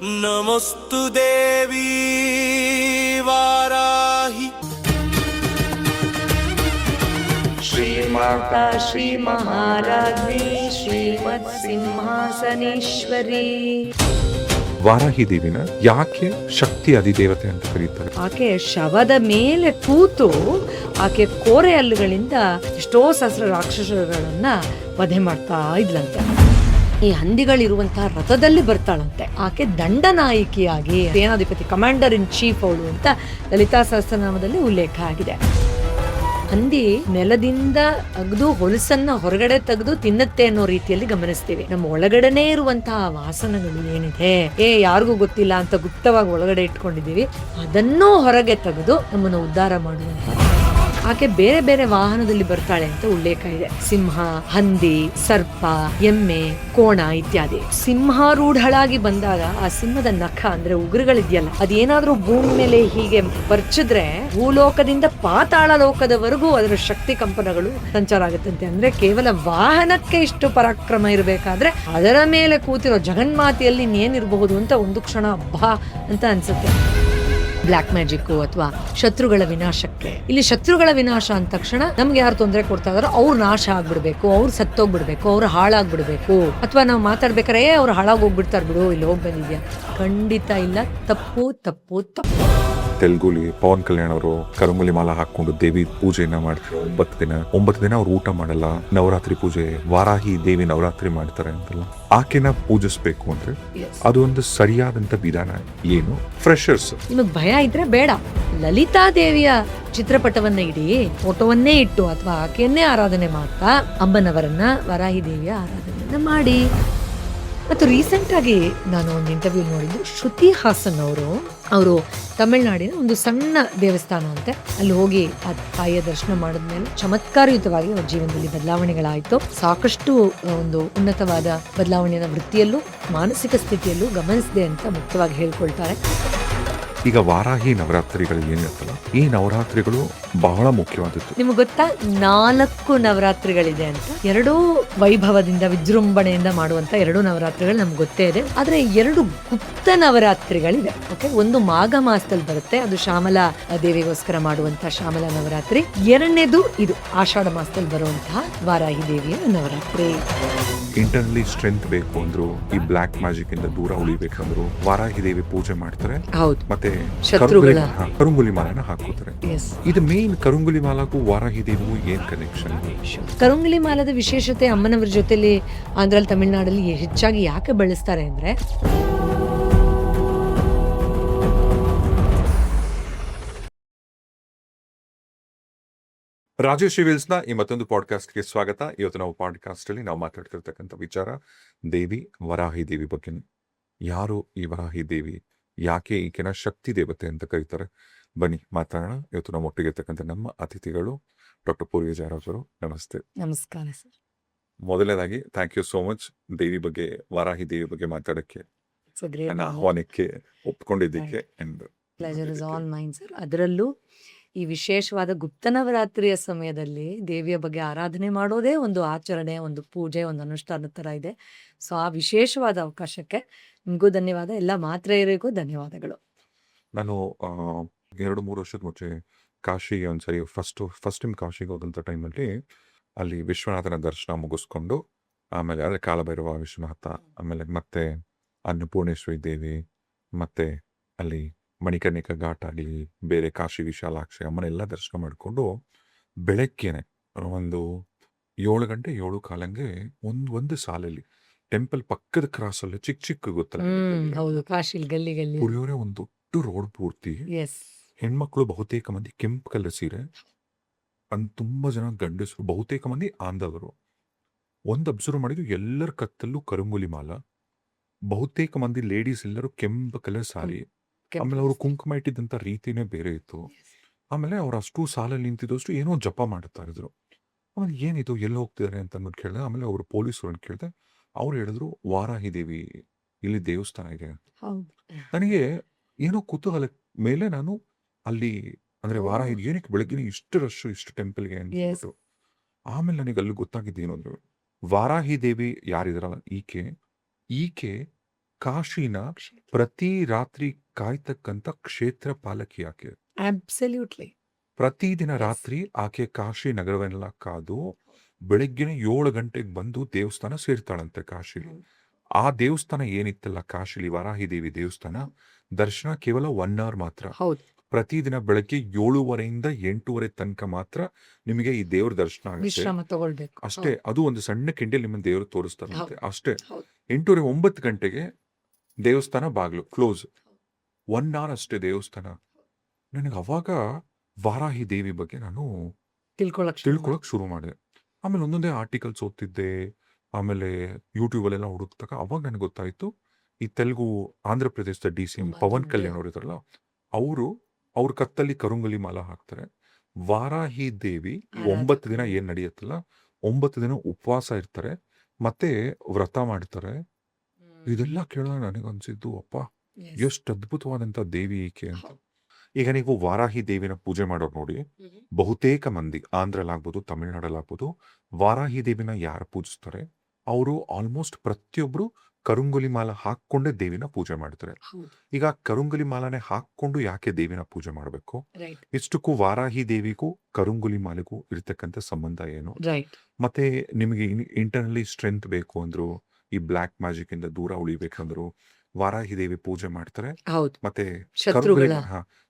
नमोस्तु देवी वाराहि। श्रीमाता श्री महाराज्ञी श्रीमत् ಸಿಂಹಾಸನೇಶ್ವರಿ. ವಾರಾಹಿ ದೇವಿನ ಯಾಕೆ ಶಕ್ತಿ ಅಧಿದೇವತೆ ಅಂತ ಕರೀತಾರೆ? ಆಕೆ ಶವದ ಮೇಲೆ ಕೂತು ಆಕೆ ಕೋರೆ ಹಲ್ಲುಗಳಿಂದ ಎಷ್ಟೋ ಸಹಸ್ರ ರಾಕ್ಷಸಗಳನ್ನ ವಧೆ ಮಾಡ್ತಾ ಇದ್ಲಂತೆ. ಈ ಹಂದಿಗಳಿರುವಂತಹ ರಥದಲ್ಲಿ ಬರ್ತಾಳಂತೆ. ಆಕೆ ದಂಡನಾಯಕಿಯಾಗಿ ಸೇನಾಧಿಪತಿ, ಕಮಾಂಡರ್ ಇನ್ ಚೀಫ್ ಅವಳು ಅಂತ ಲಲಿತಾ ಸಹಸ್ರನಾಮದಲ್ಲಿ ಉಲ್ಲೇಖ ಆಗಿದೆ. ಹಂದಿ ನೆಲದಿಂದ ಅಗ್ದು ಹೊಲಸನ್ನ ಹೊರಗಡೆ ತೆಗೆದು ತಿನ್ನತ್ತೆ ಅನ್ನೋ ರೀತಿಯಲ್ಲಿ ಗಮನಿಸ್ತೀವಿ. ನಮ್ಮ ಒಳಗಡೆನೆ ಇರುವಂತಹ ವಾಸನೆಗಳು ಏನಿದೆ, ಯಾರಿಗೂ ಗೊತ್ತಿಲ್ಲ ಅಂತ ಗುಪ್ತವಾಗಿ ಒಳಗಡೆ ಇಟ್ಕೊಂಡಿದೀವಿ, ಅದನ್ನೂ ಹೊರಗೆ ತೆಗೆದು ನಮ್ಮನ್ನು ಉದ್ಧಾರ ಮಾಡುವಂತ ಆಕೆ ಬೇರೆ ಬೇರೆ ವಾಹನದಲ್ಲಿ ಬರ್ತಾಳೆ ಅಂತ ಉಲ್ಲೇಖ ಇದೆ. ಸಿಂಹ, ಹಂದಿ, ಸರ್ಪ, ಎಮ್ಮೆ, ಕೋಣ ಇತ್ಯಾದಿ. ಸಿಂಹಾರೂಢಳಾಗಿ ಬಂದಾಗ ಆ ಸಿಂಹದ ನಖ ಅಂದ್ರೆ ಉಗುರುಗಳಿದೆಯಲ್ಲ, ಅದೇನಾದ್ರೂ ಭೂಮಿ ಮೇಲೆ ಹೀಗೆ ಬರ್ಚಿದ್ರೆ ಭೂಲೋಕದಿಂದ ಪಾತಾಳ ಲೋಕದವರೆಗೂ ಅದರ ಶಕ್ತಿ ಕಂಪನಗಳು ಸಂಚಾರ ಆಗುತ್ತಂತೆ. ಅಂದ್ರೆ ಕೇವಲ ವಾಹನಕ್ಕೆ ಇಷ್ಟು ಪರಾಕ್ರಮ ಇರಬೇಕಾದ್ರೆ ಅದರ ಮೇಲೆ ಕೂತಿರೋ ಜಗನ್ಮಾತೆಯಲ್ಲಿ ಇನ್ನೇನಿರಬಹುದು ಅಂತ ಒಂದು ಕ್ಷಣ ಅಬ್ಬಾ ಅಂತ ಅನ್ಸುತ್ತೆ. ಬ್ಲ್ಯಾಕ್ ಮ್ಯಾಜಿಕ್ ಅಥವಾ ಶತ್ರುಗಳ ವಿನಾಶಕ್ಕೆ, ಇಲ್ಲಿ ಶತ್ರುಗಳ ವಿನಾಶ ಅಂದ ತಕ್ಷಣ ನಮ್ಗೆ ಯಾರು ತೊಂದರೆ ಕೊಡ್ತಾ ಇದಾರೋ ಅವ್ರು ನಾಶ ಆಗ್ಬಿಡ್ಬೇಕು, ಅವ್ರು ಸತ್ತೋಗ್ಬಿಡ್ಬೇಕು, ಅವ್ರು ಹಾಳಾಗ್ಬಿಡ್ಬೇಕು, ಅಥವಾ ನಾವು ಮಾತಾಡ್ಬೇಕಾರೆ ಅವ್ರು ಹಾಳಾಗೋಗ್ಬಿಡ್ತಾರ ಬಿಡು ಇಲ್ಲಿ ಹೋಗಿ ಬಂದಿದ್ಯಾ. ಖಂಡಿತ ಇಲ್ಲ. ತಪ್ಪು ತಪ್ಪು ತಪ್ಪು. ತೆಲುಗುಲಿ ಪವನ್ ಕಲ್ಯಾಣ್ ಅವರು ಕರಂಗುಲಿ ಮಾಲ ಹಾಕೊಂಡು ದೇವಿ ಪೂಜೆನ ಮಾಡ್ತಾರೆ 9 ದಿನ ಅವ್ರು ಊಟ ಮಾಡಲ್ಲ. ನವರಾತ್ರಿ ಪೂಜೆ, ವಾರಾಹಿ ದೇವಿ ನವರಾತ್ರಿ ಮಾಡ್ತಾರೆ ಅಂತಲ್ಲ, ಆಕೆನ ಪೂಜಿಸ್ಬೇಕು ಅಂದ್ರೆ ಅದು ಒಂದು ಸರಿಯಾದಂತ ವಿಧಾನ ಏನು? ಫ್ರೆಶರ್ಸ್ ನಿಮಗ್ ಭಯ ಇದ್ರೆ ಬೇಡ, ಲಲಿತಾ ದೇವಿಯ ಚಿತ್ರಪಟವನ್ನ ಇಡಿ, ಫೋಟೋವನ್ನೇ ಇಟ್ಟು ಅಥವಾ ಆಕೆಯನ್ನೇ ಆರಾಧನೆ ಮಾಡ್ತಾ ಅಮ್ಮನವರನ್ನ, ವಾರಾಹಿ ದೇವಿಯ ಆರಾಧನೆಯನ್ನ ಮಾಡಿ. ಮತ್ತು ರೀಸೆಂಟ್ ಆಗಿ ನಾನು ಒಂದು ಇಂಟರ್ವ್ಯೂ ನೋಡಿದ್ದು, ಶ್ರುತಿ ಹಾಸನ್ ಅವರು ತಮಿಳ್ನಾಡಿನ ಒಂದು ಸಣ್ಣ ದೇವಸ್ಥಾನ ಅಂತೆ, ಅಲ್ಲಿ ಹೋಗಿ ಆ ತಾಯಿಯ ದರ್ಶನ ಮಾಡಿದ್ಮೇಲೆ ಚಮತ್ಕಾರಯುತವಾಗಿ ಅವ್ರ ಜೀವನದಲ್ಲಿ ಬದಲಾವಣೆಗಳಾಯಿತು. ಸಾಕಷ್ಟು ಒಂದು ಉನ್ನತವಾದ ಬದಲಾವಣೆಯ ವೃತ್ತಿಯಲ್ಲೂ ಮಾನಸಿಕ ಸ್ಥಿತಿಯಲ್ಲೂ ಗಮನಿಸಿದೆ ಅಂತ ಮುಕ್ತವಾಗಿ ಹೇಳ್ಕೊಳ್ತಾರೆ. ಈಗ ವಾರಾಹಿ ನವರಾತ್ರಿಗಳು ಏನಿರ್ತಲ್ಲ, ಈ ನವರಾತ್ರಿಗಳು ಬಹಳ ಮುಖ್ಯವಾದದ್ದು. ನಿಮ್ಗೆ ಗೊತ್ತಾ 4 ನವರಾತ್ರಿಗಳಿದೆ ಅಂತ? 2 ವೈಭವದಿಂದ ವಿಜೃಂಭಣೆಯಿಂದ ಮಾಡುವಂತ 2 ನವರಾತ್ರಿಗಳು ನಮ್ಗೆ ಗೊತ್ತೇ ಇದೆ. ಆದ್ರೆ 2 ಗುಪ್ತ ನವರಾತ್ರಿಗಳಿದೆ. ಓಕೆ, ಒಂದು ಮಾಘ ಮಾಸದಲ್ಲಿ ಬರುತ್ತೆ, ಅದು ಶ್ಯಾಮಲಾ ದೇವಿಗೋಸ್ಕರ ಮಾಡುವಂತಹ ಶ್ಯಾಮಲಾ ನವರಾತ್ರಿ. 2ನೇದು ಇದು ಆಷಾಢ ಮಾಸದಲ್ಲಿ ಬರುವಂತಹ ವಾರಾಹಿ ದೇವಿಯ ನವರಾತ್ರಿ. ಇಂಟರ್ನಲಿ ಸ್ಟ್ರೆಂತ್ ಬೇಕು ಅಂದ್ರು, ಈ ಬ್ಲಾಕ್ ಮ್ಯಾಜಿಕ್ ಇಂದ ದೂರ ಉಳಿಬೇಕಂದ್ರು ವಾರಾಹಿ ದೇವಿ ಪೂಜೆ ಮಾಡ್ತಾರೆ. ಹೌದು. ಮತ್ತೆ ಶತ್ರುಗಳ ಕರುಂಗುಲಿ ಮಾಲನ ಹಾಕೋತಾರೆ. ಇದು ಮೇನ್ ಕರುಂಗುಲಿ ಮಾಲಾಗೂ ವಾರಾಹಿ ದೇವಿಗೂ ಏನ್ ಕನೆಕ್ಷನ್? ಕರುಂಗುಲಿ ಮಾಲದ ವಿಶೇಷತೆ ಅಮ್ಮನವರ ಜೊತೆಲಿ ಆಂಧ್ರ, ತಮಿಳುನಾಡಲ್ಲಿ ಹೆಚ್ಚಾಗಿ ಯಾಕೆ ಬಳಸ್ತಾರೆ ಅಂದ್ರೆ, ರಾಜೇಶ್ ಸಿವಿಲ್ಸ್ ನ ಈ ಮತ್ತೊಂದು ಪಾಡ್ಕಾಸ್ಟ್ಗೆ ಸ್ವಾಗತ. ಇವತ್ತು ನಾವು ಪಾಡ್ಕಾಸ್ಟ್ ಅಲ್ಲಿ ನಾವು ಮಾತಾಡ್ತಿರ್ತಕ್ಕಂಥ ವಿಚಾರ ದೇವಿ ವರಾಹಿ ದೇವಿ ಬಗ್ಗೆ. ಯಾರು ಈ ವರಾಹಿ ದೇವಿ? ಯಾಕೆ ಈಕೆನ ಶಕ್ತಿ ದೇವತೆ ಅಂತ ಕರೀತಾರೆ? ಬನ್ನಿ ಮಾತಾಡೋಣ. ಇವತ್ತು ನಾವು ಒಟ್ಟಿಗೆ ಇರ್ತಕ್ಕಂಥ ನಮ್ಮ ಅತಿಥಿಗಳು ಡಾಕ್ಟರ್ ಪೂರ್ವಿ ಜಯರಾಜ್ ಅವರು. ನಮಸ್ತೆ. ನಮಸ್ಕಾರ ಸರ್. ಮೊದಲನೇದಾಗಿ ಥ್ಯಾಂಕ್ ಯು ಸೋ ಮಚ್ ದೇವಿ ಬಗ್ಗೆ, ವಾರಾಹಿ ದೇವಿ ಬಗ್ಗೆ ಮಾತಾಡಕ್ಕೆ ನನ್ನ ಆಹ್ವಾನಕ್ಕೆ ಒಪ್ಕೊಂಡಿದ್ದಕ್ಕೆ. ಅದರಲ್ಲೂ ಈ ವಿಶೇಷವಾದ ಗುಪ್ತ ನವರಾತ್ರಿಯ ಸಮಯದಲ್ಲಿ ದೇವಿಯ ಬಗ್ಗೆ ಆರಾಧನೆ ಮಾಡೋದೇ ಒಂದು ಆಚರಣೆ, ಒಂದು ಪೂಜೆ, ಒಂದು ಅನುಷ್ಠಾನ ತರ ಇದೆ. ಸೊ ಆ ವಿಶೇಷವಾದ ಅವಕಾಶಕ್ಕೆ ನಿಮಗೂ ಧನ್ಯವಾದ, ಎಲ್ಲ ಮಾತ್ರೆಯರಿಗೂ ಧನ್ಯವಾದಗಳು. ನಾನು 2-3 ವರ್ಷದ ಮುಂಚೆ ಕಾಶಿಗೆ ಒಂದ್ಸರಿ ಫಸ್ಟ್ ಟೈಮ್ ಕಾಶಿಗೆ ಹೋದಂಥ ಟೈಮಲ್ಲಿ ಅಲ್ಲಿ ವಿಶ್ವನಾಥನ ದರ್ಶನ ಮುಗಿಸ್ಕೊಂಡು ಆಮೇಲೆ ಅದೇ ಕಾಲಭೈರವ ವಿಶ್ವನಾಥ, ಆಮೇಲೆ ಮತ್ತೆ ಅನ್ನಪೂರ್ಣೇಶ್ವರಿ ದೇವಿ, ಮತ್ತೆ ಅಲ್ಲಿ ಮಣಿಕರ್ಣಿಕಾ ಘಾಟ್ ಆಗಲಿ, ಬೇರೆ ಕಾಶಿ ವಿಶಾಲಾಕ್ಷಿ ಅಮ್ಮನೆಲ್ಲ ದರ್ಶನ ಮಾಡಿಕೊಂಡು ಬೆಳಗ್ಗೆನೆ ಒಂದು 7 ಗಂಟೆ 7:15 ಒಂದು ಸಾಲಲ್ಲಿ ಟೆಂಪಲ್ ಪಕ್ಕದ ಕ್ರಾಸ್ ಅಲ್ಲಿ ಚಿಕ್ಕ ಗೊತ್ತಲ್ಲ, ಪುರಿಯೋರೆ ಒಂದು ದೊಡ್ಡ ರೋಡ್ ಪೂರ್ತಿ ಹೆಣ್ಮಕ್ಳು, ಬಹುತೇಕ ಮಂದಿ ಕೆಂಪು ಕಲರ್ ಸೀರೆ, ತುಂಬಾ ಜನ ಗಂಡಸರು, ಬಹುತೇಕ ಮಂದಿ ಆಂಧವರು. ಒಂದು ಅಬ್ಸರ್ವ್ ಮಾಡಿದ್ರು, ಎಲ್ಲರ ಕತ್ತಲ್ಲೂ ಕರುಂಗುಲಿ ಮಾಲ, ಬಹುತೇಕ ಮಂದಿ ಲೇಡೀಸ್ ಎಲ್ಲರೂ ಕೆಂಪು ಕಲರ್ ಸಾರಿ. ಆಮೇಲೆ ಅವರು ಕುಂಕುಮ ಇಟ್ಟಿದ್ದಂಥ ರೀತಿನೇ ಬೇರೆ ಇತ್ತು. ಆಮೇಲೆ ಅವ್ರು ಅಷ್ಟು ಸಾಲಲ್ಲಿ ನಿಂತಿದ್ದಷ್ಟು ಏನೋ ಜಪ ಮಾಡ್ತಾ ಇದ್ರು. ಆಮೇಲೆ ಏನಿದು, ಎಲ್ಲಿ ಹೋಗ್ತಿದ್ದಾರೆ ಅಂತ ಅಂದ್ಬಿಟ್ಟು ಕೇಳಿದೆ. ಆಮೇಲೆ ಅವರು ಪೊಲೀಸರನ್ನು ಕೇಳಿದೆ. ಅವ್ರು ಹೇಳಿದ್ರು ವಾರಾಹಿ ದೇವಿ ಇಲ್ಲಿ ದೇವಸ್ಥಾನ ಇದೆ. ನನಗೆ ಏನೋ ಕುತೂಹಲ ಮೇಲೆ ನಾನು ಅಲ್ಲಿ ಅಂದ್ರೆ ವಾರಾಹಿ ಏನಕ್ಕೆ ಬೆಳಗ್ಗೆ ಇಷ್ಟು ರಶ್ ಇಷ್ಟು ಟೆಂಪಲ್ಗೆ ಅಂದ್ಬಿಟ್ಟು, ಆಮೇಲೆ ನನಗೆ ಅಲ್ಲಿ ಗೊತ್ತಾಗಿದ್ದು ಏನು ಅಂದ್ರೆ, ವಾರಾಹಿ ದೇವಿ ಯಾರಿದಾರಲ್ಲ ಈಕೆ ಕಾಶಿನ ಪ್ರತಿ ರಾತ್ರಿ ಕಾಯ್ತಕ್ಕಂಥ ಕ್ಷೇತ್ರ ಪಾಲಕಿ ಆಕೆ. ಅಬ್ಸಲ್ಯೂಟ್ಲಿ. ಪ್ರತಿದಿನ Yes. ರಾತ್ರಿ ಆಕೆ ಕಾಶಿ ನಗರವೆಲ್ಲ ಕಾದು ಬೆಳಗ್ಗಿನ 7 ಗಂಟೆಗೆ ಬಂದು ದೇವಸ್ಥಾನ ಸೇರ್ತಾಳಂತೆ ಕಾಶಿಲಿ. ಆ ದೇವಸ್ಥಾನ ಏನಿತ್ತಲ್ಲ ಕಾಶಿಲಿ ವಾರಾಹಿ ದೇವಿ ದೇವಸ್ಥಾನ, ದರ್ಶನ ಕೇವಲ 1 ಅವರ್ ಮಾತ್ರ. ಹೌದು. ಪ್ರತಿದಿನ ಬೆಳಗ್ಗೆ 7:30 8:30 ತನಕ ಮಾತ್ರ ನಿಮಗೆ ಈ ದೇವ್ರ ದರ್ಶನ ಆಗುತ್ತೆ. ವಿಶ್ರಾಮ ತಗೊಳ್ಬೇಕು. ಅಷ್ಟೇ. ಅದು ಒಂದು ಸಣ್ಣ ಕಿಂಡಿಯಲ್ಲಿ ನಿಮ್ಮ ದೇವರು ತೋರಿಸ್ತಾರಂತೆ. ಹೌದು. ಅಷ್ಟೇ. ಹೌದು. 8:30 9 ಗಂಟೆಗೆ ದೇವಸ್ಥಾನ ಬಾಗ್ಲು ಕ್ಲೋಸ್. 1 ಅವರ್ ಅಷ್ಟೇ ದೇವಸ್ಥಾನ. ನನಗೆ ಅವಾಗ ವಾರಾಹಿ ದೇವಿ ಬಗ್ಗೆ ನಾನು ತಿಳ್ಕೊಳಕ್ ಶುರು ಮಾಡಿದೆ. ಆಮೇಲೆ ಒಂದೊಂದೇ ಆರ್ಟಿಕಲ್ಸ್ ಓದ್ತಿದ್ದೆ. ಆಮೇಲೆ ಯೂಟ್ಯೂಬಲ್ಲೆಲ್ಲ ಹುಡುಕ್ದಾಗ ಅವಾಗ ನನಗೆ ಗೊತ್ತಾಯ್ತು, ಈ ತೆಲುಗು ಆಂಧ್ರ ಪ್ರದೇಶದ DCM ತುಂಬಾ ಪವನ್ ದೊಡ್ಡ- ಕಲ್ಯಾಣ್ ಅವರಿದಾರಲ್ಲ, ಅವ್ರ ಕತ್ತಲ್ಲಿ ಕರುಂಗಲಿ ಮಾಲ ಹಾಕ್ತಾರೆ. ವಾರಾಹಿ ದೇವಿ ಆರಾಧನೆ. 9 ದಿನ ಏನ್ ನಡೆಯುತ್ತಲ್ಲ, 9 ದಿನ ಉಪವಾಸ ಇರ್ತಾರೆ, ಮತ್ತೆ ವ್ರತ ಮಾಡ್ತಾರೆ. ಇದೆಲ್ಲ ಕೇಳಿದಾಗ ನನಗನ್ಸಿದ್ದು, ಅಪ್ಪ Yes. ಎಷ್ಟು ಅದ್ಭುತವಾದಂತ ದೇವಿ ಈಕೆ ಅಂತ. ಹೌದು. ಈಗ ನೀವು ವಾರಾಹಿ ದೇವಿನ ಪೂಜೆ ಮಾಡೋರು ನೋಡಿ, ಬಹುತೇಕ ಮಂದಿ ಆಂಧ್ರಲ್ಲಾಗ್ಬೋದು, ತಮಿಳ್ನಾಡಲ್ಲಾಗ್ಬೋದು, ವಾರಾಹಿ ದೇವಿನ ಯಾರು ಪೂಜಿಸ್ತಾರೆ ಅವರು ಆಲ್ಮೋಸ್ಟ್ ಪ್ರತಿಯೊಬ್ರು ಕರುಂಗುಲಿ ಮಾಲ ಹಾಕೊಂಡೇ ದೇವಿನ ಪೂಜೆ ಮಾಡ್ತಾರೆ. ಹೌದು. ಈಗ ಕರುಂಗುಲಿ ಮಾಲನೆ ಹಾಕೊಂಡು ಯಾಕೆ ದೇವಿನ ಪೂಜೆ ಮಾಡಬೇಕು? ರೈಟ್. ಇಷ್ಟಕ್ಕೂ ವಾರಾಹಿ ದೇವಿಗೂ ಕರುಂಗುಲಿ ಮಾಲೆಗೂ ಇರ್ತಕ್ಕಂಥ ಸಂಬಂಧ ಏನು? ರೈಟ್. ಮತ್ತೆ ನಿಮಗೆ ಇಂಟರ್ನಲಿ ಸ್ಟ್ರೆಂತ್ ಬೇಕು ಅಂದ್ರು, ಈ ಬ್ಲ್ಯಾಕ್ ಮ್ಯಾಜಿಕ್ ಇಂದ ದೂರ ಉಳಿಬೇಕಂದ್ರು ವಾರಾಹಿ ದೇವಿ ಪೂಜೆ ಮಾಡ್ತಾರೆ. ಹೌದು. ಮತ್ತೆ ಶತ್ರುಗಳ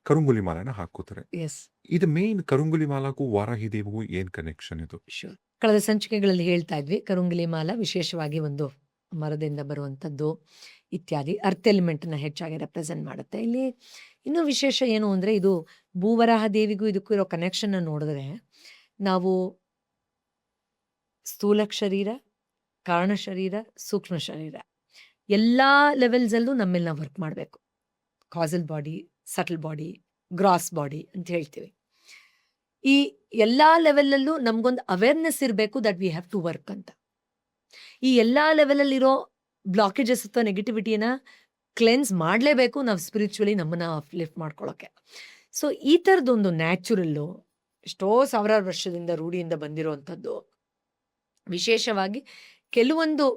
ಕರುಂಗುಲಿ ಮಾಲನ ಹಾಕೋತಾರೆ. ಎಸ್. ಇದು ಮೇನ್ ಕರುಂಗುಲಿ ಮಾಲಾಗೂ ವಾರಾಹಿ ದೇವಿಗೂ ಏನ್ ಕನೆಕ್ಷನ್ ಇದು? ಶೂರ್. ಕಳೆದ ಸಂಚಿಕೆಗಳಲ್ಲಿ ಹೇಳ್ತಾ ಇದ್ವಿ, ಕರುಂಗಲಿ ಮಾಲ ವಿಶೇಷವಾಗಿ ಒಂದು ಮರದಿಂದ ಬರುವಂಥದ್ದು ಇತ್ಯಾದಿ ಅರ್ತ್ ಎಲಿಮೆಂಟ್ನ ಹೆಚ್ಚಾಗಿ ರೆಪ್ರೆಸೆಂಟ್ ಮಾಡುತ್ತೆ. ಇಲ್ಲಿ ಇನ್ನೂ ವಿಶೇಷ ಏನು ಅಂದರೆ, ಇದು ಭೂವರಾಹ ದೇವಿಗೂ ಇದಕ್ಕೂ ಇರೋ ಕನೆಕ್ಷನ್ ನೋಡಿದ್ರೆ, ನಾವು ಸ್ಥೂಲ ಶರೀರ, ಕಾರಣ ಶರೀರ, ಸೂಕ್ಷ್ಮ ಶರೀರ ಎಲ್ಲ ಲೆವೆಲ್ಸಲ್ಲೂ ನಮ್ಮೇಲೆ ನಾವು ವರ್ಕ್ ಮಾಡಬೇಕು. Causal body, subtle body, gross body ಅಂತ ಹೇಳ್ತೀವಿ. ಈ ಎಲ್ಲ ಲೆವೆಲಲ್ಲೂ ನಮಗೊಂದು ಅವೇರ್ನೆಸ್ ಇರಬೇಕು that we have to work ಅಂತ. ಈ ಎಲ್ಲ ಲೆವೆಲಲ್ಲಿರೋ ಬ್ಲಾಕೇಜಸ್ ಅಥವಾ ನೆಗೆಟಿವಿಟಿನ ಕ್ಲೆನ್ಸ್ ಮಾಡಲೇಬೇಕು ನಾವು ಸ್ಪಿರಿಚುವಲಿ ನಮ್ಮನ್ನು ಲಿಫ್ಟ್ ಮಾಡ್ಕೊಳ್ಳೋಕ್ಕೆ. ಸೊ ಈ ಥರದೊಂದು ನ್ಯಾಚುರಲ್ಲು ಎಷ್ಟೋ ಸಾವಿರಾರು ವರ್ಷದಿಂದ ರೂಢಿಯಿಂದ ಬಂದಿರೋವಂಥದ್ದು, ವಿಶೇಷವಾಗಿ ಕೆಲವೊಂದು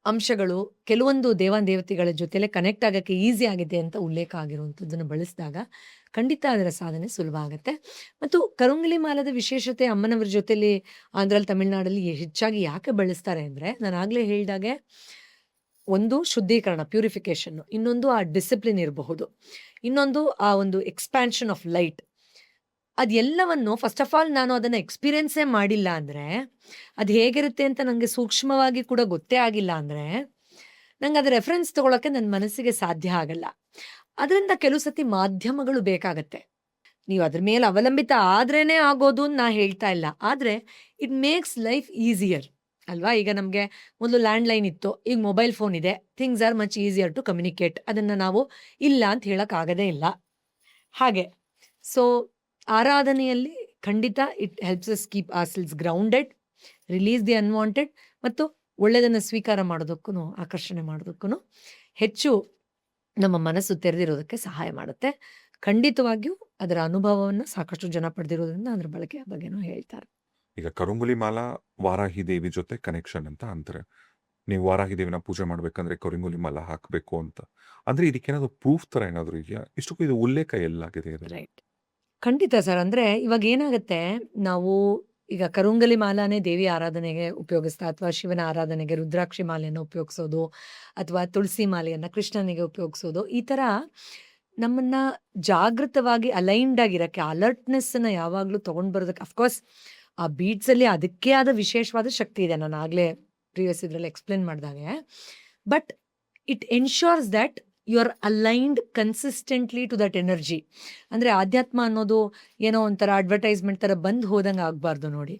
ಅಂಶಗಳು ಕೆಲವೊಂದು ದೇವಾನುದೇವತೆಗಳ ಜೊತೆಲೆ ಕನೆಕ್ಟ್ ಆಗೋಕ್ಕೆ ಈಸಿ ಆಗಿದೆ ಅಂತ ಉಲ್ಲೇಖ ಆಗಿರುವಂಥದ್ದನ್ನು ಬಳಸಿದಾಗ ಖಂಡಿತ ಅದರ ಸಾಧನೆ ಸುಲಭ ಆಗುತ್ತೆ. ಮತ್ತು ಕರುಂಗಲಿ ಮಾಲದ ವಿಶೇಷತೆ ಅಮ್ಮನವ್ರ ಜೊತೆಲಿ ಆಂಧ್ರಲ್ಲಿ ತಮಿಳ್ನಾಡಲ್ಲಿ ಹೆಚ್ಚಾಗಿ ಯಾಕೆ ಬಳಸ್ತಾರೆ ಅಂದರೆ, ನಾನು ಆಗಲೇ ಹೇಳಿದಾಗೆ, ಒಂದು ಶುದ್ಧೀಕರಣ, ಪ್ಯೂರಿಫಿಕೇಷನ್ನು, ಇನ್ನೊಂದು ಆ ಡಿಸಿಪ್ಲಿನ್ ಇರಬಹುದು, ಇನ್ನೊಂದು ಆ ಒಂದು ಎಕ್ಸ್ಪ್ಯಾನ್ಷನ್ ಆಫ್ ಲೈಟ್. ಅದೆಲ್ಲವನ್ನು ಫಸ್ಟ್ ಆಫ್ ಆಲ್ ನಾನು ಅದನ್ನು ಎಕ್ಸ್ಪೀರಿಯನ್ಸೇ ಮಾಡಿಲ್ಲ ಅಂದರೆ, ಅದು ಹೇಗಿರುತ್ತೆ ಅಂತ ನನಗೆ ಸೂಕ್ಷ್ಮವಾಗಿ ಕೂಡ ಗೊತ್ತೇ ಆಗಿಲ್ಲ ಅಂದರೆ, ನಂಗೆ ಅದು ರೆಫರೆನ್ಸ್ ತೊಗೊಳಕ್ಕೆ ನನ್ನ ಮನಸ್ಸಿಗೆ ಸಾಧ್ಯ ಆಗಲ್ಲ. ಅದರಿಂದ ಕೆಲವು ಸತಿ ಮಾಧ್ಯಮಗಳು ಬೇಕಾಗತ್ತೆ. ನೀವು ಅದ್ರ ಮೇಲೆ ಅವಲಂಬಿತ ಆದ್ರೇ ಆಗೋದು ನಾ ಹೇಳ್ತಾ ಇಲ್ಲ, ಆದರೆ ಇಟ್ ಮೇಕ್ಸ್ ಲೈಫ್ ಈಸಿಯರ್ ಅಲ್ವಾ. ಈಗ ನಮಗೆ ಒಂದು ಲ್ಯಾಂಡ್ಲೈನ್ ಇತ್ತು, ಈಗ ಮೊಬೈಲ್ ಫೋನ್ ಇದೆ, things are much easier to communicate. ಅದನ್ನು ನಾವು ಇಲ್ಲ ಅಂತ ಹೇಳೋಕ್ಕಾಗದೇ ಇಲ್ಲ. ಹಾಗೆ ಸೊ ಆರಾಧನೆಯಲ್ಲಿ ಖಂಡಿತ it helps us keep ourselves grounded, release the unwanted, ಮತ್ತು ಒಳ್ಳೆಯದನ್ನು ಸ್ವೀಕಾರ ಮಾಡೋದಕ್ಕೂ ಆಕರ್ಷಣೆ ಮಾಡೋದಕ್ಕೂ ಹೆಚ್ಚು ನಮ್ಮ ಮನಸ್ಸು ತೆರೆದಿರೋದಕ್ಕೆ ಸಹಾಯ ಮಾಡುತ್ತೆ. ಖಂಡಿತವಾಗಿಯೂ ಅದರ ಅನುಭವವನ್ನು ಸಾಕಷ್ಟು ಜನ ಪಡೆದಿರೋದ್ರಿಂದ ಅದರ ಬಳಕೆಯ ಬಗ್ಗೆನೂ ಹೇಳ್ತಾರೆ. ಈಗ ಕರುಂಗುಲಿ ಮಾಲ ವಾರಾಹಿ ದೇವಿ ಜೊತೆ ಕನೆಕ್ಷನ್ ಅಂತ ಅಂತಾರೆ. ನೀವು ವಾರಾಹಿ ದೇವಿನ ಪೂಜೆ ಮಾಡ್ಬೇಕಂದ್ರೆ ಕರುಂಗುಲಿ ಮಾಲ ಹಾಕಬೇಕು ಅಂತ ಅಂದ್ರೆ, ಇದಕ್ಕೇನಾದ್ರು ಪ್ರೂಫ್ ತರ ಏನಾದ್ರು ಇದೆಯಾ? ಇಷ್ಟಕ್ಕೂ ಇದು ಉಲ್ಲೇಖ ಎಲ್ಲಾಗಿದೆ ಇದು? ರೈಟ್. ಖಂಡಿತ ಸರ್. ಅಂದರೆ ಇವಾಗ ಏನಾಗುತ್ತೆ, ನಾವು ಈಗ ಕರುಂಗಲಿ ಮಾಲಾನೇ ದೇವಿ ಆರಾಧನೆಗೆ ಉಪಯೋಗಿಸ್ತಾ, ಅಥವಾ ಶಿವನ ಆರಾಧನೆಗೆ ರುದ್ರಾಕ್ಷಿ ಮಾಲೆಯನ್ನು ಉಪಯೋಗಿಸೋದು, ಅಥವಾ ತುಳಸಿ ಮಾಲೆಯನ್ನು ಕೃಷ್ಣನಿಗೆ ಉಪಯೋಗಿಸೋದು, ಈ ಥರ ನಮ್ಮನ್ನು ಜಾಗೃತವಾಗಿ ಅಲೈನ್ಡ್ ಆಗಿರೋಕ್ಕೆ, ಅಲರ್ಟ್ನೆಸ್ಸನ್ನು ಯಾವಾಗಲೂ ತೊಗೊಂಡು ಬರೋದಕ್ಕೆ, ಅಫ್ಕೋರ್ಸ್ ಆ ಬೀಟ್ಸಲ್ಲಿ ಅದಕ್ಕೆ ಆದ ವಿಶೇಷವಾದ ಶಕ್ತಿ ಇದೆ, ನಾನು ಆಗಲೇ ಪ್ರೀವಿಯಸ್ ಇದರಲ್ಲಿ ಎಕ್ಸ್ಪ್ಲೇನ್ ಮಾಡಿದಾಗೆ. But it ensures that you are aligned consistently to that energy. ಅಂದರೆ ಆಧ್ಯಾತ್ಮ ಅನ್ನೋದು ಏನೋ ಒಂಥರ ಅಡ್ವರ್ಟೈಸ್ಮೆಂಟ್ ಥರ ಬಂದು ಹೋದಂಗೆ ಆಗಬಾರ್ದು ನೋಡಿ.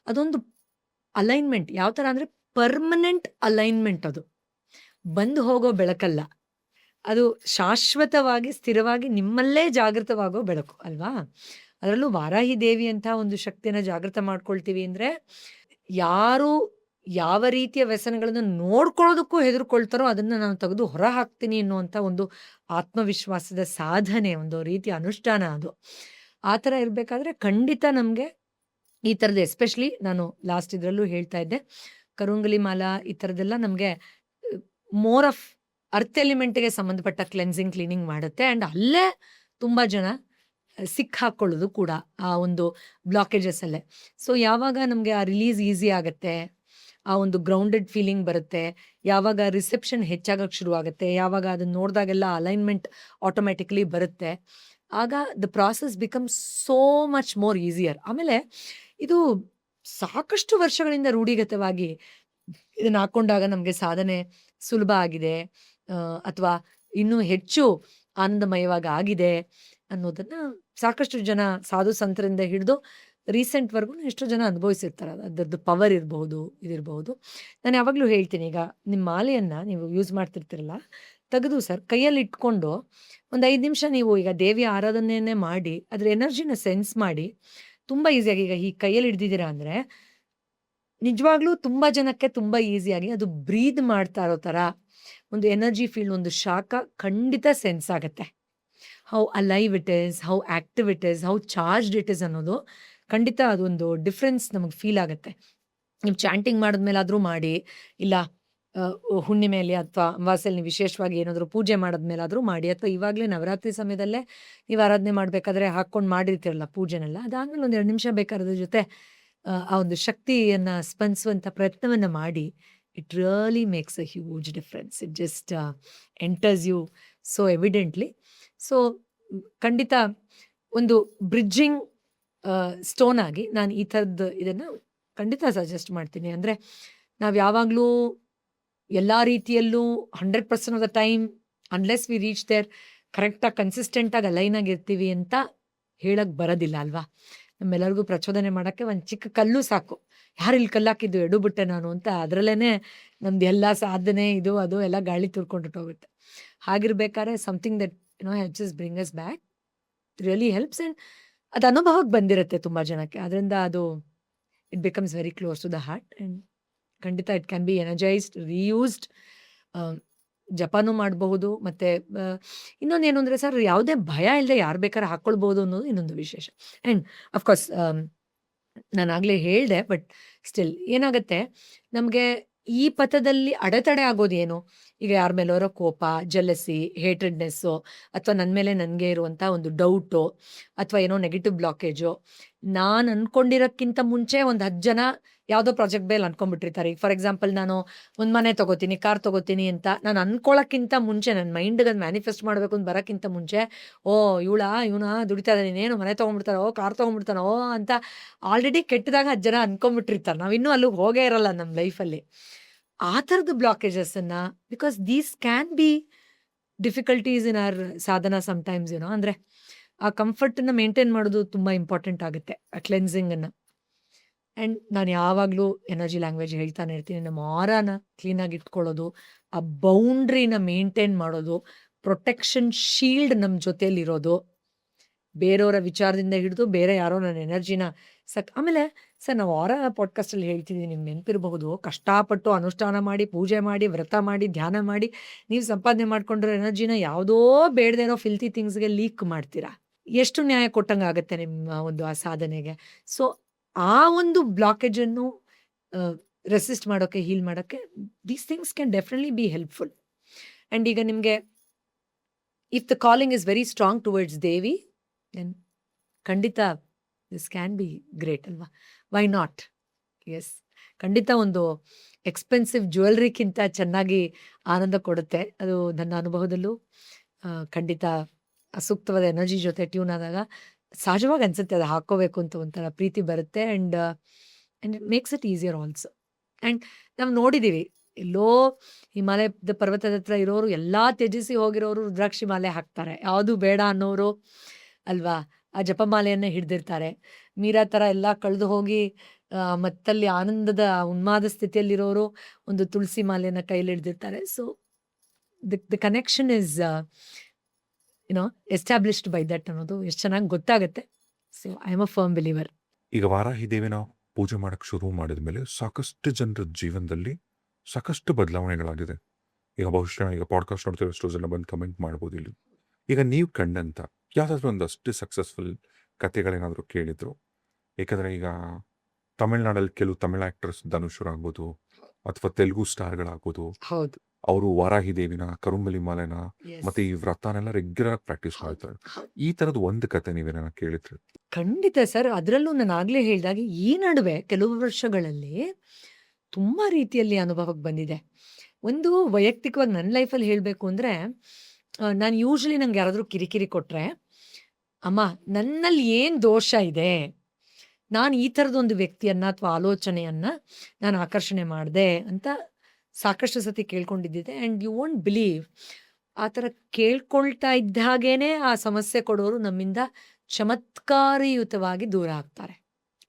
ಅದೊಂದು ಅಲೈನ್ಮೆಂಟ್, ಯಾವ ಥರ ಅಂದರೆ ಪರ್ಮನೆಂಟ್ ಅಲೈನ್ಮೆಂಟ್. ಅದು ಬಂದು ಹೋಗೋ ಬೆಳಕಲ್ಲ, ಅದು ಶಾಶ್ವತವಾಗಿ ಸ್ಥಿರವಾಗಿ ನಿಮ್ಮಲ್ಲೇ ಜಾಗೃತವಾಗೋ ಬೆಳಕು ಅಲ್ವಾ. ಅದರಲ್ಲೂ ವಾರಾಹಿ ದೇವಿ ಅಂತ ಒಂದು ಶಕ್ತಿಯನ್ನು ಜಾಗೃತ ಮಾಡ್ಕೊಳ್ತೀವಿ ಅಂದರೆ, ಯಾರು ಯಾವ ರೀತಿಯ ವ್ಯಸನಗಳನ್ನು ನೋಡ್ಕೊಳ್ಳೋದಕ್ಕೂ ಹೆದರ್ಕೊಳ್ತಾರೋ ಅದನ್ನು ನಾನು ತೆಗೆದು ಹೊರ ಹಾಕ್ತೀನಿ ಅನ್ನುವಂಥ ಒಂದು ಆತ್ಮವಿಶ್ವಾಸದ ಸಾಧನೆ, ಒಂದು ರೀತಿಯ ಅನುಷ್ಠಾನ ಅದು. ಆ ಥರ ಇರಬೇಕಾದ್ರೆ ಖಂಡಿತ ನಮಗೆ ಈ ಥರದ್ದು, ಎಸ್ಪೆಷಲಿ ನಾನು ಲಾಸ್ಟ್ ಇದರಲ್ಲೂ ಹೇಳ್ತಾ ಇದ್ದೆ, ಕರುಂಗಲಿ ಮಾಲಾ ಈ ಥರದ್ದೆಲ್ಲ ನಮಗೆ ಮೋರ್ ಆಫ್ ಅರ್ತ್ ಎಲಿಮೆಂಟ್ಗೆ ಸಂಬಂಧಪಟ್ಟ ಕ್ಲೆನ್ಸಿಂಗ್ ಕ್ಲೀನಿಂಗ್ ಮಾಡುತ್ತೆ. ಆ್ಯಂಡ್ ಅಲ್ಲೇ ತುಂಬ ಜನ ಸಿಕ್ಕಾಕೊಳ್ಳೋದು ಕೂಡ ಆ ಒಂದು ಬ್ಲಾಕೇಜಸಲ್ಲೇ. ಸೊ ಯಾವಾಗ ನಮಗೆ ಆ ರಿಲೀಸ್ ಈಸಿ ಆಗುತ್ತೆ, ಆ ಒಂದು ಗ್ರೌಂಡೆಡ್ ಫೀಲಿಂಗ್ ಬರುತ್ತೆ, ಯಾವಾಗ ರಿಸೆಪ್ಷನ್ ಹೆಚ್ಚಾಗಕ್ಕೆ ಶುರು ಆಗುತ್ತೆ, ಯಾವಾಗ ಅದನ್ನ ನೋಡಿದಾಗೆಲ್ಲ ಅಲೈನ್ಮೆಂಟ್ ಆಟೋಮ್ಯಾಟಿಕ್ಲಿ ಬರುತ್ತೆ, ಆಗ the process becomes so much more easier. ಆಮೇಲೆ ಇದು ಸಾಕಷ್ಟು ವರ್ಷಗಳಿಂದ ರೂಢಿಗತವಾಗಿ ಇದನ್ನ ಹಾಕೊಂಡಾಗ ನಮಗೆ ಸಾಧನೆ ಸುಲಭ ಆಗಿದೆ, ಅಥವಾ ಇನ್ನೂ ಹೆಚ್ಚು ಆನಂದಮಯವಾಗಿ ಆಗಿದೆ ಅನ್ನೋದನ್ನ ಸಾಕಷ್ಟು ಜನ ಸಾಧು ಸಂತರಿಂದ ಹಿಡಿದು ರೀಸೆಂಟ್ವರೆಗೂ ಎಷ್ಟೋ ಜನ ಅನುಭವಿಸಿರ್ತಾರೆ. ಅದರದ್ದು ಪವರ್ ಇರಬಹುದು, ಇದಿರಬಹುದು. ನಾನು ಯಾವಾಗಲೂ ಹೇಳ್ತೀನಿ, ಈಗ ನಿಮ್ಮ ಮಾಲೆಯನ್ನು ನೀವು ಯೂಸ್ ಮಾಡ್ತಿರ್ತೀರಲ್ಲ, ತೆಗೆದು ಸರ್ ಕೈಯಲ್ಲಿ ಇಟ್ಕೊಂಡು ಒಂದು 5 ನಿಮಿಷ ನೀವು ಈಗ ದೇವಿಯ ಆರಾಧನೆಯನ್ನೇ ಮಾಡಿ ಅದ್ರ ಎನರ್ಜಿನ ಸೆನ್ಸ್ ಮಾಡಿ, ತುಂಬ ಈಸಿಯಾಗಿ ಈಗ ಈ ಕೈಯಲ್ಲಿ ಹಿಡ್ದಿದ್ದೀರಾ ಅಂದರೆ ನಿಜವಾಗ್ಲೂ ತುಂಬ ಜನಕ್ಕೆ ತುಂಬ ಈಸಿಯಾಗಿ ಅದು ಬ್ರೀದ್ ಮಾಡ್ತಾ ಇರೋ ಥರ ಒಂದು ಎನರ್ಜಿ ಫೀಲ್ಡ್, ಒಂದು ಶಾಖ ಖಂಡಿತ ಸೆನ್ಸ್ ಆಗುತ್ತೆ. How alive it is, how active it is, how charged it is ಅನ್ನೋದು ಖಂಡಿತ ಅದೊಂದು ಡಿಫ್ರೆನ್ಸ್ ನಮಗೆ ಫೀಲ್ ಆಗುತ್ತೆ. ನೀವು ಚಾಂಟಿಂಗ್ ಮಾಡಿದ್ಮೇಲಾದರೂ ಮಾಡಿ, ಇಲ್ಲ ಹುಣ್ಣಿಮೆಯಲ್ಲಿ ಅಥವಾ ಅಮಾವಾಸ್ಯೆಯಲ್ಲಿ ನೀವು ವಿಶೇಷವಾಗಿ ಏನಾದರೂ ಪೂಜೆ ಮಾಡಿದ್ಮೇಲಾದರೂ ಮಾಡಿ, ಅಥವಾ ಇವಾಗಲೇ ನವರಾತ್ರಿ ಸಮಯದಲ್ಲೇ ನೀವು ಆರಾಧನೆ ಮಾಡಬೇಕಾದ್ರೆ ಹಾಕ್ಕೊಂಡು ಮಾಡಿರ್ತೀರಲ್ಲ ಪೂಜೆನೆಲ್ಲ, ಅದಾದಮೇಲೆ ಒಂದು 2 ನಿಮಿಷ ಬೇಕಾದ್ರೆ ಅದ್ರ ಜೊತೆ ಆ ಒಂದು ಶಕ್ತಿಯನ್ನು ಸ್ಪಂದಿಸುವಂಥ ಪ್ರಯತ್ನವನ್ನು ಮಾಡಿ. It really makes a huge difference. It just enters you so evidently. So ಖಂಡಿತ ಒಂದು ಬ್ರಿಡ್ಜಿಂಗ್ ಸ್ಟೋನ್ ಆಗಿ ನಾನು ಈ ಥರದ್ದು ಇದನ್ನು ಖಂಡಿತ ಸಜೆಸ್ಟ್ ಮಾಡ್ತೀನಿ. ಅಂದರೆ ನಾವು ಯಾವಾಗಲೂ ಎಲ್ಲ ರೀತಿಯಲ್ಲೂ 100% of the time unless we reach there ಕರೆಕ್ಟಾಗಿ ಕನ್ಸಿಸ್ಟೆಂಟಾಗಿ ಅಲೈನಾಗಿರ್ತೀವಿ ಅಂತ ಹೇಳಕ್ಕೆ ಬರೋದಿಲ್ಲ ಅಲ್ವಾ. ನಮ್ಮೆಲ್ಲರಿಗೂ ಪ್ರಚೋದನೆ ಮಾಡೋಕ್ಕೆ ಒಂದು ಚಿಕ್ಕ ಕಲ್ಲು ಸಾಕು. ಯಾರು ಇಲ್ಲಿ ಕಲ್ಲಾಕಿದ್ದು ಎಡುಬಿಟ್ಟೆ ನಾನು ಅಂತ, ಅದರಲ್ಲೇ ನಮ್ದು ಎಲ್ಲ ಸಾಧನೆ ಇದು ಅದು ಎಲ್ಲ ಗಾಳಿ ತುರ್ಕೊಂಡ್ಬಿಟ್ಟೋಗುತ್ತೆ. ಹಾಗಿರ್ಬೇಕಾದ್ರೆ something that helps us bring us back really helps. And ಅದು ಅನುಭವಕ್ಕೆ ಬಂದಿರುತ್ತೆ ತುಂಬ ಜನಕ್ಕೆ, ಅದರಿಂದ ಅದು it becomes very close to the heart. And ಖಂಡಿತ it can be energised, reused, ಜಪಾನು ಮಾಡಬಹುದು. ಮತ್ತು ಇನ್ನೊಂದೇನು ಅಂದರೆ ಸರ್, ಯಾವುದೇ ಭಯ ಇಲ್ಲದೆ ಯಾರು ಬೇಕಾದ್ರೆ ಹಾಕ್ಕೊಳ್ಬೋದು ಅನ್ನೋದು ಇನ್ನೊಂದು ವಿಶೇಷ. ಆ್ಯಂಡ್ ಅಫ್ಕೋರ್ಸ್ ನಾನು ಆಗಲೇ ಹೇಳಿದೆ, ಬಟ್ ಸ್ಟಿಲ್ ಏನಾಗುತ್ತೆ, ನಮಗೆ ಈ ಪಥದಲ್ಲಿ ಅಡೆತಡೆ ಆಗೋದೇನು, ಈಗ ಯಾರ ಮೇಲೋ ಕೋಪ, ಜೆಲಸಿ, ಹೇಟ್ರೆಡ್ನೆಸ್ಸು, ಅಥವಾ ನನ್ನ ಮೇಲೆ ನನಗೆ ಇರುವಂಥ ಒಂದು ಡೌಟು, ಅಥವಾ ಏನೋ ನೆಗೆಟಿವ್ ಬ್ಲಾಕೇಜು, ನಾನು ಅಂದ್ಕೊಂಡಿರೋಕ್ಕಿಂತ ಮುಂಚೆ ಒಂದು 10 ಜನ ಯಾವುದೋ ಪ್ರಾಜೆಕ್ಟ್ ಮೇಲೆ ಅಂದ್ಕೊಂಡ್ಬಿಟ್ಟಿರ್ತಾರೆ. ಈಗ ಫಾರ್ ಎಕ್ಸಾಂಪಲ್ ನಾನು ಒಂದು ಮನೆ ತೊಗೋತೀನಿ, ಕಾರ್ ತೊಗೋತೀನಿ ಅಂತ ನಾನು ಅಂದ್ಕೊಳ್ಳೋಕ್ಕಿಂತ ಮುಂಚೆ, ನನ್ನ ಮೈಂಡ್ಗೆ ಅದು ಮ್ಯಾನಿಫೆಸ್ಟ್ ಮಾಡಬೇಕು ಅಂತ ಬರೋಕ್ಕಿಂತ ಮುಂಚೆ, ಇವನ ದುಡಿತಾ ಇದ್ದಾನೆ, ಇನ್ನೇನು ಮನೆ ತೊಗೊಂಡ್ಬಿಡ್ತಾರೋ, ಕಾರ್ ತೊಗೊಂಡ್ಬಿಡ್ತಾನೋ ಅಂತ ಆಲ್ರೆಡಿ ಕೆಟ್ಟದಾಗ 10 ಜನ ಅಂದ್ಕೊಂಡ್ಬಿಟ್ಟಿರ್ತಾರೆ. ನಾವು ಇನ್ನೂ ಅಲ್ಲಿಗೆ ಹೋಗೇ ಇರಲ್ಲ ನಮ್ಮ ಲೈಫಲ್ಲಿ. ಆ ಥರದ್ದು ಬ್ಲಾಕೇಜಸ್ಸನ್ನು, because these can be difficulties in our sadhana sometimes, ಅಂದರೆ ಆ ಕಂಫರ್ಟನ್ನು ಮೇಂಟೈನ್ ಮಾಡೋದು ತುಂಬ ಇಂಪಾರ್ಟೆಂಟ್ ಆಗುತ್ತೆ, ಆ ಕ್ಲೆನ್ಸಿಂಗನ್ನು. ಆ್ಯಂಡ್ ನಾನು ಯಾವಾಗಲೂ ಎನರ್ಜಿ ಲ್ಯಾಂಗ್ವೇಜ್ ಹೇಳ್ತಾನೆ ಇರ್ತೀನಿ, ನಮ್ಮ ಆರಾನ ಕ್ಲೀನಾಗಿ ಇಟ್ಕೊಳ್ಳೋದು, ಆ ಬೌಂಡ್ರಿನ ಮೇಂಟೈನ್ ಮಾಡೋದು, ಪ್ರೊಟೆಕ್ಷನ್ ಶೀಲ್ಡ್ ನಮ್ಮ ಜೊತೆಯಲ್ಲಿರೋದು, ಬೇರೆಯವರ ವಿಚಾರದಿಂದ ಹಿಡಿದು ಬೇರೆ ಯಾರೋ ನನ್ನ ಎನರ್ಜಿನ ಆಮೇಲೆ ಸರ್, ನಾವು ಆರ ಪಾಡ್ಕಾಸ್ಟಲ್ಲಿ ಹೇಳ್ತಿದ್ದೀವಿ, ನಿಮ್ಗೆ ನೆನಪಿರಬಹುದು, ಕಷ್ಟಪಟ್ಟು ಅನುಷ್ಠಾನ ಮಾಡಿ, ಪೂಜೆ ಮಾಡಿ, ವ್ರತ ಮಾಡಿ, ಧ್ಯಾನ ಮಾಡಿ ನೀವು ಸಂಪಾದನೆ ಮಾಡ್ಕೊಂಡಿರೋ ಎನರ್ಜಿನ ಯಾವುದೋ ಬೇಡದೇ ಇರೋ ಫಿಲ್ತಿ ಥಿಂಗ್ಸ್ಗೆ ಲೀಕ್ ಮಾಡ್ತೀರಾ. ಎಷ್ಟು ನ್ಯಾಯ ಕೊಟ್ಟಂಗೆ ಆಗುತ್ತೆ ನಿಮ್ಮ ಒಂದು ಆ ಸಾಧನೆಗೆ. ಸೊ ಆ ಒಂದು ಬ್ಲಾಕೇಜನ್ನು ರೆಸಿಸ್ಟ್ ಮಾಡೋಕ್ಕೆ, ಹೀಲ್ ಮಾಡೋಕ್ಕೆ these things can definitely be helpful. And ಈಗ ನಿಮಗೆ if the calling is very strong towards Devi, then ಖಂಡಿತ ದಿಸ್ ಕ್ಯಾನ್ ಬಿ ಗ್ರೇಟ್ ಅಲ್ವಾ. Why not? ಎಸ್, ಖಂಡಿತ ಒಂದು ಎಕ್ಸ್ಪೆನ್ಸಿವ್ ಜ್ಯುವೆಲ್ರಿಗಿಂತ ಚೆನ್ನಾಗಿ ಆನಂದ ಕೊಡುತ್ತೆ. ಅದು ನನ್ನ ಅನುಭವದಲ್ಲೂ ಖಂಡಿತ ಸೂಕ್ತವಾದ ಎನರ್ಜಿ ಜೊತೆ ಟ್ಯೂನ್ ಆದಾಗ ಸಹಜವಾಗಿ ಅನಿಸುತ್ತೆ, ಅದು ಹಾಕ್ಕೋಬೇಕು ಅಂತ ಒಂಥರ ಪ್ರೀತಿ ಬರುತ್ತೆ. And it makes it easier also. And ನಾವು ನೋಡಿದ್ದೀವಿ, ಎಲ್ಲೋ ಹಿಮಾಲಯದ ಪರ್ವತದ ಹತ್ರ ಇರೋರು ಎಲ್ಲ ತ್ಯಜಿಸಿ ಹೋಗಿರೋರು ರುದ್ರಾಕ್ಷಿ ಮಾಲೆ ಹಾಕ್ತಾರೆ, ಯಾವುದು ಬೇಡ ಅನ್ನೋರು ಅಲ್ವಾ ಆ ಜಪಮಾಲೆಯನ್ನು ಹಿಡ್ದಿರ್ತಾರೆ. ಮೀರಾ ಥರ ಎಲ್ಲ ಕಳೆದು ಹೋಗಿ ಮತ್ತಲ್ಲಿ ಆನಂದದ ಉನ್ಮಾದ ಸ್ಥಿತಿಯಲ್ಲಿರೋರು ಒಂದು ತುಳಸಿ ಮಾಲೆಯನ್ನು ಕೈಲಿ ಹಿಡ್ದಿರ್ತಾರೆ. So the connection is established by that ಅನ್ನೋದು ಎಷ್ಟು ಚೆನ್ನಾಗಿ ಗೊತ್ತಾಗುತ್ತೆ. So I am a firm believer. ಈಗ ವಾರಾಹಿ ದೇವಿನ ಪೂಜೆ ಮಾಡಕ್ಕೆ ಶುರು ಮಾಡಿದ ಮೇಲೆ ಸಾಕಷ್ಟು ಜನರ ಜೀವನದಲ್ಲಿ ಸಾಕಷ್ಟು ಬದಲಾವಣೆಗಳಾಗಿದೆ. ಈಗ ಬಹುಶಃ ಈಗ ಪಾಡ್ಕಾಸ್ಟ್ ನೋಡ್ತಿರೋ ಎಷ್ಟೋ ಜನ ಬಂದು ಕಮೆಂಟ್ ಮಾಡ್ಬೋದು ಇಲ್ಲಿ. ಈಗ ನೀವು ಕಂಡಂತ ಯಾವುದಾದ್ರೂ ಒಂದಷ್ಟು ಸಕ್ಸಸ್ಫುಲ್ ಕಥೆಗಳೇನಾದರೂ ಕೇಳಿದ್ರು? ಏಕೆಂದರೆ ಈಗ ತಮಿಳ್ನಾಡಲ್ಲಿ ಕೆಲವು ತಮಿಳ್ ಆ್ಯಕ್ಟರ್ಸ್ ಧನುಷ್ ಆಗ್ಬೋದು, ಅಥವಾ ತೆಲುಗು ಸ್ಟಾರ್ಗಳಾಗ್ಬೋದು, ಹೌದು, ಅವರು ವಾರಾಹಿ ದೇವಿನ, ಕರುಂಬಲಿ ಮಾಲೆನ ಮತ್ತೆ ಈ ವ್ರತನೆಲ್ಲ ರೆಗ್ಯುಲರ್ ಪ್ರಾಕ್ಟೀಸ್ ಮಾಡ್ತಾರೆ. ಈ ತರದ ಒಂದು ಕತೆ ನೀವೇನ ಕೇಳಿದ್ರೆ? ಖಂಡಿತ ಸರ್. ಅದರಲ್ಲೂ ನಾನು ಆಗ್ಲೇ ಹೇಳಿದಾಗ ಈ ನಡುವೆ ಕೆಲವು ವರ್ಷಗಳಲ್ಲಿ ತುಂಬಾ ರೀತಿಯಲ್ಲಿ ಅನುಭವಕ್ಕೆ ಬಂದಿದೆ. ಒಂದು ವೈಯಕ್ತಿಕವಾಗಿ ನನ್ನ ಲೈಫಲ್ಲಿ ಹೇಳಬೇಕು ಅಂದರೆ, ನಾನು ಯೂಶ್ವಲಿ ನಂಗೆ ಯಾರಾದರೂ ಕಿರಿಕಿರಿ ಕೊಟ್ಟರೆ, ಅಮ್ಮ ನನ್ನಲ್ಲಿ ಏನು ದೋಷ ಇದೆ, ನಾನು ಈ ಥರದೊಂದು ವ್ಯಕ್ತಿಯನ್ನು ಅಥವಾ ಆಲೋಚನೆಯನ್ನು ನಾನು ಆಕರ್ಷಣೆ ಮಾಡಿದೆ ಅಂತ ಸಾಕಷ್ಟು ಸತಿ ಕೇಳ್ಕೊಂಡಿದ್ದಿದೆ. ಆ್ಯಂಡ್ ಯು ವೋಂಟ್ ಬಿಲೀವ್, ಆ ಥರ ಕೇಳ್ಕೊಳ್ತಾ ಇದ್ದ ಹಾಗೇನೆ ಆ ಸಮಸ್ಯೆ ಕೊಡೋರು ನಮ್ಮಿಂದ ಚಮತ್ಕಾರಯುತವಾಗಿ ದೂರ ಆಗ್ತಾರೆ.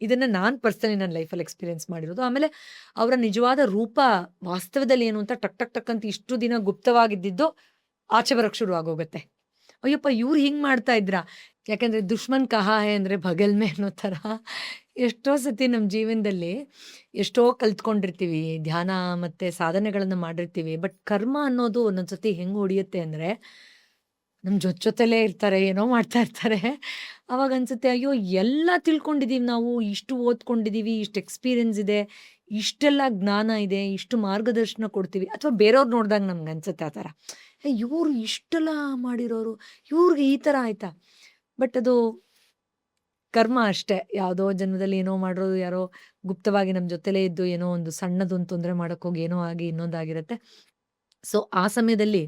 ಇದನ್ನು ನಾನು ಪರ್ಸನಲಿ ನನ್ನ ಲೈಫಲ್ಲಿ ಎಕ್ಸ್ಪೀರಿಯೆನ್ಸ್ ಮಾಡಿರೋದು. ಆಮೇಲೆ ಅವರ ನಿಜವಾದ ರೂಪ ವಾಸ್ತವದಲ್ಲಿ ಏನು ಅಂತ ಟಕ್ ಟಕ್ ಟಕ್ ಅಂತ ಇಷ್ಟು ದಿನ ಗುಪ್ತವಾಗಿದ್ದಿದ್ದು ಆಚೆ ಬರೋಕ್ಕೆ ಶುರು ಆಗೋಗುತ್ತೆ. ಅಯ್ಯಪ್ಪ ಇವ್ರು ಹಿಂಗೆ ಮಾಡ್ತಾ ಇದ್ರಾ, ಯಾಕಂದರೆ ದುಶ್ಮನ್ ಕಹಾ ಹೇ ಅಂದರೆ ಬಗಲ್ ಮೇ ಅನ್ನೋ ಥರ ಎಷ್ಟೋ ಸತಿ ನಮ್ಮ ಜೀವನದಲ್ಲಿ ಎಷ್ಟೋ ಕಲ್ತ್ಕೊಂಡಿರ್ತೀವಿ, ಧ್ಯಾನ ಮತ್ತು ಸಾಧನೆಗಳನ್ನು ಮಾಡಿರ್ತೀವಿ. ಬಟ್ ಕರ್ಮ ಅನ್ನೋದು ಒಂದೊಂದು ಸತಿ ಹೆಂಗೆ ಹೊಡಿಯುತ್ತೆ ಅಂದರೆ, ನಮ್ಮ ಜೊತೆಲೇ ಇರ್ತಾರೆ, ಏನೋ ಮಾಡ್ತಾ ಇರ್ತಾರೆ. ಅವಾಗ ಅನ್ಸುತ್ತೆ ಅಯ್ಯೋ ಎಲ್ಲ ತಿಳ್ಕೊಂಡಿದ್ದೀವಿ ನಾವು, ಇಷ್ಟು ಓದ್ಕೊಂಡಿದ್ದೀವಿ, ಇಷ್ಟು ಎಕ್ಸ್ಪೀರಿಯನ್ಸ್ ಇದೆ, ಇಷ್ಟೆಲ್ಲ ಜ್ಞಾನ ಇದೆ, ಇಷ್ಟು ಮಾರ್ಗದರ್ಶನ ಕೊಡ್ತೀವಿ. ಅಥವಾ ಬೇರೆಯವ್ರು ನೋಡಿದಾಗ ನಮ್ಗೆ ಅನ್ಸುತ್ತೆ ಆ ಥರ, ಇವರು ಇಷ್ಟೆಲ್ಲ ಮಾಡಿರೋರು, ಇವ್ರಿಗೆ ಈ ಥರ ಆಯ್ತಾ. ಬಟ್ ಅದು ಕರ್ಮ ಅಷ್ಟೇ. ಯಾವುದೋ ಜನ್ಮದಲ್ಲಿ ಏನೋ ಮಾಡಿರೋದು, ಯಾರೋ ಗುಪ್ತವಾಗಿ ನಮ್ಮ ಜೊತೆಲೇ ಇದ್ದು ಏನೋ ಒಂದು ಸಣ್ಣದೊಂದು ತೊಂದರೆ ಮಾಡೋಕ್ಕೋಗಿ ಏನೋ ಆಗಿ ಇನ್ನೊಂದಾಗಿರುತ್ತೆ. ಸೊ ಆ ಸಮಯದಲ್ಲಿ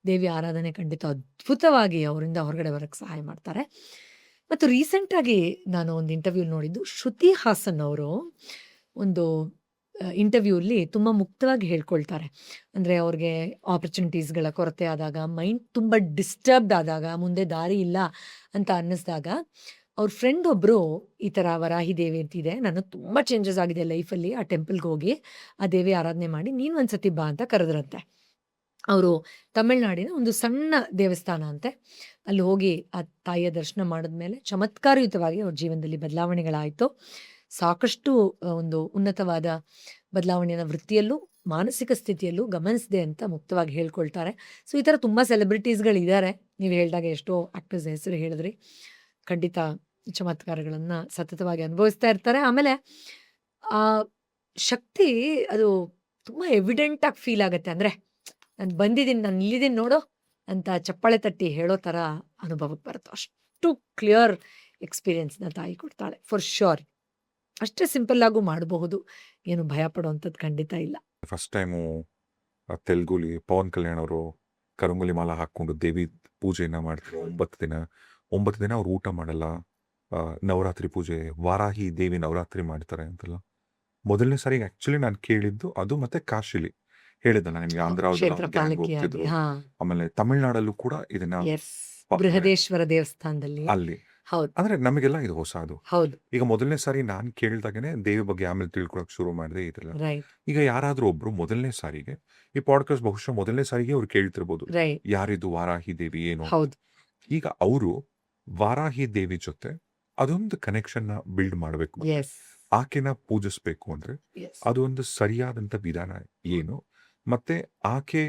ದೇವಿ ಆರಾಧನೆ ಖಂಡಿತ ಅದ್ಭುತವಾಗಿ ಅವರಿಂದ ಹೊರಗಡೆ ಬರೋಕ್ಕೆ ಸಹಾಯ ಮಾಡ್ತಾರೆ. ಮತ್ತು ರೀಸೆಂಟಾಗಿ ನಾನು ಒಂದು ಇಂಟರ್ವ್ಯೂ ನೋಡಿದ್ದು, ಶ್ರುತಿ ಹಾಸನ್ ಅವರು ಒಂದು ಇಂಟರ್ವ್ಯೂಲಿ ತುಂಬ ಮುಕ್ತವಾಗಿ ಹೇಳ್ಕೊಳ್ತಾರೆ. ಅಂದರೆ ಅವ್ರಿಗೆ ಆಪರ್ಚುನಿಟೀಸ್ಗಳ ಕೊರತೆ ಆದಾಗ, ಮೈಂಡ್ ತುಂಬ ಡಿಸ್ಟರ್ಬ್ಡ್ ಆದಾಗ, ಮುಂದೆ ದಾರಿ ಇಲ್ಲ ಅಂತ ಅನ್ನಿಸ್ದಾಗ, ಅವ್ರ ಫ್ರೆಂಡ್ ಒಬ್ಬರು ಈ ಥರ ವರಾಹಿ ದೇವಿ ಅಂತಿದೆ, ನನಗೆ ತುಂಬ ಚೇಂಜಸ್ ಆಗಿದೆ ಲೈಫಲ್ಲಿ, ಆ ಟೆಂಪಲ್ಗೆ ಹೋಗಿ ಆ ದೇವಿ ಆರಾಧನೆ ಮಾಡಿ ನೀನು ಒಂದ್ಸತಿ ಬಾ ಅಂತ ಕರೆದ್ರಂತೆ. ಅವರು ತಮಿಳ್ನಾಡಿನ ಒಂದು ಸಣ್ಣ ದೇವಸ್ಥಾನ ಅಂತೆ. ಅಲ್ಲಿ ಹೋಗಿ ಆ ತಾಯಿಯ ದರ್ಶನ ಮಾಡಿದ್ಮೇಲೆ ಚಮತ್ಕಾರಯುತವಾಗಿ ಅವ್ರ ಜೀವನದಲ್ಲಿ ಬದಲಾವಣೆಗಳಾಯಿತು. ಸಾಕಷ್ಟು ಒಂದು ಉನ್ನತವಾದ ಬದಲಾವಣೆಯನ್ನು ವೃತ್ತಿಯಲ್ಲೂ ಮಾನಸಿಕ ಸ್ಥಿತಿಯಲ್ಲೂ ಗಮನಿಸಿದೆ ಅಂತ ಮುಕ್ತವಾಗಿ ಹೇಳ್ಕೊಳ್ತಾರೆ. ಸೊ ಈ ಥರ ತುಂಬ ಸೆಲೆಬ್ರಿಟೀಸ್ಗಳಿದ್ದಾರೆ. ನೀವು ಹೇಳಿದಾಗ ಎಷ್ಟೋ ಆ್ಯಕ್ಟರ್ಸ್ ಹೆಸರು ಹೇಳಿದ್ರಿ. ಖಂಡಿತ ಚಮತ್ಕಾರಗಳನ್ನು ಸತತವಾಗಿ ಅನುಭವಿಸ್ತಾ ಇರ್ತಾರೆ. ಆಮೇಲೆ ಆ ಶಕ್ತಿ ಅದು ತುಂಬ ಎವಿಡೆಂಟಾಗಿ ಫೀಲ್ ಆಗುತ್ತೆ. ಅಂದರೆ ನಾನು ಬಂದಿದ್ದೀನಿ, ನಾನು ಇಲ್ಲಿದ್ದೀನಿ ನೋಡು ಅಂತ ಚಪ್ಪಾಳೆ ತಟ್ಟಿ ಹೇಳೋ ಥರ ಅನುಭವಕ್ಕೆ ಬರುತ್ತೆ. ಅಷ್ಟು ಕ್ಲಿಯರ್ ಎಕ್ಸ್ಪೀರಿಯೆನ್ಸ್ನ ತಾಯಿ ಕೊಡ್ತಾಳೆ ಫಾರ್ ಶ್ಯೂರ್. ಅಷ್ಟೇ ಸಿಂಪಲ್ಲಾಗೂ ಮಾಡಬಹುದು, ಏನು ಭಯ ಪಡೋವಂಥದ್ದು ಖಂಡಿತ ಇಲ್ಲ. ಫಸ್ಟ್ ಟೈಮು ತೆಲುಗುಲಿ ಪವನ್ ಕಲ್ಯಾಣ್ ಅವರು ಕರುಂಗುಲಿ ಮಾಲ ಹಾಕ್ಕೊಂಡು ದೇವಿ ಪೂಜೆಯನ್ನು ಮಾಡ್ತಾರೆ. 9 ದಿನ ಅವ್ರು ಊಟ ಮಾಡಲ್ಲ. ನವರಾತ್ರಿ ಪೂಜೆ, ವಾರಾಹಿ ದೇವಿ ನವರಾತ್ರಿ ಮಾಡ್ತಾರೆ ಅಂತೆಲ್ಲ ಮೊದಲನೇ ಸಾರಿಗೆ ಆ್ಯಕ್ಚುಲಿ ನಾನು ಕೇಳಿದ್ದು ಅದು. ಮತ್ತೆ ಕಾಶಿಲಿ ಹೇಳಿದ್ದಲ್ಲ ನಿಮಗೆ, ಕ್ಷೇತ್ರ ಪಾಲಕಿಯಾಗಿ. ಹೋಗ್ತಿದ್ರು. ಹಾ, ಆಮೇಲೆ ತಮಿಳ್ನಾಡಲ್ಲೂ ಕೂಡ ಇದನ್ನ ಎಸ್, ಬೃಹದೇಶ್ವರ ದೇವಸ್ಥಾನದಲ್ಲಿ. ಅಲ್ಲಿ ಹೌದು ಅಂದ್ರೆ ನಮಗೆಲ್ಲ ಇದು ಹೊಸದು. ಹೌದು, ಈಗ ಮೊದಲನೇ ಸಾರಿ ನಾನು ಕೇಳಿದಾಗನೇ ದೇವಿ ಬಗ್ಗೆ ಆಮೇಲೆ ತಿಳ್ಕೊಳಕ್ ಶುರು ಮಾಡಿದೆ ಇದೆಲ್ಲ. ರೈಟ್ ಈಗ ಯಾರಾದ್ರೂ ಒಬ್ರು ಮೊದಲನೇ ಸಾರಿಗೆ ಈ ಪಾಡ್ಕಾಸ್ಟ್ ಬಹುಶಃ ಮೊದಲನೇ ಸಾರಿಗೆ ಅವ್ರು ಕೇಳ್ತಿರ್ಬೋದು, ರೈಟ್, ಯಾರಿದು ವಾರಾಹಿ ದೇವಿ ಏನು. ಹೌದು, ಈಗ ಅವರು ವಾರಾಹಿ ದೇವಿ ಜೊತೆ ಅದೊಂದು ಕನೆಕ್ಷನ್ ನ ಬಿಲ್ಡ್ ಮಾಡಬೇಕು, ಎಸ್, ಆಕೆನ ಪೂಜಿಸ್ಬೇಕು ಅಂದ್ರೆ ಎಸ್, ಅದು ಒಂದು ಸರಿಯಾದಂತ ವಿಧಾನ ಏನು, ಮತ್ತೆ ಆಕೆ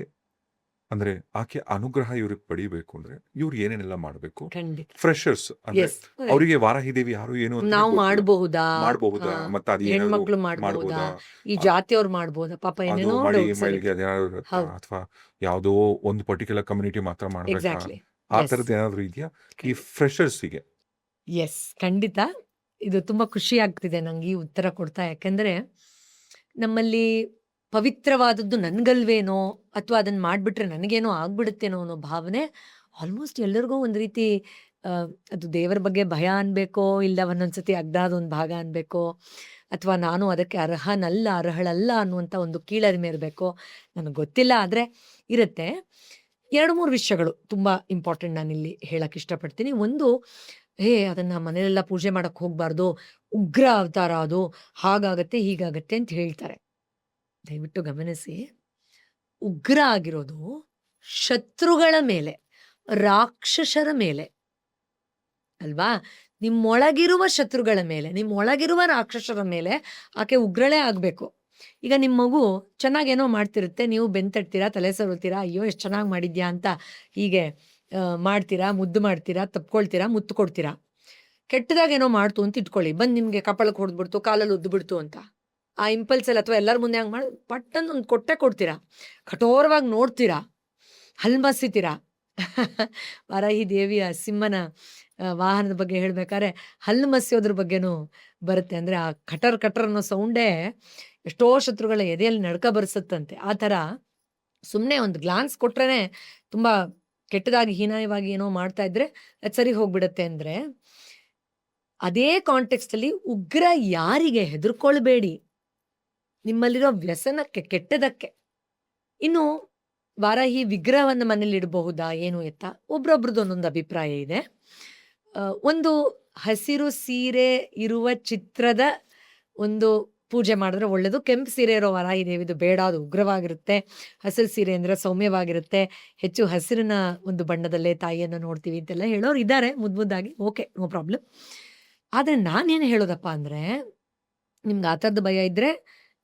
ಅಂದ್ರೆ ಆಕೆ ಅನುಗ್ರಹ ಇವ್ರಿಗೆ ಪಡಿಬೇಕು ಅಂದ್ರೆ ಇವ್ರು ಏನೇನೆಲ್ಲ ಮಾಡ್ಬೇಕು. ಖಂಡಿತ, ಫ್ರೆಶರ್ಸ್ ಅಂದ್ರೆ ಎಸ್, ಅವರಿಗೆ ವಾರಾಹಿ ದೇವಿ ಯಾರು ಏನು ಅಂತ ನಾವು ಗೊತ್ತಿಲ್ಲ. ಮಾಡಬಹುದಾ, ಮಾಡ್ಬಹುದಾ, ಮತ್ತೆ ಅದು ಏನಾದ್ರು ಹೆಣ್ಮಕ್ಳು ಮಾಡಬಹುದಾ, ಮಾಡ್ಬೋದಾ, ಈ ಜಾತಿಯವ್ರು ಮಾಡಬಹುದಾ, ಪಾಪ ಅದು ಏನೇನೋ ಮಡಿ ಡೌಟ್ಸ್ ಮೈಲಿಗೆ ಅದೇನಾದ್ರು ಇರುತ್ತಾ, ಹೌದು, ಅಥವಾ ಯಾವುದೋ ಒಂದು ಪರ್ಟಿಕ್ಯುಲರ್ ಕಮ್ಯುನಿಟಿ ಮಾತ್ರ ಮಾಡ್ಬೇಕಾ, ಎಕ್ಸಾಕ್ಟ್ಲಿ, ಆ ಎಸ್, ತರದ್ದು ಏನಾದ್ರು ಇದೆಯಾ ಈ ಫ್ರೆಶರ್ಸ್ಗೆ? ಎಸ್, ಖಂಡಿತ. ಇದು ತುಂಬ ಖುಷಿ ಆಗ್ತಿದೆ ನಂಗೆ ಈ ಉತ್ತರ ಕೊಡ್ತಾ. ಯಾಕೆಂದರೆ ನಮ್ಮಲ್ಲಿ ಪವಿತ್ರವಾದದ್ದು ನನಗಲ್ವೇನೋ, ಅಥವಾ ಅದನ್ನು ಮಾಡಿಬಿಟ್ರೆ ನನಗೇನೋ ಆಗ್ಬಿಡುತ್ತೇನೋ ಅನ್ನೋ ಭಾವನೆ ಆಲ್ಮೋಸ್ಟ್ ಎಲ್ಲರಿಗೂ ಒಂದು ರೀತಿ. ಅದು ದೇವರ ಬಗ್ಗೆ ಭಯ ಅನ್ಬೇಕೋ, ಇಲ್ಲ ಒಂದೊಂದ್ಸತಿ ಅಗ್ದಾದ ಒಂದು ಭಾಗ ಅನ್ಬೇಕೋ, ಅಥವಾ ನಾನು ಅದಕ್ಕೆ ಅರ್ಹಳಲ್ಲ ಅನ್ನುವಂಥ ಒಂದು ಕೀಳರಿಮೆ ಇರಬೇಕೋ, ನನಗೆ ಗೊತ್ತಿಲ್ಲ. ಆದರೆ ಇರುತ್ತೆ. 2-3 ವಿಷಯಗಳು ತುಂಬ ಇಂಪಾರ್ಟೆಂಟ್ ನಾನಿಲ್ಲಿ ಹೇಳಕ್ಕೆ ಇಷ್ಟಪಡ್ತೀನಿ. ಒಂದು, ಅದನ್ನು ಮನೆಯಲ್ಲೆಲ್ಲ ಪೂಜೆ ಮಾಡೋಕ್ಕೆ ಹೋಗಬಾರ್ದು, ಉಗ್ರ ಅವತಾರ ಅದು, ಹಾಗಾಗತ್ತೆ ಹೀಗಾಗತ್ತೆ ಅಂತ ಹೇಳ್ತಾರೆ. ದಯವಿಟ್ಟು ಗಮನಿಸಿ, ಉಗ್ರ ಆಗಿರೋದು ಶತ್ರುಗಳ ಮೇಲೆ, ರಾಕ್ಷಸರ ಮೇಲೆ ಅಲ್ವಾ? ನಿಮ್ಮೊಳಗಿರುವ ಶತ್ರುಗಳ ಮೇಲೆ, ನಿಮ್ಮೊಳಗಿರುವ ರಾಕ್ಷಸರ ಮೇಲೆ ಆಕೆ ಉಗ್ರಳೇ ಆಗಬೇಕು. ಈಗ ನಿಮ್ಮ ಮಗು ಚೆನ್ನಾಗೇನೋ ಮಾಡ್ತಿರುತ್ತೆ, ನೀವು ಬೆಂತಡ್ತೀರಾ, ತಲೆ ಸವರ್ತೀರಾ, ಅಯ್ಯೋ ಎಷ್ಟು ಚೆನ್ನಾಗಿ ಮಾಡಿದ್ಯಾ ಅಂತ ಹೀಗೆ ಮಾಡ್ತೀರಾ, ಮುದ್ದು ಮಾಡ್ತೀರಾ, ತಪ್ಕೊಳ್ತೀರಾ, ಮುತ್ತು ಕೊಡ್ತೀರಾ. ಕೆಟ್ಟದಾಗೇನೋ ಮಾಡ್ತು ಅಂತ ಇಟ್ಕೊಳ್ಳಿ, ಬಂದು ನಿಮಗೆ ಕಪಾಳಕ್ಕೆ ಹೊಡೆದ್ಬಿಡ್ತು, ಕಾಲಲ್ಲಿ ಉದ್ದು ಬಿಡ್ತು ಅಂತ, ಆ ಇಂಪಲ್ಸಲ್ಲಿ ಅಥವಾ ಎಲ್ಲರ ಮುಂದೆ ಹಂಗೆ ಮಾಡಿ ಪಟ್ಟಂದು ಒಂದು ಕೊಟ್ಟೆ ಕೊಡ್ತೀರಾ, ಕಠೋರವಾಗಿ ನೋಡ್ತೀರಾ, ಹಲ್ಮಸಿತೀರಾ. ವಾರಾಹಿ ದೇವಿಯ ಸಿಂಹನ ವಾಹನದ ಬಗ್ಗೆ ಹೇಳ್ಬೇಕಾದ್ರೆ ಹಲ್ಲು ಮಸ್ಯೋದ್ರ ಬಗ್ಗೆನೂ ಬರುತ್ತೆ. ಅಂದರೆ ಆ ಕಟರ್ ಕಟರ್ ಅನ್ನೋ ಸೌಂಡೇ ಎಷ್ಟೋ ಶತ್ರುಗಳ ಎದೆಯಲ್ಲಿ ನಡ್ಕ ಬರ್ಸತ್ತಂತೆ. ಆ ಥರ ಸುಮ್ಮನೆ ಒಂದು ಗ್ಲಾನ್ಸ್ ಕೊಟ್ರೇ ತುಂಬ ಕೆಟ್ಟದಾಗಿ ಹೀನಾಯವಾಗಿ ಏನೋ ಮಾಡ್ತಾ ಇದ್ರೆ ಅದು ಸರಿ ಹೋಗ್ಬಿಡತ್ತೆ. ಅಂದರೆ ಅದೇ ಕಾಂಟೆಕ್ಸ್ಟಲ್ಲಿ ಉಗ್ರ ಯಾರಿಗೆ ಹೆದರ್ಕೊಳ್ಬೇಡಿ, ನಿಮ್ಮಲ್ಲಿರೋ ವ್ಯಸನಕ್ಕೆ, ಕೆಟ್ಟದಕ್ಕೆ. ಇನ್ನು ವಾರಾಹಿ ವಿಗ್ರಹವನ್ನು ಮನೇಲಿ ಇಡಬಹುದಾ ಏನು ಎತ್ತ, ಒಬ್ರೊಬ್ರದ್ದು ಒಂದೊಂದು ಅಭಿಪ್ರಾಯ ಇದೆ. ಒಂದು ಹಸಿರು ಸೀರೆ ಇರುವ ಚಿತ್ರದ ಒಂದು ಪೂಜೆ ಮಾಡಿದ್ರೆ ಒಳ್ಳೆಯದು. ಕೆಂಪು ಸೀರೆ ಇರೋ ವಾರಾಹಿ ದೇವಿದು ಬೇಡ, ಅದು ಉಗ್ರವಾಗಿರುತ್ತೆ. ಹಸಿರು ಸೀರೆ ಅಂದರೆ ಸೌಮ್ಯವಾಗಿರುತ್ತೆ, ಹೆಚ್ಚು ಹಸಿರಿನ ಒಂದು ಬಣ್ಣದಲ್ಲೇ ತಾಯಿಯನ್ನು ನೋಡ್ತೀವಿ ಅಂತೆಲ್ಲ ಹೇಳೋರು ಇದ್ದಾರೆ ಮುದ್ದಾಗಿ. Okay, no problem. ಆದರೆ ನಾನೇನು ಹೇಳೋದಪ್ಪ ಅಂದರೆ, ನಿಮ್ಗೆ ಆ ಥರದ ಭಯ ಇದ್ದರೆ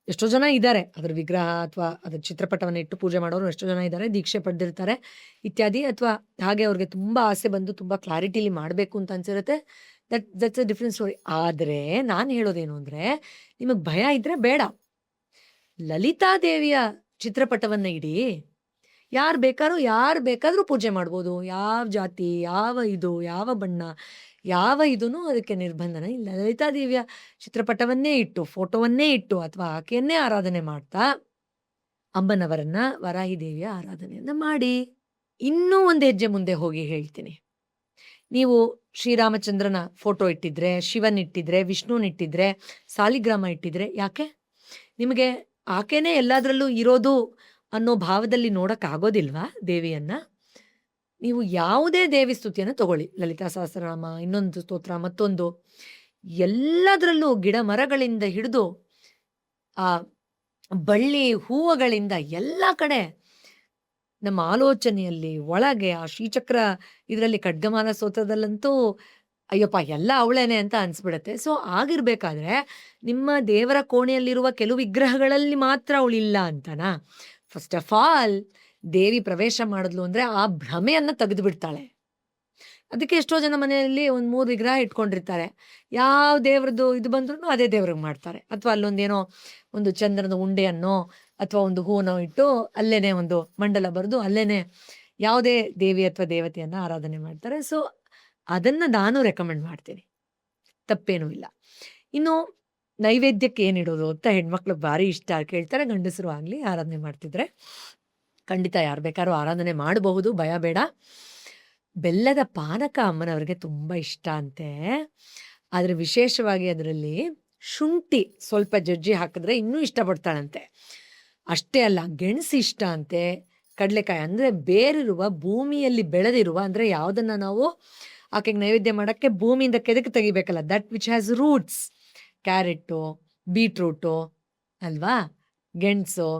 ಎಷ್ಟೋ ಜನ ಇದ್ದಾರೆ, ಅದ್ರ ವಿಗ್ರಹ ಅಥವಾ ಅದ್ರ ಚಿತ್ರಪಟವನ್ನು ಇಟ್ಟು ಪೂಜೆ ಮಾಡೋರು ಎಷ್ಟೋ ಜನ ಇದ್ದಾರೆ, ದೀಕ್ಷೆ ಪಡೆದಿರ್ತಾರೆ ಇತ್ಯಾದಿ. ಅಥವಾ ಹಾಗೆ ಅವ್ರಿಗೆ ತುಂಬ ಆಸೆ ಬಂದು ತುಂಬ ಕ್ಲಾರಿಟಿಲಿ ಮಾಡಬೇಕು ಅಂತ ಅನ್ಸಿರುತ್ತೆ. That's a different story. ಆದರೆ ನಾನು ಹೇಳೋದೇನು ಅಂದರೆ, ನಿಮಗೆ ಭಯ ಇದ್ದರೆ ಬೇಡ, ಲಲಿತಾ ದೇವಿಯ ಚಿತ್ರಪಟವನ್ನು ಇಡಿ. ಯಾರು ಬೇಕಾದ್ರೂ ಪೂಜೆ ಮಾಡ್ಬೋದು. ಯಾವ ಜಾತಿ, ಯಾವ ಬಣ್ಣ, ಯಾವ ಇದೂ ಅದಕ್ಕೆ ನಿರ್ಬಂಧನ ಇಲ್ಲ. ಲಲಿತಾದೇವಿಯ ಚಿತ್ರಪಟವನ್ನೇ ಇಟ್ಟು, ಫೋಟೋವನ್ನೇ ಇಟ್ಟು, ಅಥವಾ ಆಕೆಯನ್ನೇ ಆರಾಧನೆ ಮಾಡ್ತಾ ಅಮ್ಮನವರನ್ನ, ವಾರಾಹಿ ದೇವಿಯ ಆರಾಧನೆಯನ್ನ ಮಾಡಿ. ಇನ್ನೂ ಒಂದು ಹೆಜ್ಜೆ ಮುಂದೆ ಹೋಗಿ ಹೇಳ್ತೀನಿ. ನೀವು ಶ್ರೀರಾಮಚಂದ್ರನ ಫೋಟೋ ಇಟ್ಟಿದ್ರೆ, ಶಿವನ್ ಇಟ್ಟಿದ್ರೆ, ವಿಷ್ಣುನ್ ಇಟ್ಟಿದ್ರೆ, ಸಾಲಿಗ್ರಾಮ ಇಟ್ಟಿದ್ರೆ, ಯಾಕೆ ನಿಮಗೆ ಆಕೆನೇ ಎಲ್ಲದರಲ್ಲೂ ಇರೋದು ಅನ್ನೋ ಭಾವದಲ್ಲಿ ನೋಡೋಕ್ಕಾಗೋದಿಲ್ವಾ ದೇವಿಯನ್ನ? ನೀವು ಯಾವುದೇ ದೇವಿ ಸ್ತುತಿಯನ್ನು ತಗೊಳ್ಳಿ, ಲಲಿತಾ ಸಹಸ್ರನಾಮ, ಇನ್ನೊಂದು ಸ್ತೋತ್ರ, ಮತ್ತೊಂದು, ಎಲ್ಲದರಲ್ಲೂ ಗಿಡ ಮರಗಳಿಂದ ಹಿಡಿದು ಆ ಬಳ್ಳಿ ಹೂವುಗಳಿಂದ ಎಲ್ಲ ಕಡೆ ನಮ್ಮ ಆಲೋಚನೆಯಲ್ಲಿ ಒಳಗೆ ಆ ಶ್ರೀಚಕ್ರ ಇದರಲ್ಲಿ ಖಡ್ಗಮಾಲ ಸ್ತೋತ್ರದಲ್ಲಂತೂ ಅಯ್ಯಪ್ಪ ಎಲ್ಲ ಅವಳೇನೆ ಅಂತ ಅನ್ಸ್ಬಿಡತ್ತೆ. ಸೊ ಆಗಿರ್ಬೇಕಾದ್ರೆ ನಿಮ್ಮ ದೇವರ ಕೋಣೆಯಲ್ಲಿರುವ ಕೆಲವು ವಿಗ್ರಹಗಳಲ್ಲಿ ಮಾತ್ರ ಅವಳಿಲ್ಲ ಅಂತನಾ? ಫಸ್ಟ್ ಆಫ್ ಆಲ್ ದೇವಿ ಪ್ರವೇಶ ಮಾಡಿದ್ಲು ಅಂದರೆ ಆ ಭ್ರಮೆಯನ್ನು ತೆಗೆದು ಬಿಡ್ತಾಳೆ. ಅದಕ್ಕೆ ಎಷ್ಟೋ ಜನ ಮನೆಯಲ್ಲಿ ಒಂದು 3 ವಿಗ್ರಹ ಇಟ್ಕೊಂಡಿರ್ತಾರೆ. ಯಾವ ದೇವ್ರದ್ದು ಇದು ಬಂದ್ರೂ ಅದೇ ದೇವ್ರಿಗೆ ಮಾಡ್ತಾರೆ. ಅಥವಾ ಅಲ್ಲೊಂದೇನೋ ಒಂದು ಚಂದ್ರನ ಉಂಡೆಯನ್ನೋ ಅಥವಾ ಒಂದು ಹೂವನೋ ಇಟ್ಟು ಅಲ್ಲೇನೆ ಒಂದು ಮಂಡಲ ಬರೆದು ಅಲ್ಲೇನೆ ಯಾವುದೇ ದೇವಿ ಅಥವಾ ದೇವತೆಯನ್ನು ಆರಾಧನೆ ಮಾಡ್ತಾರೆ. ಸೊ ಅದನ್ನು ನಾನು ರೆಕಮೆಂಡ್ ಮಾಡ್ತೀನಿ, ತಪ್ಪೇನೂ ಇಲ್ಲ. ಇನ್ನು ನೈವೇದ್ಯಕ್ಕೆ ಏನಿಡೋದು ಅಂತ ಹೆಣ್ಮಕ್ಳು ಭಾರಿ ಇಷ್ಟ ಕೇಳ್ತಾರೆ. ಗಂಡಸರು ಆಗಲಿ ಆರಾಧನೆ ಮಾಡ್ತಿದ್ರೆ ಖಂಡಿತ ಯಾರು ಬೇಕಾದ್ರೂ ಆರಾಧನೆ ಮಾಡಬಹುದು, ಭಯ ಬೇಡ. ಬೆಲ್ಲದ ಪಾನಕ ಅಮ್ಮನವ್ರಿಗೆ ತುಂಬ ಇಷ್ಟ ಅಂತೆ. ಆದರೆ ವಿಶೇಷವಾಗಿ ಅದರಲ್ಲಿ ಶುಂಠಿ ಸ್ವಲ್ಪ ಜಜ್ಜಿ ಹಾಕಿದ್ರೆ ಇನ್ನೂ ಇಷ್ಟಪಡ್ತಾಳಂತೆ. ಅಷ್ಟೇ ಅಲ್ಲ, ಗೆಣಸು ಇಷ್ಟ ಅಂತೆ, ಕಡಲೆಕಾಯಿ ಅಂದರೆ ಬೇರಿರುವ ಭೂಮಿಯಲ್ಲಿ ಬೆಳೆದಿರುವ, ಅಂದರೆ ಯಾವುದನ್ನು ನಾವು ಆಕೆಗೆ ನೈವೇದ್ಯ ಮಾಡೋಕ್ಕೆ ಭೂಮಿಯಿಂದ ಕೆದಕ್ಕೆ ತೆಗಿಬೇಕಲ್ಲ, that which has roots, carrot, beetroot ಅಲ್ವಾ, ಗೆಣಸು,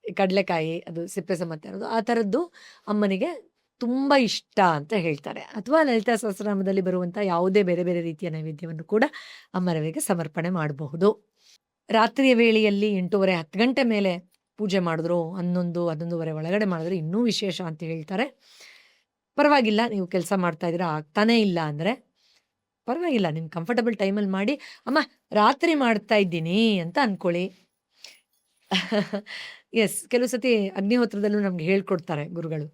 ಕಡಲೆಕಾಯಿ, ಅದು ಸಿಪ್ಪೆ ಸಮೇತ ಇರೋದು, ಆ ಥರದ್ದು ಅಮ್ಮನಿಗೆ ತುಂಬ ಇಷ್ಟ ಅಂತ ಹೇಳ್ತಾರೆ. ಅಥವಾ ಲಲಿತಾ ಸಹಸ್ರನಾಮದಲ್ಲಿ ಬರುವಂಥ ಯಾವುದೇ ಬೇರೆ ಬೇರೆ ರೀತಿಯ ನೈವೇದ್ಯವನ್ನು ಕೂಡ ಅಮ್ಮನವರಿಗೆ ಸಮರ್ಪಣೆ ಮಾಡಬಹುದು. ರಾತ್ರಿಯ ವೇಳೆಯಲ್ಲಿ 8:30 10 ಗಂಟೆ ಮೇಲೆ ಪೂಜೆ ಮಾಡಿದ್ರು, 11:30 ಒಳಗಡೆ ಮಾಡಿದ್ರೆ ಇನ್ನೂ ವಿಶೇಷ ಅಂತ ಹೇಳ್ತಾರೆ. ಪರವಾಗಿಲ್ಲ, ನೀವು ಕೆಲಸ ಮಾಡ್ತಾ ಇದ್ದೀರಾ, ಆಗ್ತಾನೇ ಇಲ್ಲ ಅಂದರೆ ಪರವಾಗಿಲ್ಲ, ನಿಮ್ಮ ಕಂಫರ್ಟಬಲ್ ಟೈಮಲ್ಲಿ ಮಾಡಿ. ಅಮ್ಮ ರಾತ್ರಿ ಮಾಡ್ತಾ ಇದ್ದೀನಿ ಅಂತ ಅಂದ್ಕೊಳ್ಳಿ. ಎಸ್, ಕೆಲವು ಸತಿ ಅಗ್ನಿಹೋತ್ರದಲ್ಲೂ ನಮ್ಗೆ ಹೇಳ್ಕೊಡ್ತಾರೆ ಗುರುಗಳು.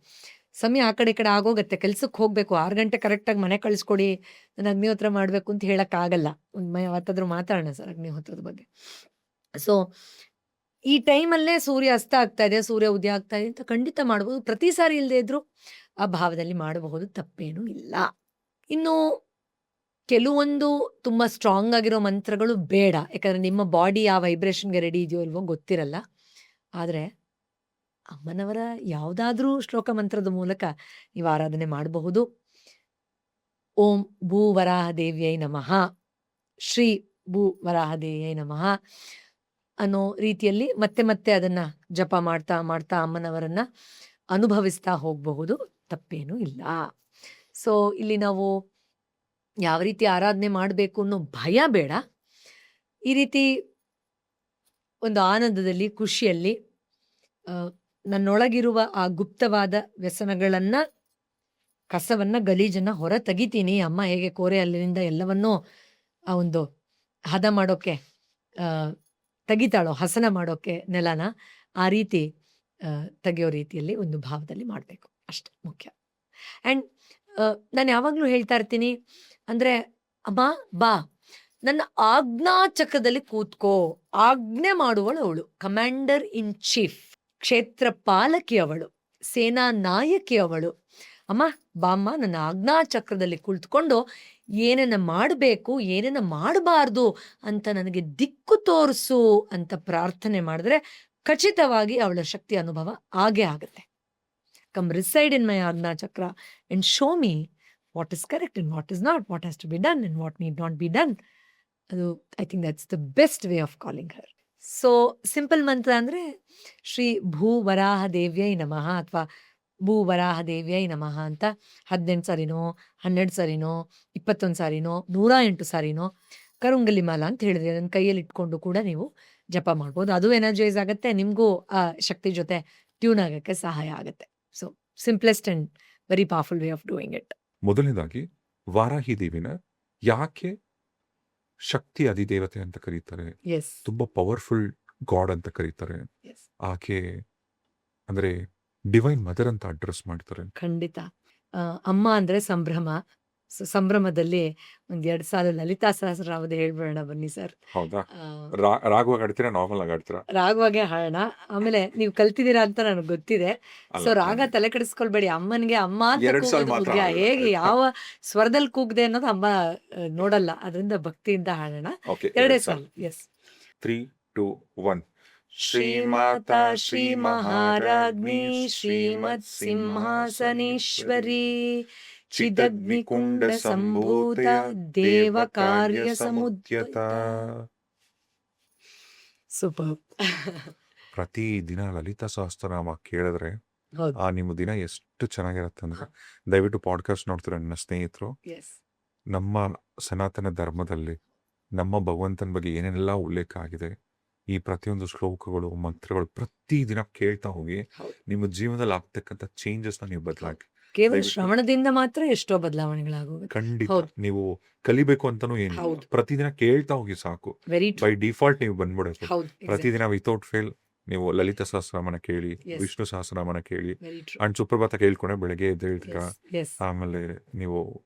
ಸಮಯ ಆ ಕಡೆ ಈ ಕಡೆ ಆಗೋಗತ್ತೆ, ಕೆಲ್ಸಕ್ಕೆ ಹೋಗಬೇಕು, 6 ಗಂಟೆ ಕರೆಕ್ಟಾಗಿ ಮನೆ ಕಳಿಸ್ಕೊಡಿ, ನಾನು ಅಗ್ನಿಹೋತ್ರ ಮಾಡಬೇಕು ಅಂತ ಹೇಳೋಕ್ಕಾಗಲ್ಲ. ಒಂದು ಯಾವತ್ತಾದ್ರೂ ಮಾತಾಡೋಣ ಸರ್ ಅಗ್ನಿಹೋತ್ರದ ಬಗ್ಗೆ. ಸೊ ಈ ಟೈಮಲ್ಲೇ ಸೂರ್ಯ ಅಸ್ತ ಆಗ್ತಾ ಇದೆ, ಸೂರ್ಯ ಉದಯ ಆಗ್ತಾ ಇದೆ ಅಂತ ಖಂಡಿತ ಮಾಡ್ಬೋದು. ಪ್ರತಿ ಸಾರಿ ಇಲ್ಲದೆ ಇದ್ರೂ ಆ ಭಾವದಲ್ಲಿ ಮಾಡಬಹುದು, ತಪ್ಪೇನೂ ಇಲ್ಲ. ಇನ್ನು ಕೆಲವೊಂದು ತುಂಬ ಸ್ಟ್ರಾಂಗ್ ಆಗಿರೋ ಮಂತ್ರಗಳು ಬೇಡ, ಯಾಕಂದರೆ ನಿಮ್ಮ ಬಾಡಿ ಆ ವೈಬ್ರೇಷನ್ಗೆ ರೆಡಿ ಇದೆಯೋ ಇಲ್ವೋ ಗೊತ್ತಿರಲ್ಲ. ಆದರೆ ಅಮ್ಮನವರ ಯಾವುದಾದ್ರೂ ಶ್ಲೋಕ ಮಂತ್ರದ ಮೂಲಕ ನೀವು ಆರಾಧನೆ ಮಾಡಬಹುದು. ಓಂ ಭೂ ವರಾಹ ದೇವಿಯೈ ನಮಃ, ಶ್ರೀ ಭೂ ವರಾಹ ದೇವಿಯೈ ನಮಃ ಅನ್ನೋ ರೀತಿಯಲ್ಲಿ ಮತ್ತೆ ಮತ್ತೆ ಅದನ್ನು ಜಪ ಮಾಡ್ತಾ ಮಾಡ್ತಾ ಅಮ್ಮನವರನ್ನು ಅನುಭವಿಸ್ತಾ ಹೋಗಬಹುದು, ತಪ್ಪೇನೂ ಇಲ್ಲ. ಸೊ ಇಲ್ಲಿ ನಾವು ಯಾವ ರೀತಿ ಆರಾಧನೆ ಮಾಡಬೇಕು ಅನ್ನೋ ಭಯ ಬೇಡ. ಈ ರೀತಿ ಒಂದು ಆನಂದದಲ್ಲಿ, ಖುಷಿಯಲ್ಲಿ ನನ್ನೊಳಗಿರುವ ಆ ಗುಪ್ತವಾದ ವ್ಯಸನಗಳನ್ನು, ಕಸವನ್ನು, ಗಲೀಜನ್ನು ಹೊರ ತೆಗಿತೀನಿ. ಅಮ್ಮ ಹೇಗೆ ಕೋರೆ ಅಲ್ಲಿನಿಂದ ಎಲ್ಲವನ್ನೂ ಆ ಒಂದು ಹದ ಮಾಡೋಕ್ಕೆ ತೆಗಿತಾಳೋ ಹಸನ ಮಾಡೋಕ್ಕೆ ನೆಲನ, ಆ ರೀತಿ ತೆಗೆಯೋ ರೀತಿಯಲ್ಲಿ ಒಂದು ಭಾವದಲ್ಲಿ ಮಾಡಬೇಕು, ಅಷ್ಟೇ ಮುಖ್ಯ. ಆ್ಯಂಡ್ ನಾನು ಯಾವಾಗಲೂ ಹೇಳ್ತಾ ಇರ್ತೀನಿ, ಅಂದರೆ ಅಮ್ಮ ಬಾ ನನ್ನ ಆಜ್ಞಾ ಚಕ್ರದಲ್ಲಿ ಕೂತ್ಕೋ, ಆಜ್ಞೆ ಮಾಡುವಳು ಅವಳು, ಕಮಾಂಡರ್ ಇನ್ ಚೀಫ್, ಕ್ಷೇತ್ರ ಪಾಲಕಿ ಅವಳು, ಸೇನಾ ನಾಯಕಿ ಅವಳು. ಅಮ್ಮ ಬಾಮ್ಮ ನನ್ನ ಆಜ್ಞಾ ಚಕ್ರದಲ್ಲಿ ಕುಳಿತುಕೊಂಡು ಏನನ್ನ ಮಾಡಬೇಕು ಏನನ್ನ ಮಾಡಬಾರ್ದು ಅಂತ ನನಗೆ ದಿಕ್ಕು ತೋರಿಸು ಅಂತ ಪ್ರಾರ್ಥನೆ ಮಾಡಿದ್ರೆ ಖಚಿತವಾಗಿ ಅವಳ ಶಕ್ತಿ ಅನುಭವ ಆಗೇ ಆಗುತ್ತೆ. Come reside in my Ajna chakra and show me what is correct and what is not, what has to be done and what need not be done. ಅದು I think that's the best way of calling her. So simple mantra ಅಂದರೆ ಶ್ರೀ ಭೂ ವರಾಹ ದೇವ್ಯೈ ನಮಃ ಅಥವಾ ಭೂ ವರಾಹ ದೇವ್ಯೈ ನಮಃ ಅಂತ 18 ಸಾರಿನೋ 12 ಸಾರಿನೋ 21 ಸಾರಿನೋ 108 ಸಾರಿನೋ ಕರುಂಗಲಿ ಮಾಲ ಅಂತ ಹೇಳಿದ್ರೆ ಅದನ್ನ ಕೈಯಲ್ಲಿ ಇಟ್ಕೊಂಡು ಕೂಡ ನೀವು ಜಪ ಮಾಡ್ಬೋದು. ಅದು ಎನರ್ಜೈಸ್ ಆಗುತ್ತೆ, ನಿಮಗೂ ಆ ಶಕ್ತಿ ಜೊತೆ ಟ್ಯೂನ್ ಆಗೋಕ್ಕೆ ಸಹಾಯ ಆಗುತ್ತೆ. So simplest and very powerful way of doing it. ಮೊದಲನೇದಾಗಿ ವಾರಾಹಿ ದೇವಿನ ಯಾಕೆ ಶಕ್ತಿ ಅಧಿದೇವತೆ ಅಂತ ಕರೀತಾರೆ, ಎಸ್ ತುಂಬಾ ಪವರ್ಫುಲ್ ಗಾಡ್ ಅಂತ ಕರೀತಾರೆ, ಎಸ್ ಆಕೆ ಅಂದ್ರೆ ಡಿವೈನ್ ಮದರ್ ಅಂತ ಅಡ್ರೆಸ್ ಮಾಡ್ತಾರೆ. ಖಂಡಿತ. ಅಮ್ಮ ಅಂದರೆ ಸಂಭ್ರಮ. ಸೊ ಸಂಭ್ರಮದಲ್ಲಿ 1-2 ಸಾಲು ಲಲಿತಾ ಸಹಸ್ರನಾಮದ ಹೇಳ್ಬೇಡ ಬನ್ನಿ ಸರ್. ಹೌದಾ? ರಾಗವಾಗಿ ಆಡ್ತೀರಾ, ನಾರ್ಮಲ್ ಆಗಿ ಆಡ್ತೀರಾ? ರಾಗವಾಗೆ ಹಾಡೋಣ. ಆಮೇಲೆ ನೀವು ಕಲ್ತಿದ್ದೀರಾ ಅಂತ ನನಗೆ ಗೊತ್ತಿದೆ. ಸೊ ರಾಗ ತಲೆ ಕೆಡಿಸ್ಕೊಳ್ಬೇಡಿ. ಅಮ್ಮನಿಗೆ ಅಮ್ಮ ಅಂತ 2 ಸಾಲು ಕೂಗೋದು ಮಾತ್ರ ಮುಖ್ಯ, ಹಾಡು. ಹೇಗೆ ಯಾವ ಸ್ವರದಲ್ಲಿ ಕೂಗಿದೆ ಅನ್ನೋದು ಅಮ್ಮ ನೋಡಲ್ಲ. ಅದರಿಂದ ಭಕ್ತಿಯಿಂದ ಹಾಡೋಣ. ಓಕೆ, 2 ಸಾಲು. ಎಸ್. 3, 2, 1. ಶ್ರೀಮಾತಾ ಶ್ರೀ ಮಹಾರಾಜ್ಞಿ ಶ್ರೀಮತ್ ಸಿಂಹಾಸನೇಶ್ವರಿ ಚಿದಗ್ನಿಕುಂಡ ಸಂಭೂತ ದೇವ ಕಾರ್ಯ ಸಮುದ್ಯತ. ಸೂಪರ್. ಪ್ರತಿ ದಿನ ಲಲಿತಾ ಸಹಸ್ರನಾಮ ಕೇಳಿದ್ರೆ ಹೌದು. ಆ ನಿಮ್ಮ ದಿನ ಎಷ್ಟು ಚೆನ್ನಾಗಿರುತ್ತೆ ಅಂದ್ರೆ, ದಯವಿಟ್ಟು ಪಾಡ್ಕಾಸ್ಟ್ ನೋಡ್ತೀರ ನನ್ನ ಸ್ನೇಹಿತರು, ಎಸ್. ನಮ್ಮ ಸನಾತನ ಧರ್ಮದಲ್ಲಿ ನಮ್ಮ ಭಗವಂತನ ಬಗ್ಗೆ ಏನೆಲ್ಲ ಉಲ್ಲೇಖ ಆಗಿದೆ, ಈ ಪ್ರತಿಯೊಂದು ಶ್ಲೋಕಗಳು ಮಂತ್ರಗಳು ಪ್ರತಿ ದಿನ ಕೇಳ್ತಾ ಹೋಗಿ ಹೌದು. ನಿಮ್ಮ ಜೀವನದಲ್ಲಿ ಆಗ್ತಕ್ಕಂಥ ಚೇಂಜಸ್ ನೀವು ಬದಲಾಗಿ ಕೇವಲ ದಯವಿಟ್ಟು ಶ್ರವಣದಿಂದ ಮಾತ್ರ ಎಷ್ಟೋ ಬದಲಾವಣೆಗಳಾಗೋಗುತ್ತೆ. ಖಂಡಿತ ಹೌದು. ನೀವು ಕಲಿಬೇಕು ಅಂತಾನೂ ಏನಿಲ್ಲ, ಹೌದು. ಪ್ರತಿದಿನ ಕೇಳ್ತಾ ಹೋಗಿ ಸಾಕು. Very true. ಬೈ ಡಿಫಾಲ್ಟ್ ನೀವು ಬಂದ್ಬಿಡುತ್ತೆ. ಹೌದು. ಪ್ರತಿದಿನ ವಿತೌಟ್ ಫೇಲ್ ನೀವು ಲಲಿತಾ ಸಹಸ್ರನಾಮನ ಕೇಳಿ, Yes. ವಿಷ್ಣು ಸಹಸ್ರನಾಮನ ಕೇಳಿ, ವೆರಿ ಟ್ರೂ. ಅಂಡ್ ಸುಪ್ರಭಾತ ಕೇಳ್ಕೊಂಡೆ ಬೆಳಗ್ಗೆ ಎದ್ದು ಹೇಳ್ತೀರಾ. ಎಸ್. ಆಮೇಲೆ ನೀವು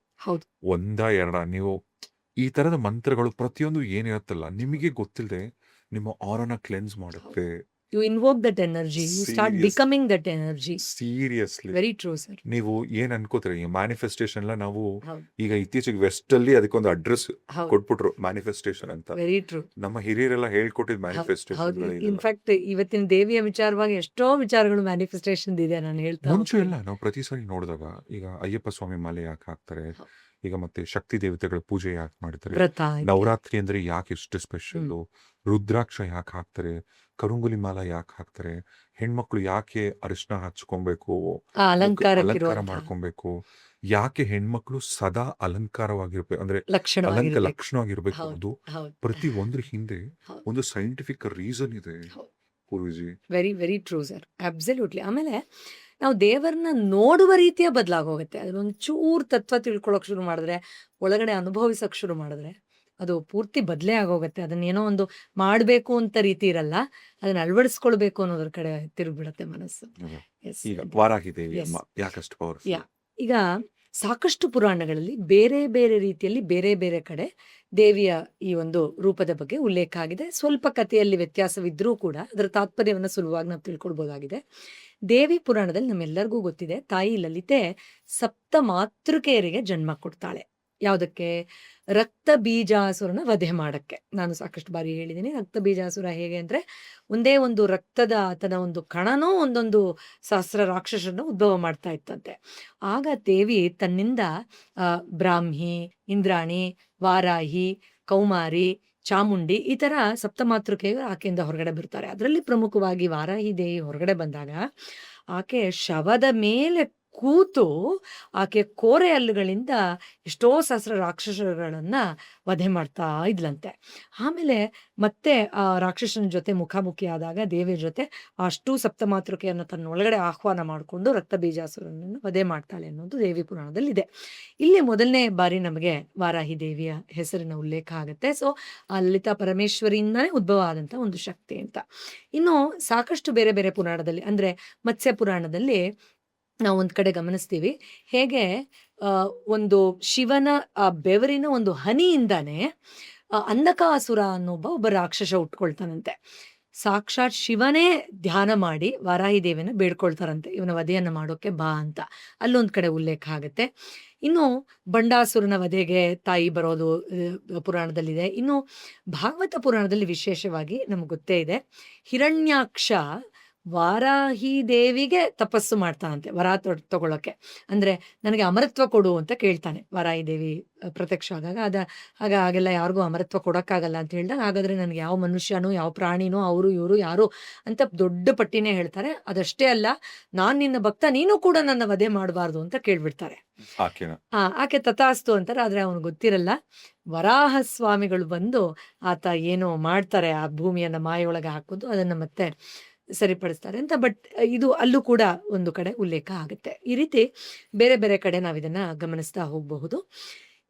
ಹೌದು. 1-2 ನೀವು ಈ ತರದ ಮಂತ್ರಗಳು ಪ್ರತಿಯೊಂದು ಏನಿರುತ್ತಲ್ಲ ನಿಮಗೆ ಗೊತ್ತಿಲ್ಲದೆ ನಿಮ್ಮ ಆರನ ಕ್ಲೆನ್ಸ್ ಮಾಡುತ್ತೆ. You invoke that energy, you start Serious. Becoming that energy. Seriously very true sir. ನೀವು ಏನ್ ಅನ್ಕೋತೀರಿ, ಈ ಮ್ಯಾನಿಫೆಸ್ಟೇಷನ್ ಎಲ್ಲ ನಾವು ಹೌದು. ಈಗ ಇತ್ತೀಚೆಗೆ ವೆಸ್ಟ್ ಅಲ್ಲಿ ಅದಕ್ಕೊಂದು ಅಡ್ರೆಸ್ ಹೌದು. ಕೊಟ್ಬಿಟ್ರು, ಮ್ಯಾನಿಫೆಸ್ಟೇಷನ್ ಅಂತ. Very true. ನಮ್ಮ ಹಿರಿಯರೆಲ್ಲ ಹೇಳ್ಕೊಟ್ಟಿದ್ ಹೌದು. ಮ್ಯಾನಿಫೆಸ್ಟೇಷನ್ ಇನ್ಫ್ಯಾಕ್ಟ್ ಇವತ್ತಿನ ದೇವಿಯ ವಿಚಾರವಾಗಿ ಎಷ್ಟೋ ವಿಚಾರಗಳು ಮ್ಯಾನಿಫೆಸ್ಟೇಷನ್ ಇದೆ. ನಾನು ಹೇಳ್ತಾ ಮುಂಚೆ ಹೋಗ್ತೀನಿ. ಎಲ್ಲ ನಾವು ಪ್ರತಿ ಸಾರಿ ನೋಡಿದಾಗ ಈಗ ಅಯ್ಯಪ್ಪ ಸ್ವಾಮಿ ಮಾಲೆ ಯಾಕೆ ಹಾಕ್ತಾರೆ, ಹೌದು. ಈಗ ಮತ್ತೆ ಶಕ್ತಿ ದೇವತೆಗಳ ಪೂಜೆ ಯಾಕೆ ಮಾಡ್ತಾರೆ, ವ್ರತ ಆಯ್ತು. ನವರಾತ್ರಿ ಅಂದ್ರೆ ಯಾಕೆ ಇಷ್ಟು ಸ್ಪೆಷಲ್, ರುದ್ರಾಕ್ಷ ಯಾಕೆ ಹಾಕ್ತಾರೆ, ಕರುಂಗುಲಿ ಮಾಲ ಯಾಕೆ ಹಾಕ್ತಾರೆ, ಹೆಣ್ಮಕ್ಳು ಯಾಕೆ ಅರಿಶಿನ ಹಚ್ಕೊಬೇಕು, ಆ ಅಲಂಕಾರಕ್ಕೆ ಅಲಂಕಾರ ಇರುವಂತಹ ಮಾಡ್ಕೊಬೇಕು, ಯಾಕೆ ಹೆಣ್ಮಕ್ಳು ಸದಾ ಅಲಂಕಾರವಾಗಿರ್ಬೇಕು ಅಂದ್ರೆ ಲಕ್ಷಣವಾಗಿರ್ಬೇಕು. ಲಕ್ಷಣವಾಗಿರ್ಬೇಕು, ಹೌದು. ಅದು ಹೌದು. ಪ್ರತಿ ಒಂದ್ರ ಹಿಂದೆ ಹೌದು. ಒಂದು ಸೈಂಟಿಫಿಕ್ ರೀಸನ್ ಇದೆ ಹೌದು. Guruji. Very very true sir. Absolutely. ಆಮೇಲೆ ನಾವು ದೇವರನ್ನ ನೋಡುವ ರೀತಿಯ ಬದಲಾಗೋಗುತ್ತೆ. ಅದೊಂದು ಚೂರು ತತ್ವ ತಿಳ್ಕೊಳಕ್ ಶುರು ಮಾಡಿದ್ರೆ, ಒಳಗಡೆ ಅನುಭವಿಸಕ್ ಶುರು ಮಾಡಿದ್ರೆ ಅದು ಪೂರ್ತಿ ಬದಲೇ ಆಗೋಗುತ್ತೆ. ಅದನ್ನೇನೋ ಒಂದು ಮಾಡಬೇಕು ಅಂತ ರೀತಿ ಇರಲ್ಲ, ಅದನ್ನ ಅಳವಡಿಸ್ಕೊಳ್ಬೇಕು ಅನ್ನೋದ್ರ ಕಡೆ ತಿರುಗ್ಬಿಡತ್ತೆ ಮನಸ್ಸು. ಎಸ್. ಈಗ ವಾರಾಹಿ ದೇವಿ Yes. ಅಮ್ಮ ಯಾಕಷ್ಟು ಯಾ ಪವರ್ಫುಲ್? ಈಗ ಸಾಕಷ್ಟು ಪುರಾಣಗಳಲ್ಲಿ ಬೇರೆ ಬೇರೆ ರೀತಿಯಲ್ಲಿ ಬೇರೆ ಬೇರೆ ಕಡೆ ದೇವಿಯ ಈ ಒಂದು ರೂಪದ ಬಗ್ಗೆ ಉಲ್ಲೇಖ ಆಗಿದೆ. ಸ್ವಲ್ಪ ಕಥೆಯಲ್ಲಿ ವ್ಯತ್ಯಾಸವಿದ್ರೂ ಕೂಡ ಅದರ ತಾತ್ಪರ್ಯವನ್ನು ಸುಲಭವಾಗಿ ನಾವು ತಿಳ್ಕೊಳ್ಬೋದಾಗಿದೆ. ದೇವಿ ಪುರಾಣದಲ್ಲಿ ನಮ್ಮೆಲ್ಲರಿಗೂ ಗೊತ್ತಿದೆ, ತಾಯಿ ಲಲಿತೆ ಸಪ್ತ ಮಾತೃಕೆಯರಿಗೆ ಜನ್ಮ ಕೊಡ್ತಾಳೆ. ಯಾವುದಕ್ಕೆ? ರಕ್ತ ಬೀಜಾಸುರನ ವಧೆ ಮಾಡಕ್ಕೆ. ನಾನು ಸಾಕಷ್ಟು ಬಾರಿ ಹೇಳಿದ್ದೀನಿ, ರಕ್ತ ಬೀಜಾಸುರ ಹೇಗೆ ಅಂದ್ರೆ ಒಂದೇ ಒಂದು ರಕ್ತದ ಆತನ ಒಂದು ಕಣನೂ ಒಂದೊಂದು ಸಹಸ್ರ ರಾಕ್ಷಸರನ್ನ ಉದ್ಭವ ಮಾಡ್ತಾ ಇತ್ತಂತೆ. ಆಗ ದೇವಿ ತನ್ನಿಂದ ಬ್ರಾಹ್ಮಿ, ಇಂದ್ರಾಣಿ, ವಾರಾಹಿ, ಕೌಮಾರಿ, ಚಾಮುಂಡಿ ಈ ತರ ಸಪ್ತಮಾತೃಕೆಯರು ಆಕೆಯಿಂದ ಹೊರಗಡೆ ಬರ್ತಾರೆ. ಅದರಲ್ಲಿ ಪ್ರಮುಖವಾಗಿ ವಾರಾಹಿ ದೇವಿ ಹೊರಗಡೆ ಬಂದಾಗ ಆಕೆ ಶವದ ಮೇಲೆ ಕೂತು ಆಕೆ ಕೋರೆ ಹಲ್ಲುಗಳಿಂದ ಎಷ್ಟೋ ಸಹಸ್ರ ರಾಕ್ಷಸಗಳನ್ನ ವಧೆ ಮಾಡ್ತಾ ಇದ್ಲಂತೆ. ಆಮೇಲೆ ಮತ್ತೆ ಆ ರಾಕ್ಷಸನ ಜೊತೆ ಮುಖಾಮುಖಿ ಆದಾಗ ದೇವಿಯ ಜೊತೆ ಅಷ್ಟೂ ಸಪ್ತಮಾತೃಕೆಯನ್ನು ತನ್ನ ಒಳಗಡೆ ಆಹ್ವಾನ ಮಾಡಿಕೊಂಡು ರಕ್ತ ಬೀಜಾಸುರನನ್ನು ವಧೆ ಮಾಡ್ತಾಳೆ ಅನ್ನೋದು ದೇವಿ ಪುರಾಣದಲ್ಲಿದೆ. ಇಲ್ಲಿ ಮೊದಲನೇ ಬಾರಿ ನಮಗೆ ವಾರಾಹಿ ದೇವಿಯ ಹೆಸರಿನ ಉಲ್ಲೇಖ ಆಗುತ್ತೆ. ಸೊ ಆ ಲಲಿತಾ ಪರಮೇಶ್ವರಿಯಿಂದನೇ ಉದ್ಭವ ಆದಂಥ ಒಂದು ಶಕ್ತಿ ಅಂತ. ಇನ್ನು ಸಾಕಷ್ಟು ಬೇರೆ ಬೇರೆ ಪುರಾಣದಲ್ಲಿ ಅಂದರೆ ಮತ್ಸ್ಯ ಪುರಾಣದಲ್ಲಿ ನಾವು ಒಂದು ಕಡೆ ಗಮನಿಸ್ತೀವಿ ಹೇಗೆ ಒಂದು ಶಿವನ ಆ ಬೆವರಿನ ಒಂದು ಹನಿಯಿಂದಾನೆ ಅಂಧಕಾಸುರ ಅನ್ನೊಬ್ಬ ಒಬ್ಬ ರಾಕ್ಷಸ ಉಟ್ಕೊಳ್ತಾನಂತೆ. ಸಾಕ್ಷಾತ್ ಶಿವನೇ ಧ್ಯಾನ ಮಾಡಿ ವಾರಾಹಿ ದೇವಿನ ಬೇಡ್ಕೊಳ್ತಾರಂತೆ ಇವನ ವಧೆಯನ್ನ ಮಾಡೋಕೆ ಬಾ ಅಂತ. ಅಲ್ಲೊಂದ್ ಕಡೆ ಉಲ್ಲೇಖ ಆಗುತ್ತೆ. ಇನ್ನು ಬಂಡಾಸುರನ ವಧೆಗೆ ತಾಯಿ ಬರೋದು ಪುರಾಣದಲ್ಲಿದೆ. ಇನ್ನು ಭಾಗವತ ಪುರಾಣದಲ್ಲಿ ವಿಶೇಷವಾಗಿ ನಮ್ಗೆ ಗೊತ್ತೇ ಇದೆ, ಹಿರಣ್ಯಾಕ್ಷ ವಾರಾಹಿ ದೇವಿಗೆ ತಪಸ್ಸು ಮಾಡ್ತಾನಂತೆ ವರ ತಗೊಳಕ್ಕೆ. ಅಂದ್ರೆ ನನಗೆ ಅಮರತ್ವ ಕೊಡು ಅಂತ ಕೇಳ್ತಾನೆ ವಾರಾಹಿ ದೇವಿ ಪ್ರತ್ಯಕ್ಷ ಆದಾಗ. ಹಾಗೆಲ್ಲ ಯಾರಿಗೂ ಅಮರತ್ವ ಕೊಡಕ್ಕಾಗಲ್ಲ ಅಂತ ಹೇಳಿದಾಗ, ಹಾಗಾದ್ರೆ ನನಗೆ ಯಾವ ಮನುಷ್ಯನೋ ಯಾವ ಪ್ರಾಣಿನೋ ಅವರು ಇವರು ಯಾರು ಅಂತ ದೊಡ್ಡ ಪಟ್ಟಿನೇ ಹೇಳ್ತಾರೆ. ಅದಷ್ಟೇ ಅಲ್ಲ, ನಾನ್ ನಿನ್ನ ಭಕ್ತ, ನೀನು ಕೂಡ ನನ್ನ ವಧೆ ಮಾಡಬಾರ್ದು ಅಂತ ಕೇಳ್ಬಿಡ್ತಾರೆ. ಆಕೆ ತಥಾಸ್ತು ಅಂತಾರೆ. ಆದ್ರೆ ಅವನು ಗೊತ್ತಿರಲ್ಲ, ವರಾಹ ಸ್ವಾಮಿಗಳು ಬಂದು ಆತ ಏನೋ ಮಾಡ್ತಾರೆ, ಆ ಭೂಮಿಯನ್ನ ಮಾಯೊಳಗೆ ಹಾಕೋದು, ಅದನ್ನ ಮತ್ತೆ ಸರಿಪಡಿಸ್ತಾರೆ ಅಂತ. ಬಟ್ ಇದು ಅಲ್ಲೂ ಕೂಡ ಒಂದು ಕಡೆ ಉಲ್ಲೇಖ ಆಗುತ್ತೆ. ಈ ರೀತಿ ಬೇರೆ ಬೇರೆ ಕಡೆ ನಾವಿದನ್ನ ಗಮನಿಸ್ತಾ ಹೋಗಬಹುದು.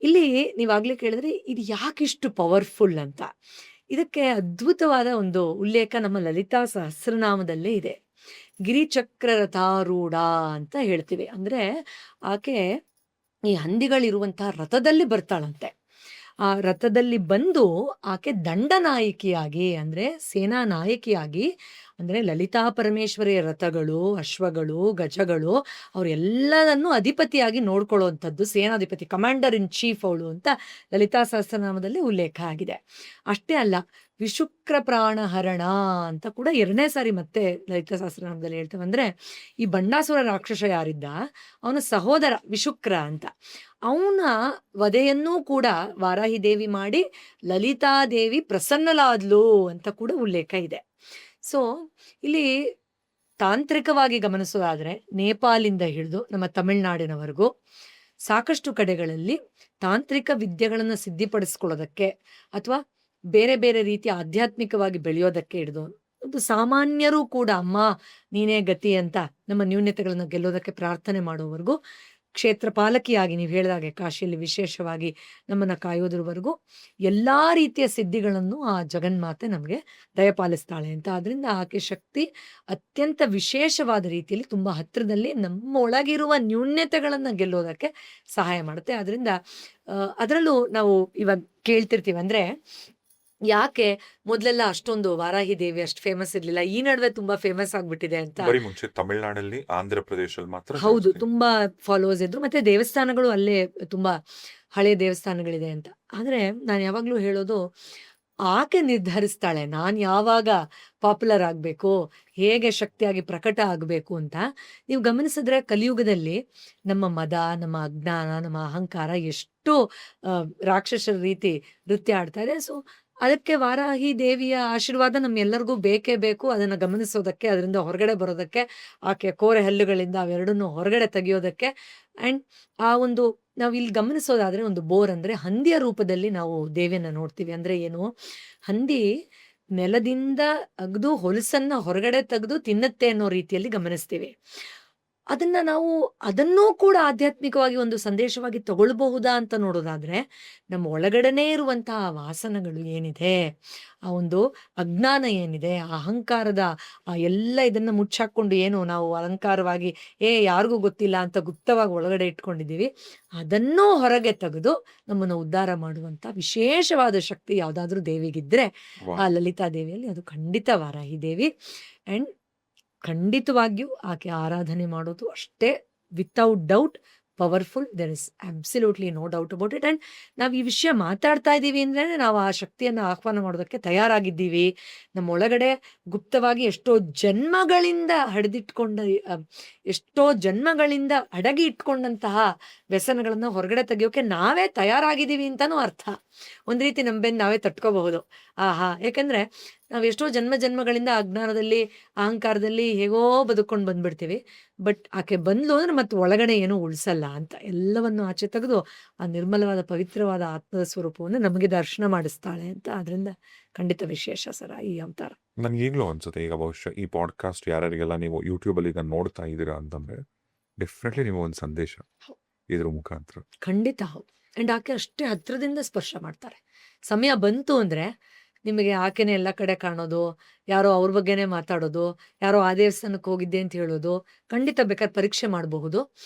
ಇಲ್ಲಿ ನೀವಾಗ್ಲೇ ಕೇಳಿದ್ರೆ ಇದು ಯಾಕಿಷ್ಟು ಪವರ್ಫುಲ್ ಅಂತ. ಇದಕ್ಕೆ ಅದ್ಭುತವಾದ ಒಂದು ಉಲ್ಲೇಖ ನಮ್ಮ ಲಲಿತಾ ಸಹಸ್ರನಾಮದಲ್ಲೇ ಇದೆ. ಗಿರಿಚಕ್ರ ರಥಾರೂಢ ಅಂತ ಹೇಳ್ತೀವಿ. ಅಂದ್ರೆ ಆಕೆ ಈ ಹಂದಿಗಳಿರುವಂತಹ ರಥದಲ್ಲಿ ಬರ್ತಾಳಂತೆ. ಆ ರಥದಲ್ಲಿ ಬಂದು ಆಕೆ ದಂಡನಾಯಕಿಯಾಗಿ ಅಂದ್ರೆ ಸೇನಾ ನಾಯಕಿಯಾಗಿ, ಅಂದ್ರೆ ಲಲಿತಾ ಪರಮೇಶ್ವರಿಯ ರಥಗಳು, ಅಶ್ವಗಳು, ಗಜಗಳು ಅವರೆಲ್ಲದನ್ನು ಅಧಿಪತಿಯಾಗಿ ನೋಡ್ಕೊಳ್ಳುವಂಥದ್ದು ಸೇನಾಧಿಪತಿ, ಕಮಾಂಡರ್ ಇನ್ ಚೀಫ್ ಅವಳು ಅಂತ ಲಲಿತಾ ಸಹಸ್ರನಾಮದಲ್ಲಿ ಉಲ್ಲೇಖ ಆಗಿದೆ. ಅಷ್ಟೇ ಅಲ್ಲ, ವಿಶುಕ್ರ ಪ್ರಾಣಹರಣ ಅಂತ ಕೂಡ 2ನೇ ಸಾರಿ ಮತ್ತೆ ಲಲಿತಾ ಸಹಸ್ರನಾಮದಲ್ಲಿ ಹೇಳ್ತೇವೆ. ಅಂದ್ರೆ ಈ ಬಂಡಾಸುರ ರಾಕ್ಷಸ ಯಾರಿದ್ದ, ಅವನ ಸಹೋದರ ವಿಶುಕ್ರ ಅಂತ, ಅವನ ವಧೆಯನ್ನೂ ಕೂಡ ವಾರಾಹಿ ದೇವಿ ಮಾಡಿ ಲಲಿತಾದೇವಿ ಪ್ರಸನ್ನಲಾದ್ಲು ಅಂತ ಕೂಡ ಉಲ್ಲೇಖ ಇದೆ. ಸೊ ಇಲ್ಲಿ ತಾಂತ್ರಿಕವಾಗಿ ಗಮನಿಸೋದಾದ್ರೆ ನೇಪಾಳಿಂದ ಹಿಡಿದು ನಮ್ಮ ತಮಿಳ್ನಾಡಿನವರೆಗೂ ಸಾಕಷ್ಟು ಕಡೆಗಳಲ್ಲಿ ತಾಂತ್ರಿಕ ವಿದ್ಯೆಗಳನ್ನು ಸಿದ್ಧಿಪಡಿಸ್ಕೊಳ್ಳೋದಕ್ಕೆ ಅಥವಾ ಬೇರೆ ಬೇರೆ ರೀತಿಯ ಆಧ್ಯಾತ್ಮಿಕವಾಗಿ ಬೆಳೆಯೋದಕ್ಕೆ ಹಿಡಿದು ಒಂದು ಸಾಮಾನ್ಯರು ಕೂಡ ಅಮ್ಮ ನೀನೇ ಗತಿ ಅಂತ ನಮ್ಮ ನ್ಯೂನ್ಯತೆಗಳನ್ನು ಗೆಲ್ಲೋದಕ್ಕೆ ಪ್ರಾರ್ಥನೆ ಮಾಡೋವರೆಗೂ, ಕ್ಷೇತ್ರ ಪಾಲಕಿಯಾಗಿ ನೀವು ಹೇಳಿದಾಗೆ ಕಾಶಿಯಲ್ಲಿ ವಿಶೇಷವಾಗಿ ನಮ್ಮನ್ನ ಕಾಯೋದ್ರವರೆಗೂ ಎಲ್ಲಾ ರೀತಿಯ ಸಿದ್ಧಿಗಳನ್ನು ಆ ಜಗನ್ಮಾತೆ ನಮಗೆ ದಯಪಾಲಿಸ್ತಾಳೆ ಅಂತ. ಆದ್ರಿಂದ ಆಕೆ ಶಕ್ತಿ ಅತ್ಯಂತ ವಿಶೇಷವಾದ ರೀತಿಯಲ್ಲಿ ತುಂಬಾ ಹತ್ತಿರದಲ್ಲಿ ನಮ್ಮ ಒಳಗಿರುವ ನ್ಯೂನ್ಯತೆಗಳನ್ನ ಗೆಲ್ಲೋದಕ್ಕೆ ಸಹಾಯ ಮಾಡುತ್ತೆ. ಆದ್ರಿಂದ ಅದರಲ್ಲೂ ನಾವು ಇವಾಗ ಕೇಳ್ತಿರ್ತೀವಿ, ಅಂದ್ರೆ ಯಾಕೆ ಮೊದಲೆಲ್ಲ ಅಷ್ಟೊಂದು ವಾರಾಹಿ ದೇವಿ ಅಷ್ಟು ಫೇಮಸ್ ಇರ್ಲಿಲ್ಲ, ಈ ನಡುವೆ ತುಂಬಾ ಫೇಮಸ್ ಆಗ್ಬಿಟ್ಟಿದೆ ಅಂತ. ಮುಂಚೆ ತಮಿಳ್ನಾಡಲ್ಲಿ, ಆಂಧ್ರ ಪ್ರದೇಶದಲ್ಲಿ ಮಾತ್ರ ಹೌದು, ತುಂಬಾ ಫಾಲೋವರ್ಸ್ ಇದ್ರು. ಮತ್ತೆ ದೇವಸ್ಥಾನಗಳು ಅಲ್ಲೇ ತುಂಬಾ ಹಳೆ ದೇವಸ್ಥಾನಗಳಿದೆ ಅಂತ. ಆದ್ರೆ ನಾನು ಯಾವಾಗ್ಲೂ ಹೇಳೋದು, ಆಕೆ ನಿರ್ಧರಿಸ್ತಾಳೆ ನಾನು ಯಾವಾಗ ಪಾಪ್ಯುಲರ್ ಆಗ್ಬೇಕು, ಹೇಗೆ ಶಕ್ತಿಯಾಗಿ ಪ್ರಕಟ ಆಗ್ಬೇಕು ಅಂತ. ನೀವು ಗಮನಿಸಿದ್ರೆ ಕಲಿಯುಗದಲ್ಲಿ ನಮ್ಮ ಮದ, ನಮ್ಮ ಅಜ್ಞಾನ, ನಮ್ಮ ಅಹಂಕಾರ ಎಷ್ಟು ರಾಕ್ಷಸರ ರೀತಿ ನೃತ್ಯ ಆಡ್ತಾ ಇದೆ. ಸೊ ಅದಕ್ಕೆ ವಾರಾಹಿ ದೇವಿಯ ಆಶೀರ್ವಾದ ನಮ್ಮೆಲ್ಲರಿಗೂ ಬೇಕೇ ಬೇಕು. ಅದನ್ನ ಗಮನಿಸೋದಕ್ಕೆ, ಅದರಿಂದ ಹೊರಗಡೆ ಬರೋದಕ್ಕೆ, ಆಕೆ ಕೋರೆ ಹಲ್ಲುಗಳಿಂದ ಅವೆರಡನ್ನು ಹೊರಗಡೆ ತೆಗೆಯೋದಕ್ಕೆ. ಅಂಡ್ ಆ ಒಂದು ನಾವು ಇಲ್ಲಿ ಗಮನಿಸೋದಾದ್ರೆ, ಒಂದು ಬೋರ್ ಅಂದ್ರೆ ಹಂದಿಯ ರೂಪದಲ್ಲಿ ನಾವು ದೇವಿಯನ್ನ ನೋಡ್ತೀವಿ. ಅಂದ್ರೆ ಏನು, ಹಂದಿ ನೆಲದಿಂದ ಅಗ್ದು ಹೊಲಸನ್ನ ಹೊರಗಡೆ ತೆಗೆದು ತಿನ್ನತ್ತೆ ಅನ್ನೋ ರೀತಿಯಲ್ಲಿ ಗಮನಿಸ್ತೀವಿ. ಅದನ್ನೂ ಕೂಡ ಆಧ್ಯಾತ್ಮಿಕವಾಗಿ ಒಂದು ಸಂದೇಶವಾಗಿ ತಗೊಳ್ಬಹುದಾ ಅಂತ ನೋಡೋದಾದ್ರೆ, ನಮ್ಮ ಒಳಗಡೆನೇ ಇರುವಂತಹ ವಾಸನಗಳು ಏನಿದೆ, ಆ ಒಂದು ಅಜ್ಞಾನ ಏನಿದೆ, ಅಹಂಕಾರದ ಎಲ್ಲ ಇದನ್ನ ಮುಚ್ಚಾಕೊಂಡು ಏನು ನಾವು ಅಲಂಕಾರವಾಗಿ ಯಾರಿಗೂ ಗೊತ್ತಿಲ್ಲ ಅಂತ ಗುಪ್ತವಾಗಿ ಒಳಗಡೆ ಇಟ್ಕೊಂಡಿದ್ದೀವಿ, ಅದನ್ನೂ ಹೊರಗೆ ತೆಗೆದು ನಮ್ಮನ್ನು ಉದ್ಧಾರ ಮಾಡುವಂತ ವಿಶೇಷವಾದ ಶಕ್ತಿ ಯಾವ್ದಾದ್ರೂ ದೇವಿಗಿದ್ರೆ ಆ ಲಲಿತಾ ದೇವಿಯಲ್ಲಿ ಅದು ಖಂಡಿತ ವಾರಾಹಿ ದೇವಿ. ಅಂಡ್ ಖಂಡಿತವಾಗಿಯೂ ಆಕೆ ಆರಾಧನೆ ಮಾಡೋದು ಅಷ್ಟೇ without doubt powerful. There is absolutely no doubt about it. And ನಾವು ಈ ವಿಷಯ ಮಾತಾಡ್ತಾ ಇದ್ದೀವಿ ಅಂದ್ರೆ ನಾವು ಆ ಶಕ್ತಿಯನ್ನು ಆಹ್ವಾನ ಮಾಡೋದಕ್ಕೆ ತಯಾರಾಗಿದ್ದೀವಿ. ನಮ್ಮ ಒಳಗಡೆ ಗುಪ್ತವಾಗಿ ಎಷ್ಟೋ ಜನ್ಮಗಳಿಂದ ಅಡಗಿ ಇಟ್ಕೊಂಡಂತಹ ವ್ಯಸನಗಳನ್ನ ಹೊರಗಡೆ ತೆಗಿಯೋಕೆ ನಾವೇ ತಯಾರಾಗಿದ್ದೀವಿ ಅಂತಾನೂ ಅರ್ಥ. ಒಂದ್ ರೀತಿ ನಮ್ಮ ಬೆನ್ನು ನಾವೇ ತಟ್ಕೋಬಹುದು. ಯಾಕಂದ್ರೆ ನಾವು ಎಷ್ಟೋ ಜನ್ಮಗಳಿಂದ ಅಜ್ಞಾನದಲ್ಲಿ ಅಹಂಕಾರದಲ್ಲಿ ಹೇಗೋ ಬದುಕೊಂಡು ಬಂದ್ಬಿಡ್ತೀವಿ. ಬಟ್ ಆಕೆ ಬಂದ್ಲು ಅಂದ್ರೆ ಮತ್ತೆ ಒಳಗಡೆ ಏನೂ ಉಳಿಸಲ್ಲ ಅಂತ ಎಲ್ಲವನ್ನು ಆಚೆ ತೆಗೆದು ಆ ನಿರ್ಮಲವಾದ ಪವಿತ್ರವಾದ ಆತ್ಮದ ಸ್ವರೂಪವನ್ನು ನಮಗೆ ದರ್ಶನ ಮಾಡಿಸ್ತಾಳೆ ಅಂತ. ಅದರಿಂದ ಖಂಡಿತ ವಿಶೇಷ ಸರ ಈ ಅವತಾರ. ನನ್ಗೆ ಈಗಲೂ ಅನ್ಸುತ್ತೆ, ಈಗ ಬಹುಶಃ ಈ ಪಾಡ್ಕಾಸ್ಟ್ ಯಾರ್ಯಾರಿಗೆಲ್ಲ ನೀವು ಯೂಟ್ಯೂಬಲ್ಲಿ ಈಗ ನೋಡ್ತಾ ಇದ್ದೀರಾ ಅಂತಂದ್ರೆ ಡೆಫಿನೆಟ್ಲಿ ನೀವು ಒಂದು ಸಂದೇಶ ಇದ್ರ ಮುಖಾಂತರ ಖಂಡಿತ ಹೌದು. ಆ್ಯಂಡ್ ಆಕೆ ಅಷ್ಟೇ ಹತ್ರದಿಂದ ಸ್ಪರ್ಶ ಮಾಡ್ತಾರೆ. ಸಮಯ ಬಂತು ಅಂದರೆ ನಿಮಗೆ ಆಕೆನೇ ಎಲ್ಲ ಕಡೆ ಕಾಣೋದು, ಯಾರೋ ಅವ್ರ ಬಗ್ಗೆನೇ ಮಾತಾಡೋದು, ಯಾರೋ ಆ ದೇವಸ್ಥಾನಕ್ಕೆ ಹೋಗಿದ್ದೆ ಅಂತ ಹೇಳೋದು, ಖಂಡಿತ ಬೇಕಾದ್ರೆ ಪರೀಕ್ಷೆ ಮಾಡಬಹುದು.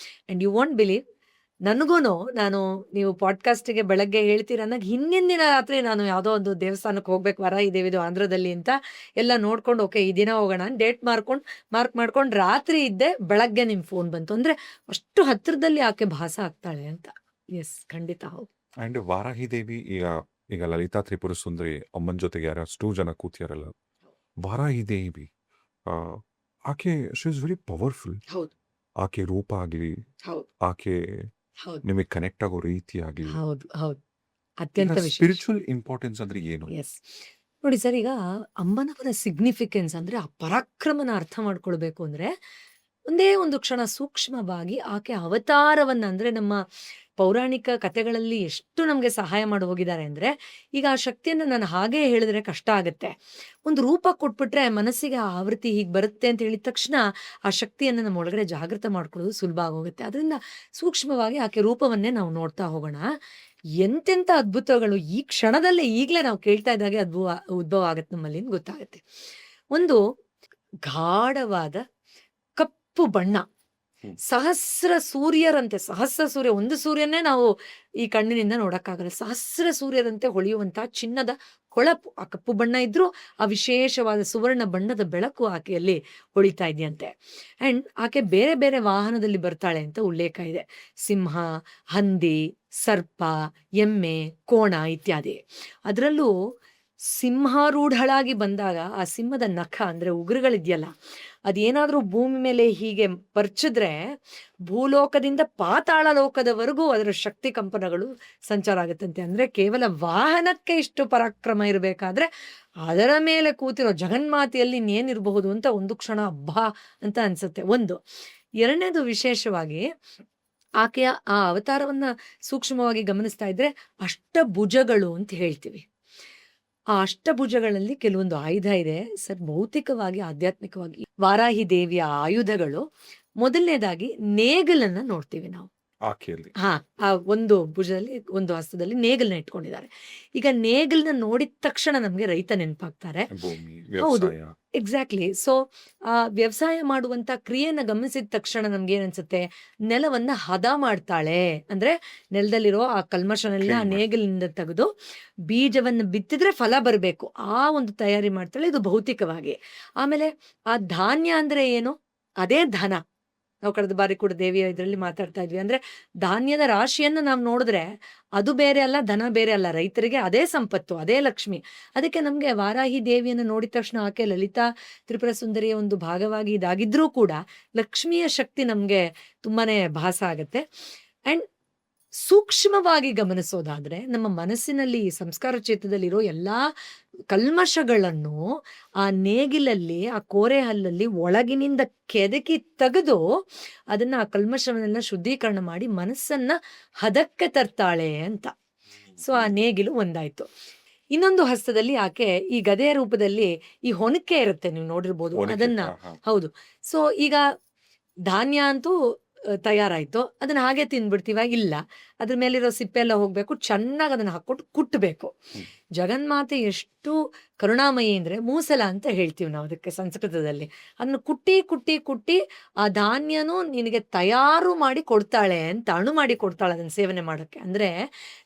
ಆ್ಯಂಡ್ ಯು ವಾಂಟ್ ಬಿಲೀವ್, ನನಗೂ ನಾನು ನೀವು ಪಾಡ್ಕಾಸ್ಟಿಗೆ ಬೆಳಗ್ಗೆ ಹೇಳ್ತೀರ ಅನ್ನೋದು ಹಿಂದಿನ ರಾತ್ರಿ ನಾನು ಯಾವುದೋ ಒಂದು ದೇವಸ್ಥಾನಕ್ಕೆ ಹೋಗ್ಬೇಕು ವರಾಹಿ ದೇವಿದು ಆಂಧ್ರದಲ್ಲಿ ಅಂತ ಎಲ್ಲ ನೋಡ್ಕೊಂಡು ಓಕೆ ಈ ದಿನ ಹೋಗೋಣ ಡೇಟ್ ಮಾರ್ಕ್ ಮಾಡ್ಕೊಂಡು ರಾತ್ರಿ ಇದ್ದೆ, ಬೆಳಗ್ಗೆ ನಿಮ್ಮ ಫೋನ್ ಬಂತು. ಅಂದರೆ ಅಷ್ಟು ಹತ್ತಿರದಲ್ಲಿ ಆಕೆ ಭಾಸ ಆಗ್ತಾಳೆ ಅಂತ. ಎಸ್, ಖಂಡಿತ ಹೌದು. ಆ್ಯಂಡ್ ವಾರಾಹಿ ದೇವಿ ಈಗ ಲಲಿತಾ ತ್ರಿಪುರ ಸುಂದರಿ ಅಮ್ಮನ ಜೊತೆಗೆ ಯಾರಷ್ಟು ಜನ ಕೂತಿಯಾರಲ್ಲ, ವಾರಾಹಿ ದೇವಿ ಆಕೆ ಶಿ ಇಸ್ ವೆರಿ ಪವರ್ಫುಲ್. ಹೌದು ಆಕೆ ರೂಪ ಆಗಲಿ, ಹೌದು ಆಕೆ ಹೌದು ನಿಮಗೆ ಕನೆಕ್ಟ್ ಆಗೋ ರೀತಿ ಆಗಲಿ, ಹೌದು ಹೌದು ಅತ್ಯಂತ ವಿಶೇಷ. ಸ್ಪಿರಿಚುವಲ್ ಇಂಪಾರ್ಟೆನ್ಸ್ ಅಂದ್ರೆ ಏನು? ಎಸ್, ನೋಡಿ ಸರ್, ಈಗ ಅಮ್ಮನವರ ಸಿಗ್ನಿಫಿಕೆನ್ಸ್ ಅಂದರೆ ಆ ಪರಾಕ್ರಮನ ಅರ್ಥ ಮಾಡ್ಕೊಳ್ಬೇಕು ಅಂದರೆ ಒಂದೇ ಒಂದು ಕ್ಷಣ ಸೂಕ್ಷ್ಮವಾಗಿ ಆಕೆ ಅವತಾರವನ್ನು, ಅಂದರೆ ನಮ್ಮ ಪೌರಾಣಿಕ ಕಥೆಗಳಲ್ಲಿ ಎಷ್ಟು ನಮಗೆ ಸಹಾಯ ಮಾಡಿ ಹೋಗಿದ್ದಾರೆ ಅಂದರೆ, ಈಗ ಆ ಶಕ್ತಿಯನ್ನು ನಾನು ಹಾಗೇ ಹೇಳಿದ್ರೆ ಕಷ್ಟ ಆಗುತ್ತೆ. ಒಂದು ರೂಪ ಕೊಟ್ಬಿಟ್ರೆ ಮನಸ್ಸಿಗೆ ಆ ಆವೃತ್ತಿ ಹೀಗೆ ಬರುತ್ತೆ ಅಂತ ಹೇಳಿದ ತಕ್ಷಣ ಆ ಶಕ್ತಿಯನ್ನು ನಮ್ಮ ಒಳಗಡೆ ಜಾಗೃತ ಮಾಡ್ಕೊಳ್ಳೋದು ಸುಲಭ ಆಗೋಗುತ್ತೆ. ಅದರಿಂದ ಸೂಕ್ಷ್ಮವಾಗಿ ಆಕೆ ರೂಪವನ್ನೇ ನಾವು ನೋಡ್ತಾ ಹೋಗೋಣ. ಎಂತೆಂಥ ಅದ್ಭುತಗಳು ಈ ಕ್ಷಣದಲ್ಲೇ ಈಗಲೇ ನಾವು ಕೇಳ್ತಾ ಇದ್ದಾಗೆ ಉದ್ಭವ ಆಗುತ್ತೆ ನಮ್ಮಲ್ಲಿ ಅಂತ ಗೊತ್ತಾಗುತ್ತೆ. ಒಂದು ಗಾಢವಾದ ಕಪ್ಪು ಬಣ್ಣ, ಸಹಸ್ರ ಸೂರ್ಯರಂತೆ, ಸಹಸ್ರ ಸೂರ್ಯ, ಒಂದು ಸೂರ್ಯನೇ ನಾವು ಈ ಕಣ್ಣಿನಿಂದ ನೋಡಕ್ಕಾಗಲ್ಲ, ಸಹಸ್ರ ಸೂರ್ಯರಂತೆ ಹೊಳೆಯುವಂತಹ ಚಿನ್ನದ ಹೊಳಪು ಆ ಕಪ್ಪು ಬಣ್ಣ ಇದ್ರೂ ಆ ವಿಶೇಷವಾದ ಸುವರ್ಣ ಬಣ್ಣದ ಬೆಳಕು ಆಕೆಯಲ್ಲಿ ಹೊಳಿತಾ ಇದೆಯಂತೆ. ಆ್ಯಂಡ್ ಆಕೆ ಬೇರೆ ಬೇರೆ ವಾಹನದಲ್ಲಿ ಬರ್ತಾಳೆ ಅಂತ ಉಲ್ಲೇಖ ಇದೆ. ಸಿಂಹ, ಹಂದಿ, ಸರ್ಪ, ಎಮ್ಮೆ, ಕೋಣ ಇತ್ಯಾದಿ. ಅದರಲ್ಲೂ ಸಿಂಹಾರೂಢಳಾಗಿ ಬಂದಾಗ ಆ ಸಿಂಹದ ನಖ ಅಂದರೆ ಉಗುರುಗಳಿದೆಯಲ್ಲ, ಅದೇನಾದರೂ ಭೂಮಿ ಮೇಲೆ ಹೀಗೆ ಪರ್ಚಿದ್ರೆ ಭೂಲೋಕದಿಂದ ಪಾತಾಳ ಲೋಕದವರೆಗೂ ಅದರ ಶಕ್ತಿ ಕಂಪನಗಳು ಸಂಚಾರ ಆಗುತ್ತಂತೆ. ಅಂದರೆ ಕೇವಲ ವಾಹನಕ್ಕೆ ಇಷ್ಟು ಪರಾಕ್ರಮ ಇರಬೇಕಾದ್ರೆ ಅದರ ಮೇಲೆ ಕೂತಿರೋ ಜಗನ್ಮಾತೆಯಲ್ಲಿ ಇನ್ನೇನಿರಬಹುದು ಅಂತ ಒಂದು ಕ್ಷಣ ಹಬ್ಬ ಅಂತ ಅನ್ಸುತ್ತೆ. ಒಂದು. ಎರಡನೇದು, ವಿಶೇಷವಾಗಿ ಆಕೆಯ ಆ ಅವತಾರವನ್ನ ಸೂಕ್ಷ್ಮವಾಗಿ ಗಮನಿಸ್ತಾ ಇದ್ರೆ ಅಷ್ಟಭುಜಗಳು ಅಂತ ಹೇಳ್ತೀವಿ. ಆ ಅಷ್ಟಭುಜಗಳಲ್ಲಿ ಕೆಲವೊಂದು ಆಯುಧ ಇದೆ ಸರ್. ಭೌತಿಕವಾಗಿ ಆಧ್ಯಾತ್ಮಿಕವಾಗಿ ವಾರಾಹಿ ದೇವಿಯ ಆಯುಧಗಳು, ಮೊದಲನೇದಾಗಿ ನೇಗಲನ್ನ ನೋಡ್ತೀವಿ ನಾವು ಆಕೆಯಲ್ಲಿ. ಆ ಒಂದು ಭುಜದಲ್ಲಿ, ಒಂದು ಹಸ್ತದಲ್ಲಿ ನೇಗಲ್ನ ಇಟ್ಕೊಂಡಿದ್ದಾರೆ. ಈಗ ನೇಗಲ್ನ ನೋಡಿದ ತಕ್ಷಣ ನಮ್ಗೆ ರೈತ ನೆನಪಾಗ್ತಾರೆ. ಭೂಮಿ, ಹೌದು, ವ್ಯವಸಾಯ. ಎಕ್ಸಾಕ್ಟ್ಲಿ. ಸೊ ಆ ವ್ಯವಸಾಯ ಮಾಡುವಂತ ಕ್ರಿಯೆನ ಗಮನಿಸಿದ ತಕ್ಷಣ ನಮ್ಗೆ ಏನನ್ಸುತ್ತೆ, ನೆಲವನ್ನ ಹದ ಮಾಡ್ತಾಳೆ. ಅಂದ್ರೆ ನೆಲದಲ್ಲಿರೋ ಆ ಕಲ್ಮಶನೆಲ್ಲ ಆ ನೇಗಲಿನಿಂದ ತೆಗೆದು ಬೀಜವನ್ನು ಬಿತ್ತಿದ್ರೆ ಫಲ ಬರಬೇಕು, ಆ ಒಂದು ತಯಾರಿ ಮಾಡ್ತಾಳೆ. ಇದು ಭೌತಿಕವಾಗಿ. ಆಮೇಲೆ ಆ ಧಾನ್ಯ ಅಂದ್ರೆ ಏನು, ಅದೇ ಧನ. ನಾವು ಕಳೆದ ಬಾರಿ ಕೂಡ ದೇವಿಯ ಇದರಲ್ಲಿ ಮಾತಾಡ್ತಾ ಇದ್ವಿ. ಅಂದ್ರೆ ಧಾನ್ಯದ ರಾಶಿಯನ್ನು ನಾವು ನೋಡಿದ್ರೆ ಅದು ಬೇರೆ ಅಲ್ಲ, ಧನ ಬೇರೆ ಅಲ್ಲ. ರೈತರಿಗೆ ಅದೇ ಸಂಪತ್ತು, ಅದೇ ಲಕ್ಷ್ಮಿ. ಅದಕ್ಕೆ ನಮ್ಗೆ ವಾರಾಹಿ ದೇವಿಯನ್ನು ನೋಡಿದ ತಕ್ಷಣ ಆಕೆ ಲಲಿತಾ ತ್ರಿಪುರ ಸುಂದರಿಯ ಒಂದು ಭಾಗವಾಗಿ ಇದಾಗಿದ್ರೂ ಕೂಡ ಲಕ್ಷ್ಮಿಯ ಶಕ್ತಿ ನಮ್ಗೆ ತುಂಬಾನೇ ಭಾಸ ಆಗತ್ತೆ. ಅಂಡ್ ಸೂಕ್ಷ್ಮವಾಗಿ ಗಮನಿಸೋದಾದ್ರೆ ನಮ್ಮ ಮನಸ್ಸಿನಲ್ಲಿ, ಸಂಸ್ಕಾರ ಚೇತದಲ್ಲಿರೋ ಎಲ್ಲಾ ಕಲ್ಮಶಗಳನ್ನು ಆ ನೇಗಿಲಲ್ಲಿ, ಆ ಕೋರೆ ಹಲ್ಲಲ್ಲಿ ಒಳಗಿನಿಂದ ಕೆದಕಿ ತೆಗೆದು ಅದನ್ನ, ಆ ಕಲ್ಮಶವನ್ನೆಲ್ಲ ಶುದ್ಧೀಕರಣ ಮಾಡಿ ಮನಸ್ಸನ್ನ ಹದಕ್ಕೆ ತರ್ತಾಳೆ ಅಂತ. ಸೊ ಆ ನೇಗಿಲು ಒಂದಾಯ್ತು. ಇನ್ನೊಂದು ಹಸ್ತದಲ್ಲಿ ಆಕೆ ಈ ಗದೆಯ ರೂಪದಲ್ಲಿ ಈ ಹೊನಕೆ ಇರುತ್ತೆ, ನೀವು ನೋಡಿರ್ಬೋದು ಅದನ್ನ. ಹೌದು. ಸೊ ಈಗ ಧಾನ್ಯ ಅಂತೂ ತಯಾರಾಯ್ತು, ಅದನ್ನ ಹಾಗೆ ತಿಂದ್ಬಿಡ್ತೀವ? ಇಲ್ಲ, ಅದ್ರ ಮೇಲಿರೋ ಸಿಪ್ಪೆ ಎಲ್ಲ ಹೋಗ್ಬೇಕು, ಚೆನ್ನಾಗಿ ಅದನ್ನ ಹಾಕ್ಕೊಟ್ಟು ಕುಟ್ಟಬೇಕು. ಜಗನ್ಮಾತೆ ಎಷ್ಟು ಕರುಣಾಮಯಿ ಅಂದ್ರೆ ಮೂಸಲ ಅಂತ ಹೇಳ್ತೀವಿ ನಾವು ಅದಕ್ಕೆ ಸಂಸ್ಕೃತದಲ್ಲಿ. ಅದನ್ನು ಕುಟ್ಟಿ ಕುಟ್ಟಿ ಕುಟ್ಟಿ ಆ ಧಾನ್ಯನೂ ನಿನಗೆ ತಯಾರು ಮಾಡಿ ಕೊಡ್ತಾಳೆ ಅಂತ, ಅಣು ಮಾಡಿ ಕೊಡ್ತಾಳೆ ಅದನ್ನ ಸೇವನೆ ಮಾಡೋಕ್ಕೆ. ಅಂದ್ರೆ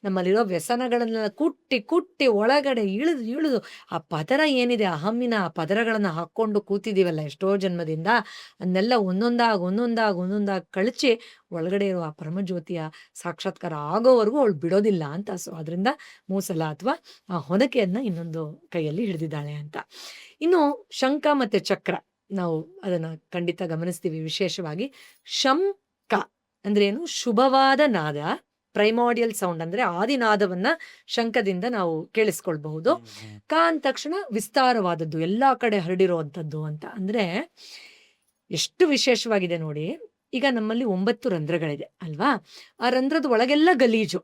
ನಮ್ಮಲ್ಲಿರೋ ವ್ಯಸನಗಳನ್ನೆಲ್ಲ ಕುಟ್ಟಿ ಕುಟ್ಟಿ ಒಳಗಡೆ ಇಳಿದು ಆ ಪದರ ಏನಿದೆ, ಅಹಮ್ಮಿನ ಆ ಪದರಗಳನ್ನ ಹಾಕೊಂಡು ಕೂತಿದೀವಲ್ಲ ಎಷ್ಟೋ ಜನ್ಮದಿಂದ, ಅದನ್ನೆಲ್ಲ ಒಂದೊಂದಾಗಿ ಕಳಚಿ ಒಳಗಡೆ ಇರುವ ಆ ಪರಮಜ್ಯೋತಿಯ ಸಾಕ್ಷಾತ್ಕಾರ ಆಗೋವರೆಗೂ ಅವಳು ಬಿಡೋದಿಲ್ಲ ಅಂತ. ಸೊ ಅದರಿಂದ ಮೂಸಲ ಅಥವಾ ಆ ಹೊನಕೆಯನ್ನ ಇನ್ನೊಂದು ಕೈಯಲ್ಲಿ ಹಿಡಿದಿದ್ದಾಳೆ ಅಂತ. ಇನ್ನು ಶಂಖ ಮತ್ತೆ ಚಕ್ರ, ನಾವು ಅದನ್ನ ಖಂಡಿತ ಗಮನಿಸ್ತೀವಿ. ವಿಶೇಷವಾಗಿ ಶಂಖ ಅಂದ್ರೆ ಏನು, ಶುಭವಾದ ನಾದ. ಪ್ರೈಮಾಡಿಯಲ್ ಸೌಂಡ್ ಅಂದ್ರೆ ಆದಿನಾದವನ್ನ ಶಂಖದಿಂದ ನಾವು ಕೇಳಿಸ್ಕೊಳ್ಬಹುದು. ಕ ಅಂದ ತಕ್ಷಣ ವಿಸ್ತಾರವಾದದ್ದು, ಎಲ್ಲಾ ಕಡೆ ಹರಡಿರುವಂಥದ್ದು ಅಂತ. ಅಂದ್ರೆ ಎಷ್ಟು ವಿಶೇಷವಾಗಿದೆ ನೋಡಿ. ಈಗ ನಮ್ಮಲ್ಲಿ 9 ರಂಧ್ರಗಳಿದೆ ಅಲ್ವಾ? ಆ ರಂಧ್ರದ ಒಳಗೆಲ್ಲ ಗಲೀಜು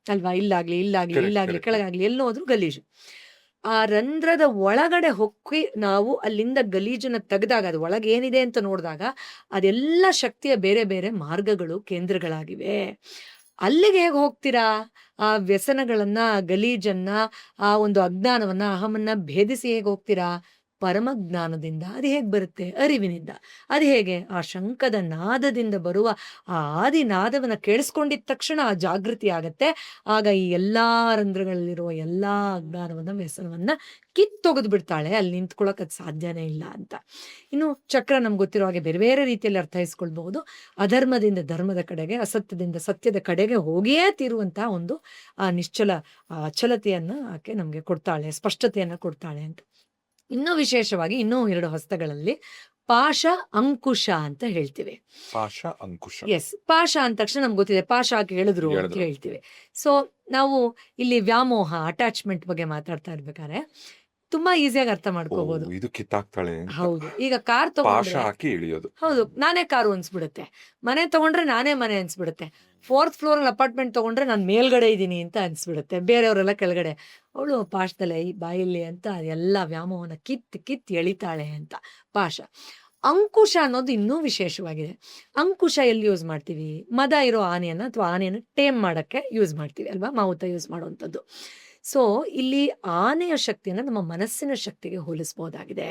ಅಲ್ವಾ? ಇಲ್ಲಾಗ್ಲಿ ಕೆಳಗಾಗ್ಲಿ ಎಲ್ಲೋದ್ರೂ ಗಲೀಜು. ಆ ರಂಧ್ರದ ಒಳಗಡೆ ಹೊಕ್ಕಿ ನಾವು ಅಲ್ಲಿಂದ ಗಲೀಜನ್ನ ತೆಗೆದಾಗ, ಅದು ಒಳಗೆ ಏನಿದೆ ಅಂತ ನೋಡಿದಾಗ, ಅದೆಲ್ಲ ಶಕ್ತಿಯ ಬೇರೆ ಬೇರೆ ಮಾರ್ಗಗಳು, ಕೇಂದ್ರಗಳಾಗಿವೆ. ಅಲ್ಲಿಗೆ ಹೇಗೆ ಹೋಗ್ತೀರಾ? ಆ ವ್ಯಸನಗಳನ್ನ, ಗಲೀಜನ್ನ, ಆ ಒಂದು ಅಜ್ಞಾನವನ್ನ, ಅಹಮನ್ನ ಭೇದಿಸಿ ಹೇಗೆ ಹೋಗ್ತೀರಾ? ಪರಮ ಜ್ಞಾನದಿಂದ. ಅದು ಹೇಗೆ ಬರುತ್ತೆ? ಅರಿವಿನಿಂದ. ಅದು ಹೇಗೆ? ಆ ಶಂಖದ ನಾದದಿಂದ ಬರುವ ಆ ಆದಿನಾದವನ್ನ ಕೇಳಿಸ್ಕೊಂಡಿದ ತಕ್ಷಣ ಆ ಜಾಗೃತಿ ಆಗತ್ತೆ. ಆಗ ಈ ಎಲ್ಲಾ ರಂಧ್ರಗಳಲ್ಲಿರುವ ಎಲ್ಲಾ ಅಜ್ಞಾನವನ್ನ, ವ್ಯಸನವನ್ನ ಕಿತ್ತೊಗೆದು ಬಿಡ್ತಾಳೆ. ಅಲ್ಲಿ ನಿಂತ್ಕೊಳ್ಳೋಕೆ ಅದು ಸಾಧ್ಯನೇ ಇಲ್ಲ ಅಂತ. ಇನ್ನು ಚಕ್ರ ನಮ್ಗೆ ಗೊತ್ತಿರೋ ಹಾಗೆ ಬೇರೆ ಬೇರೆ ರೀತಿಯಲ್ಲಿ ಅರ್ಥೈಸ್ಕೊಳ್ಬಹುದು. ಅಧರ್ಮದಿಂದ ಧರ್ಮದ ಕಡೆಗೆ, ಅಸತ್ಯದಿಂದ ಸತ್ಯದ ಕಡೆಗೆ ಹೋಗಿಯೇ ತೀರುವಂತಹ ಒಂದು ಆ ನಿಶ್ಚಲ ಅಚಲತೆಯನ್ನ ಆಕೆ ನಮ್ಗೆ ಕೊಡ್ತಾಳೆ, ಸ್ಪಷ್ಟತೆಯನ್ನ ಕೊಡ್ತಾಳೆ ಅಂತ. ಇನ್ನೂ ವಿಶೇಷವಾಗಿ ಇನ್ನೂ 2 ಹಸ್ತಗಳಲ್ಲಿ ಪಾಶ, ಅಂಕುಶ ಅಂತ ಹೇಳ್ತೀವಿ. ಪಾಶ, ಅಂಕುಶ. ಎಸ್, ಪಾಶ ಅಂದ ತಕ್ಷಣ ನಮ್ಗೆ ಗೊತ್ತಿದೆ, ಪಾಶ ಹಾಕಿ ಹೇಳಿದ್ರು ಅಂತ ಹೇಳ್ತೀವಿ. ಸೊ ನಾವು ಇಲ್ಲಿ ವ್ಯಾಮೋಹ, ಅಟ್ಯಾಚ್ಮೆಂಟ್ ಬಗ್ಗೆ ಮಾತಾಡ್ತಾ ಇರ್ಬೇಕಾದ್ರೆ ತುಂಬಾ ಈಸಿಯಾಗಿ ಅರ್ಥ ಮಾಡ್ಕೋಬಹುದು. ಇದು ಕಿತ್ತಾಕ್ತಾಳೆ. ಹೌದು. ಈಗ ಕಾರ್ ಪಾಶ ತಗೊಂಡ್ರೆ, ಹಾಕಿ ಇಳಿಯೋದು. ಹೌದು, ನಾನೇ ಕಾರು ಅನ್ಸ್ಬಿಡುತ್ತೆ. ಮನೆ ತಗೊಂಡ್ರೆ ನಾನೇ ಮನೆ ಅನ್ಸ್ಬಿಡುತ್ತೆ. 4th ಫ್ಲೋರ್ ಅಲ್ಲಿ ಅಪಾರ್ಟ್ಮೆಂಟ್ ತಗೊಂಡ್ರೆ ನಾನು ಮೇಲ್ಗಡೆ ಇದ್ದೀನಿ ಅಂತ ಅನ್ಸ್ಬಿಡುತ್ತೆ, ಬೇರೆಯವರೆಲ್ಲ ಕೆಳಗಡೆ. ಅವಳು ಪಾಶದಲ್ಲೇ ಈ ಬಾಯಲ್ಲಿ ಅಂತ ಎಲ್ಲ ವ್ಯಾಮೋಹನ ಕಿತ್ತು ಎಳಿತಾಳೆ ಅಂತ ಪಾಶ. ಅಂಕುಶ ಅನ್ನೋದು ಇನ್ನೂ ವಿಶೇಷವಾಗಿದೆ. ಅಂಕುಶ ಎಲ್ಲಿ ಯೂಸ್ ಮಾಡ್ತೀವಿ? ಮದ ಇರೋ ಆನೆಯನ್ನ ಅಥವಾ ಆನೆಯನ್ನು ಟೇಮ್ ಮಾಡಕ್ಕೆ ಯೂಸ್ ಮಾಡ್ತೀವಿ ಅಲ್ವಾ? ಮಾವುತ ಯೂಸ್ ಮಾಡುವಂಥದ್ದು. ಸೊ ಇಲ್ಲಿ ಆನೆಯ ಶಕ್ತಿಯನ್ನ ನಮ್ಮ ಮನಸ್ಸಿನ ಶಕ್ತಿಗೆ ಹೋಲಿಸಬಹುದಾಗಿದೆ.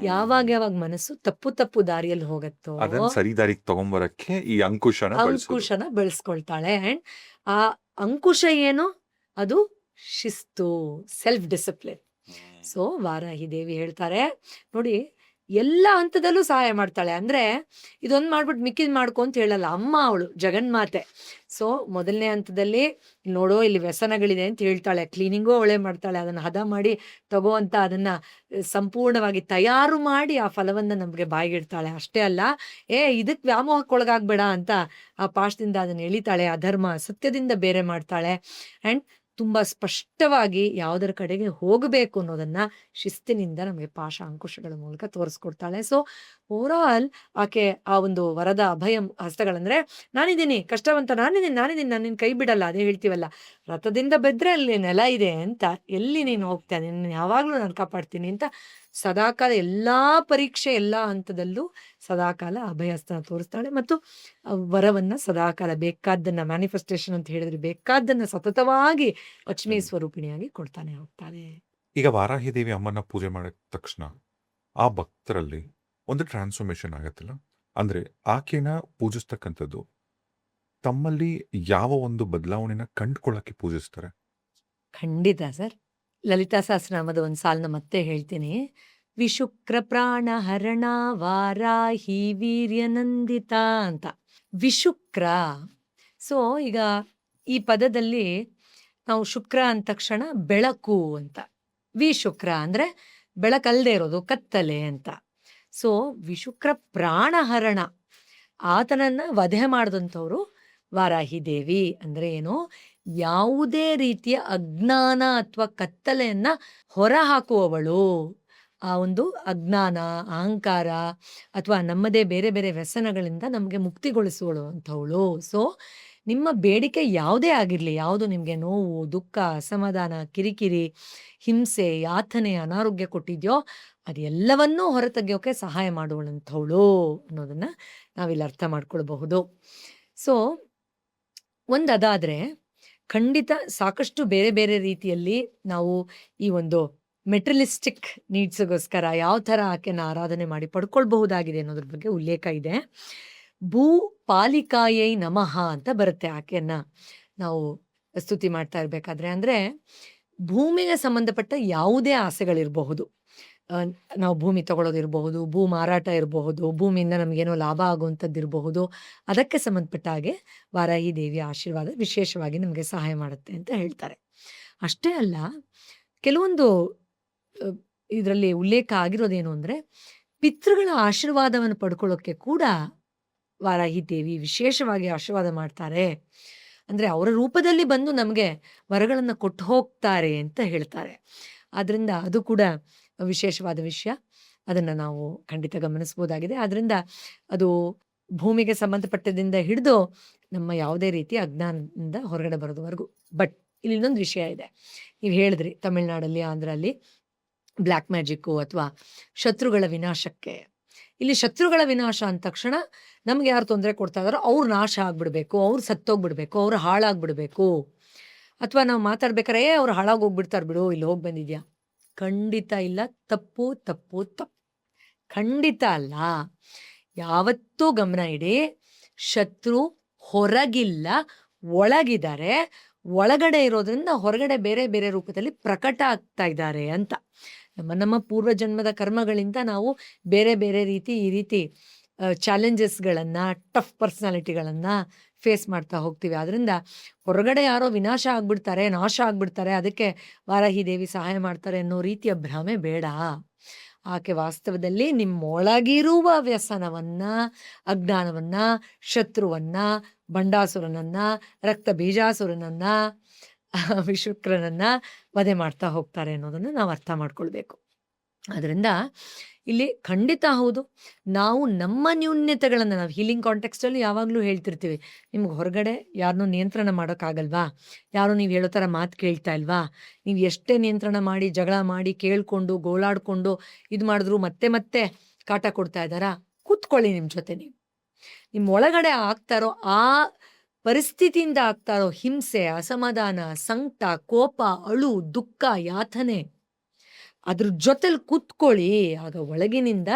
ಯಾವಾಗ ಮನಸ್ಸು ತಪ್ಪು ದಾರಿಯಲ್ಲಿ ಹೋಗತ್ತೋ ಅದನ್ನ ಸರಿ ದಾರಿಗೆ ತಗೊಂಬರಕ್ಕೆ ಈ ಅಂಕುಶನ ಬೆಳೆಸ್ಕೊಳ್ತಾಳೆ. ಅಂಡ್ ಆ ಅಂಕುಶ ಏನು? ಅದು ಶಿಸ್ತು, ಸೆಲ್ಫ್ ಡಿಸಿಪ್ಲಿನ್. ಸೊ ವಾರಾಹಿ ದೇವಿ ಹೇಳ್ತಾರೆ ನೋಡಿ, ಎಲ್ಲ ಹಂತದಲ್ಲೂ ಸಹಾಯ ಮಾಡ್ತಾಳೆ. ಅಂದ್ರೆ ಇದೊಂದು ಮಾಡ್ಬಿಟ್ಟು ಮಿಕ್ಕಿದ್ ಮಾಡ್ಕೊ ಅಂತ ಹೇಳಲ್ಲ. ಅಮ್ಮ ಅವಳು ಜಗನ್ಮಾತೆ. ಸೊ ಮೊದಲನೇ ಹಂತದಲ್ಲಿ ನೋಡೋ ಇಲ್ಲಿ ವ್ಯಸನಗಳಿದೆ ಅಂತ ಹೇಳ್ತಾಳೆ, ಕ್ಲೀನಿಂಗು ಅವಳೇ ಮಾಡ್ತಾಳೆ. ಅದನ್ನ ಹದ ಮಾಡಿ ತಗೋ ಅಂತ ಅದನ್ನ ಸಂಪೂರ್ಣವಾಗಿ ತಯಾರು ಮಾಡಿ ಆ ಫಲವನ್ನ ನಮ್ಗೆ ಬಾಯಿಗಿಡ್ತಾಳೆ. ಅಷ್ಟೇ ಅಲ್ಲ, ಇದಕ್ಕೆ ವ್ಯಾಮೋಹಕ್ಕೊಳಗಾಗ್ಬೇಡ ಅಂತ ಆ ಪಾಶದಿಂದ ಅದನ್ನ ಎಳಿತಾಳೆ. ಅಧರ್ಮ ಸತ್ಯದಿಂದ ಬೇರೆ ಮಾಡ್ತಾಳೆ. ಅಂಡ್ ತುಂಬಾ ಸ್ಪಷ್ಟವಾಗಿ ಯಾವುದರ ಕಡೆಗೆ ಹೋಗಬೇಕು ಅನ್ನೋದನ್ನ ಶಿಸ್ತಿನಿಂದ ನಮಗೆ ಪಾಶ, ಅಂಕುಶಗಳ ಮೂಲಕ ತೋರಿಸ್ಕೊಡ್ತಾಳೆ. ಸೊ ಓವರಾಲ್ ಆಕೆ ಆ ಒಂದು ವರದ ಅಭಯ ಹಸ್ತಗಳಂದ್ರೆ, ನಾನಿದ್ದೀನಿ, ಕಷ್ಟವಂತ ನಾನಿದ್ದೀನಿ, ನಾನು ಕೈ ಬಿಡಲ್ಲ. ಅದೇ ಹೇಳ್ತೀವಲ್ಲ, ರಥದಿಂದ ಬೆದ್ರೆ ಅಲ್ಲಿ ನೆಲ ಇದೆ ಅಂತ, ಎಲ್ಲಿ ನೀನು ಹೋಗ್ತಾ, ನಿನ್ನ ಯಾವಾಗ್ಲೂ ನಾನು ಕಾಪಾಡ್ತೀನಿ ಅಂತ ಸದಾಕಾಲ ಎಲ್ಲಾ ಪರೀಕ್ಷೆ, ಎಲ್ಲಾ ಹಂತದಲ್ಲೂ ಸದಾಕಾಲ ಅಭಯಹಸ್ತನ ತೋರಿಸ್ತಾಳೆ. ಮತ್ತು ವರವನ್ನ ಸದಾಕಾಲ ಬೇಕಾದ್ದನ್ನ, ಮ್ಯಾನಿಫೆಸ್ಟೇಷನ್ ಅಂತ ಹೇಳಿದ್ರೆ ಬೇಕಾದ್ದನ್ನ ಸತತವಾಗಿ ಲಕ್ಷ್ಮೀ ಸ್ವರೂಪಿಣಿಯಾಗಿ ಕೊಡ್ತಾನೆ ಹೋಗ್ತಾನೆ. ಈಗ ವಾರಾಹಿ ದೇವಿ ಅಮ್ಮನ ಪೂಜೆ ಮಾಡಿದ ತಕ್ಷಣ ಆ ಭಕ್ತರಲ್ಲಿ ಒಂದು ಟ್ರಾನ್ಸ್ಫಾರ್ಮೇಶನ್ ಆಗತ್ತಲ್ಲ. ಅಂದ್ರೆ ಆಕೆನ ಪೂಜಿಸ್ತಕ್ಕಂಥದ್ದು ತಮ್ಮಲ್ಲಿ ಯಾವ ಒಂದು ಬದಲಾವಣೆನ ಕಂಡುಕೊಳ್ಳಕ್ಕೆ ಪೂಜಿಸ್ತಾರೆ? ಖಂಡಿತ ಸರ್. ಲಲಿತಾ ಸಹಸ್ರನಾಮದ ಒಂದು ಸಾಲನ್ನ ಮತ್ತೆ ಹೇಳ್ತೀನಿ. ವಿಶುಕ್ರ ಪ್ರಾಣ ಹರಣ ವಾರಾಹಿ ವೀರ್ಯನಂದಿತ ಅಂತ. ವಿಶುಕ್ರ. ಸೊ ಈಗ ಈ ಪದದಲ್ಲಿ ನಾವು ಶುಕ್ರ ಅಂದ ತಕ್ಷಣ ಬೆಳಕು ಅಂತ, ವಿಶುಕ್ರ ಅಂದ್ರೆ ಬೆಳಕಲ್ಲದೆ ಇರೋದು, ಕತ್ತಲೆ ಅಂತ. ಸೊ ವಿಶುಕ್ರ ಪ್ರಾಣಹರಣ, ಆತನನ್ನ ವಧೆ ಮಾಡಿದಂಥವ್ರು ವಾರಾಹಿ ದೇವಿ. ಅಂದ್ರೆ ಏನು? ಯಾವುದೇ ರೀತಿಯ ಅಜ್ಞಾನ ಅಥವಾ ಕತ್ತಲೆಯನ್ನ ಹೊರ ಹಾಕುವವಳು. ಆ ಒಂದು ಅಜ್ಞಾನ, ಅಹಂಕಾರ ಅಥವಾ ನಮ್ಮದೇ ಬೇರೆ ಬೇರೆ ವ್ಯಸನಗಳಿಂದ ನಮಗೆ ಮುಕ್ತಿಗೊಳಿಸುವಳು ಅಂಥವಳು. ಸೊ ನಿಮ್ಮ ಬೇಡಿಕೆ ಯಾವುದೇ ಆಗಿರಲಿ, ಯಾವುದು ನಿಮಗೆ ನೋವು, ದುಃಖ, ಅಸಮಾಧಾನ, ಕಿರಿಕಿರಿ, ಹಿಂಸೆ, ಯಾತನೆ, ಅನಾರೋಗ್ಯ ಕೊಟ್ಟಿದ್ಯೋ ಅದೆಲ್ಲವನ್ನೂ ಹೊರತೆಗೆಯೋಕೆ ಸಹಾಯ ಮಾಡುವಳಂಥವಳು ಅನ್ನೋದನ್ನ ನಾವಿಲ್ಲಿ ಅರ್ಥ ಮಾಡ್ಕೊಳ್ಬಹುದು. ಸೊ ಒಂದಾದ್ರೆ ಖಂಡಿತ ಸಾಕಷ್ಟು ಬೇರೆ ಬೇರೆ ರೀತಿಯಲ್ಲಿ ನಾವು ಈ ಒಂದು ಮೆಟೀರಿಯಲಿಸ್ಟಿಕ್ ನೀಡ್ಸ್ಗೋಸ್ಕರ ಯಾವ ಥರ ಆಕೆನ ಆರಾಧನೆ ಮಾಡಿ ಪಡ್ಕೊಳ್ಬಹುದಾಗಿದೆ ಅನ್ನೋದ್ರ ಬಗ್ಗೆ ಉಲ್ಲೇಖ ಇದೆ. ಭೂ ಪಾಲಿಕಾಯೈ ನಮಃ ಅಂತ ಬರುತ್ತೆ ಆಕೆಯನ್ನ ನಾವು ಸ್ತುತಿ ಮಾಡ್ತಾ ಇರ್ಬೇಕಾದ್ರೆ. ಅಂದ್ರೆ ಭೂಮಿಗೆ ಸಂಬಂಧಪಟ್ಟ ಯಾವುದೇ ಆಸೆಗಳಿರಬಹುದು, ನಾವು ಭೂಮಿ ತಗೊಳ್ಳೋದಿರಬಹುದು, ಭೂ ಮಾರಾಟ ಇರಬಹುದು, ಭೂಮಿಯಿಂದ ನಮಗೇನೋ ಲಾಭ ಆಗುವಂಥದ್ದಿರಬಹುದು, ಅದಕ್ಕೆ ಸಂಬಂಧಪಟ್ಟ ಹಾಗೆ ವಾರಾಹಿ ದೇವಿಯ ಆಶೀರ್ವಾದ ವಿಶೇಷವಾಗಿ ನಮಗೆ ಸಹಾಯ ಮಾಡುತ್ತೆ ಅಂತ ಹೇಳ್ತಾರೆ. ಅಷ್ಟೇ ಅಲ್ಲ, ಕೆಲವೊಂದು ಇದರಲ್ಲಿ ಉಲ್ಲೇಖ ಆಗಿರೋದೇನು ಅಂದ್ರೆ, ಪಿತೃಗಳ ಆಶೀರ್ವಾದವನ್ನು ಪಡ್ಕೊಳ್ಳೋಕ್ಕೆ ಕೂಡ ವಾರಾಹಿ ದೇವಿ ವಿಶೇಷವಾಗಿ ಆಶೀರ್ವಾದ ಮಾಡ್ತಾರೆ. ಅಂದರೆ ಅವರ ರೂಪದಲ್ಲಿ ಬಂದು ನಮಗೆ ವರಗಳನ್ನು ಕೊಟ್ಟು ಹೋಗ್ತಾರೆ ಅಂತ ಹೇಳ್ತಾರೆ. ಆದ್ದರಿಂದ ಅದು ಕೂಡ ವಿಶೇಷವಾದ ವಿಷಯ. ಅದನ್ನು ನಾವು ಖಂಡಿತ ಗಮನಿಸ್ಬೋದಾಗಿದೆ. ಆದ್ದರಿಂದ ಅದು ಭೂಮಿಗೆ ಸಂಬಂಧಪಟ್ಟದಿಂದ ಹಿಡಿದು ನಮ್ಮ ಯಾವುದೇ ರೀತಿಯ ಅಜ್ಞಾನದಿಂದ ಹೊರಗಡೆ ಬರೋದವರೆಗೂ. ಬಟ್ ಇಲ್ಲಿ ಇನ್ನೊಂದು ವಿಷಯ ಇದೆ. ನೀವು ಹೇಳಿದ್ರಿ ತಮಿಳ್ನಾಡಲ್ಲಿ, ಆಂಧ್ರಲ್ಲಿ ಬ್ಲ್ಯಾಕ್ ಮ್ಯಾಜಿಕ್ಕು ಅಥವಾ ಶತ್ರುಗಳ ವಿನಾಶಕ್ಕೆ. ಇಲ್ಲಿ ಶತ್ರುಗಳ ವಿನಾಶ ಅಂದ ತಕ್ಷಣ ನಮ್ಗೆ ಯಾರು ತೊಂದರೆ ಕೊಡ್ತಾ ಇದ್ದಾರೋ ಅವ್ರು ನಾಶ ಆಗ್ಬಿಡ್ಬೇಕು, ಅವ್ರು ಸತ್ತೋಗ್ಬಿಡ್ಬೇಕು, ಅವ್ರು ಹಾಳಾಗ್ಬಿಡ್ಬೇಕು. ಅಥವಾ ನಾವು ಮಾತಾಡ್ಬೇಕಾರೆ ಅವ್ರು ಹಾಳಾಗೋಗ್ಬಿಡ್ತಾರೆ ಬಿಡು, ಇಲ್ಲಿ ಹೋಗಿ ಬಂದಿದ್ಯಾ. ಖಂಡಿತ ಇಲ್ಲ. ತಪ್ಪು ತಪ್ಪು ತಪ್ಪು. ಖಂಡಿತ ಅಲ್ಲ. ಯಾವತ್ತೂ ಗಮನ ಇಡಿ, ಶತ್ರು ಹೊರಗಿಲ್ಲ, ಒಳಗಿದ್ದಾರೆ. ಒಳಗಡೆ ಇರೋದ್ರಿಂದ ಹೊರಗಡೆ ಬೇರೆ ಬೇರೆ ರೂಪದಲ್ಲಿ ಪ್ರಕಟ ಆಗ್ತಾ ಇದ್ದಾರೆ ಅಂತ. ನಮ್ಮ ಪೂರ್ವ ಜನ್ಮದ ಕರ್ಮಗಳಿಂದ ನಾವು ಬೇರೆ ಬೇರೆ ರೀತಿ ಈ ರೀತಿ ಚಾಲೆಂಜಸ್ಗಳನ್ನು, ಟಫ್ ಪರ್ಸ್ನಾಲಿಟಿಗಳನ್ನು ಫೇಸ್ ಮಾಡ್ತಾ ಹೋಗ್ತೀವಿ. ಆದ್ದರಿಂದ ಹೊರಗಡೆ ಯಾರೋ ವಿನಾಶ ಆಗ್ಬಿಡ್ತಾರೆ, ನಾಶ ಆಗ್ಬಿಡ್ತಾರೆ, ಅದಕ್ಕೆ ವಾರಾಹಿ ದೇವಿ ಸಹಾಯ ಮಾಡ್ತಾರೆ ಅನ್ನೋ ರೀತಿಯ ಭ್ರಮೆ ಬೇಡ. ಆಕೆ ವಾಸ್ತವದಲ್ಲಿ ನಿಮ್ಮೊಳಗಿರುವ ವ್ಯಸನವನ್ನು, ಅಜ್ಞಾನವನ್ನು, ಶತ್ರುವನ್ನು, ಬಂಡಾಸುರನನ್ನು, ರಕ್ತ ಬೀಜಾಸುರನನ್ನು, ವಿಶುಕ್ರನನ್ನು ವಧೆ ಮಾಡ್ತಾ ಹೋಗ್ತಾರೆ ಅನ್ನೋದನ್ನು ನಾವು ಅರ್ಥ ಮಾಡ್ಕೊಳ್ಬೇಕು. ಅದರಿಂದ ಇಲ್ಲಿ ಖಂಡಿತ ಹೌದು, ನಾವು ನಮ್ಮ ನ್ಯೂನ್ಯತೆಗಳನ್ನು ನಾವು ಹೀಲಿಂಗ್ ಕಾಂಟೆಕ್ಸ್ಟಲ್ಲಿ ಯಾವಾಗಲೂ ಹೇಳ್ತಿರ್ತೀವಿ. ನಿಮ್ಗೆ ಹೊರಗಡೆ ಯಾರನ್ನೂ ನಿಯಂತ್ರಣ ಮಾಡೋಕ್ಕಾಗಲ್ವಾ? ಯಾರು ನೀವು ಹೇಳೋ ಥರ ಮಾತು ಕೇಳ್ತಾ ಇಲ್ವಾ? ನೀವು ಎಷ್ಟೇ ನಿಯಂತ್ರಣ ಮಾಡಿ, ಜಗಳ ಮಾಡಿ, ಕೇಳಿಕೊಂಡು, ಗೋಳಾಡಿಕೊಂಡು ಇದು ಮಾಡಿದ್ರು ಮತ್ತೆ ಮತ್ತೆ ಕಾಟ ಕೊಡ್ತಾ ಇದ್ದಾರಾ? ಕೂತ್ಕೊಳ್ಳಿ ನಿಮ್ಮ ಜೊತೆ. ನಿಮ್ಮ ಒಳಗಡೆ ಆಗ್ತಾರೋ ಆ ಪರಿಸ್ಥಿತಿಯಿಂದ ಆಗ್ತಾರೋ ಹಿಂಸೆ, ಅಸಮಾಧಾನ, ಸಂಕಟ, ಕೋಪ, ಅಳು, ದುಃಖ, ಯಾತನೆ, ಅದ್ರ ಜೊತೆಲಿ ಕೂತ್ಕೊಳ್ಳಿ. ಆಗ ಒಳಗಿನಿಂದ